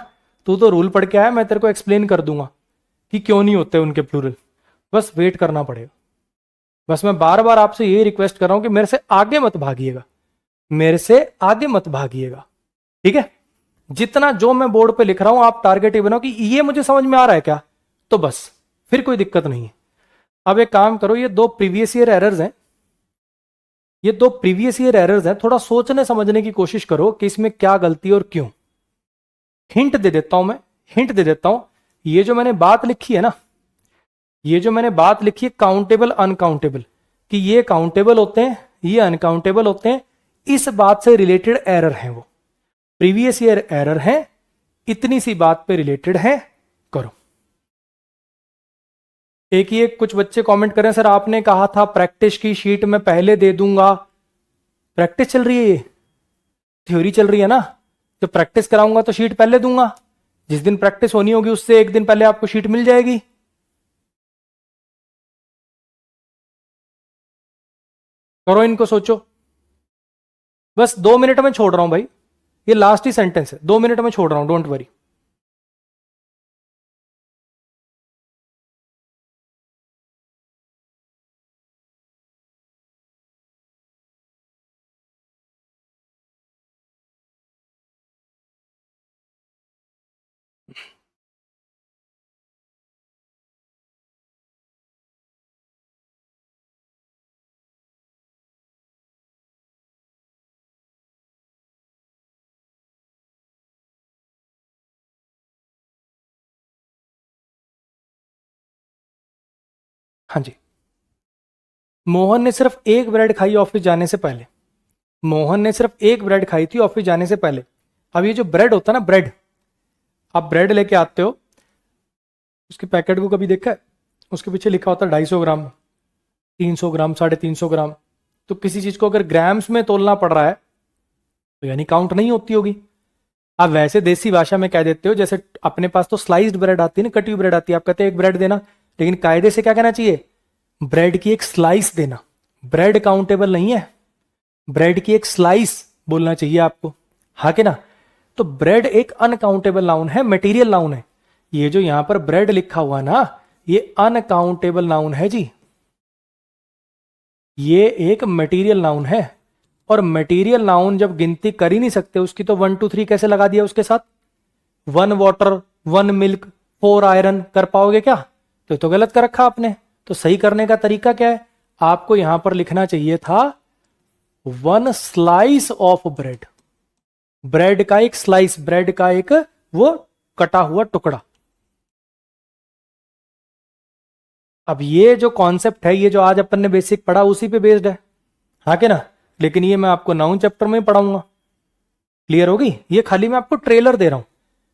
तू तो रूल पढ़ के आया, मैं तेरे को एक्सप्लेन कर दूंगा कि क्यों नहीं होते उनके प्लूरल। बस वेट करना पड़ेगा। बस मैं बार बार आपसे ये रिक्वेस्ट कर रहा हूं कि मेरे से आगे मत भागिएगा, मेरे से आगे मत भागिएगा, ठीक है। जितना जो मैं बोर्ड पे लिख रहा हूं आप टारगेट ही बनाओ कि ये मुझे समझ में आ रहा है क्या, तो बस फिर कोई दिक्कत नहीं है। अब एक काम करो, ये 2 प्रीवियस ईयर एरर्स हैं, ये 2 प्रीवियस ईयर एरर्स हैं, थोड़ा सोचने समझने की कोशिश करो कि इसमें क्या गलती और क्यों। हिंट दे देता हूं मैं, हिंट दे देता हूं। ये जो मैंने बात लिखी है ना, ये जो मैंने बात लिखी है काउंटेबल अनकाउंटेबल, कि ये काउंटेबल होते हैं ये अनकाउंटेबल होते हैं, इस बात से रिलेटेड एरर हैं, वो प्रीवियस ईयर एरर है, इतनी सी बात पे रिलेटेड है। करो। एक ही एक कुछ बच्चे कमेंट करें, सर आपने कहा था प्रैक्टिस की शीट में पहले दे दूंगा। प्रैक्टिस चल रही है, ये थ्योरी चल रही है ना। जब प्रैक्टिस कराऊंगा तो शीट पहले दूंगा, जिस दिन प्रैक्टिस होनी होगी उससे एक दिन पहले आपको शीट मिल जाएगी। करो इनको, सोचो। बस 2 मिनट में छोड़ रहा हूं भाई, ये लास्ट ही सेंटेंस है, 2 मिनट में छोड़ रहा हूं, डोंट वरी। हाँ जी। मोहन ने सिर्फ एक ब्रेड खाई ऑफिस जाने से पहले। मोहन ने सिर्फ एक ब्रेड खाई थी ऑफिस जाने से पहले। अब ये जो ब्रेड होता है ना, ब्रेड, आप ब्रेड लेके आते हो, उसके पैकेट को कभी देखा है? उसके पीछे लिखा होता है 250 ग्राम, 300 ग्राम, 350 ग्राम। तो किसी चीज को अगर ग्राम्स में तोलना पड़ रहा है तो यानी काउंट नहीं होती होगी। आप वैसे देसी भाषा में कह देते हो, जैसे अपने पास तो स्लाइस्ड ब्रेड आती है ना, कटी हुई ब्रेड आती है, आप कहते हैं एक ब्रेड देना, लेकिन कायदे से क्या कहना चाहिए? ब्रेड की एक स्लाइस देना। ब्रेड काउंटेबल नहीं है, ब्रेड की एक स्लाइस बोलना चाहिए आपको, हाँ कि ना। तो ब्रेड एक अनकाउंटेबल नाउन है, मटेरियल नाउन है। ये जो यहां पर ब्रेड लिखा हुआ ना, ये अनकाउंटेबल नाउन है जी, ये एक मटेरियल नाउन है। और मटेरियल नाउन जब गिनती कर ही नहीं सकते उसकी, तो 1 2 3 कैसे लगा दिया उसके साथ? 1 वाटर, 1 मिल्क, 4 आयरन कर पाओगे क्या? तो गलत कर रखा आपने। तो सही करने का तरीका क्या है? आपको यहां पर लिखना चाहिए था 1 स्लाइस ऑफ ब्रेड, ब्रेड का एक स्लाइस, ब्रेड का एक वो कटा हुआ टुकड़ा। अब ये जो कॉन्सेप्ट है, ये जो आज अपन ने बेसिक पढ़ा उसी पे बेस्ड है, हाँ के ना। लेकिन ये मैं आपको नाउन चैप्टर में ही पढ़ाऊंगा। क्लियर होगी? ये खाली मैं आपको ट्रेलर दे रहा हूं,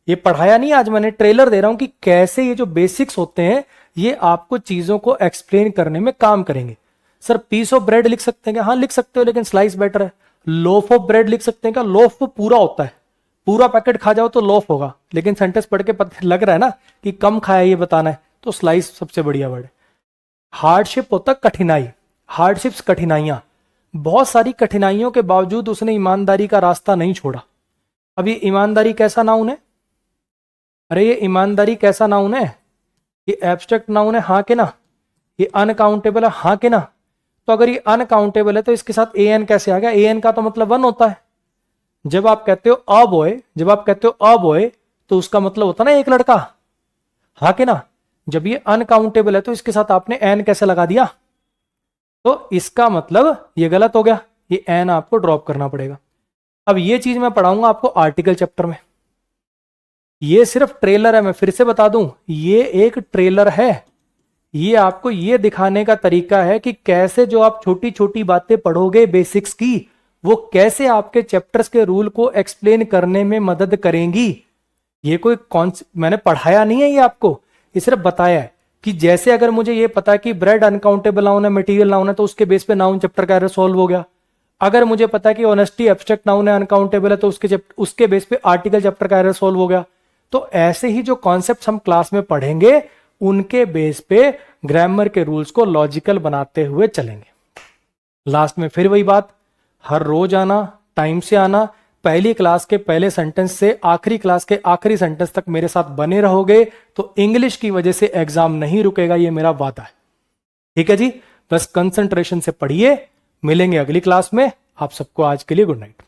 ये पढ़ाया नहीं आज मैंने, ट्रेलर दे रहा हूं कि कैसे ये जो बेसिक्स होते हैं ये आपको चीजों को एक्सप्लेन करने में काम करेंगे। सर पीस ऑफ ब्रेड लिख सकते हैं क्या? हाँ लिख सकते हो, लेकिन स्लाइस बेटर है। लोफ ऑफ ब्रेड लिख सकते हैं क्या? लोफ पूरा होता है, पूरा पैकेट खा जाओ तो लोफ होगा, लेकिन सेंटेंस पढ़ के पता लग रहा है ना कि कम खाया ये बताना है, तो स्लाइस सबसे बढ़िया वर्ड है। हार्डशिप होता कठिनाई, हार्डशिप्स कठिनाइयां, बहुत सारी कठिनाइयों के बावजूद उसने ईमानदारी का रास्ता नहीं छोड़ा। अब ये ईमानदारी कैसा नाउन है? अरे ये ईमानदारी कैसा नाउन है? ये एब्स्ट्रैक्ट नाउन है, हाँ के ना। ये अनकाउंटेबल है, हाँ के ना। तो अगर ये अनकाउंटेबल है तो इसके साथ एन कैसे आ गया? एन का तो मतलब 1 होता है। जब आप कहते हो अ बॉय, जब आप कहते हो अ बॉय, तो उसका मतलब होता ना एक लड़का, हाँ के ना। जब ये अनकाउंटेबल है तो इसके साथ आपने एन कैसे लगा दिया? तो इसका मतलब ये गलत हो गया, ये एन आपको ड्रॉप करना पड़ेगा। अब ये चीज मैं पढ़ाऊंगा आपको आर्टिकल चैप्टर में। ये सिर्फ ट्रेलर है, मैं फिर से बता दूं, ये एक ट्रेलर है। ये आपको ये दिखाने का तरीका है कि कैसे जो आप छोटी छोटी बातें पढ़ोगे बेसिक्स की, वो कैसे आपके चैप्टर्स के रूल को एक्सप्लेन करने में मदद करेंगी। ये कोई मैंने पढ़ाया नहीं है ये आपको, ये सिर्फ बताया है कि जैसे अगर मुझे ये पता है कि ब्रेड अनकाउंटेबल नाउन है, मटेरियल नाउन है, तो उसके बेस पे नाउन चैप्टर का एरर सॉल्व हो गया। अगर मुझे पता है कि ऑनेस्टी एब्स्ट्रैक्ट नाउन है, अनकाउंटेबल है, तो उसके बेस पे आर्टिकल चैप्टर का एरर सॉल्व हो गया। तो ऐसे ही जो कॉन्सेप्ट हम क्लास में पढ़ेंगे उनके बेस पे ग्रामर के रूल्स को लॉजिकल बनाते हुए चलेंगे। लास्ट में फिर वही बात, हर रोज आना, टाइम से आना, पहली क्लास के पहले सेंटेंस से आखिरी क्लास के आखिरी सेंटेंस तक मेरे साथ बने रहोगे तो इंग्लिश की वजह से एग्जाम नहीं रुकेगा, ये मेरा वादा है। ठीक है जी, बस कंसंट्रेशन से पढ़िए। मिलेंगे अगली क्लास में। आप सबको आज के लिए गुड नाइट।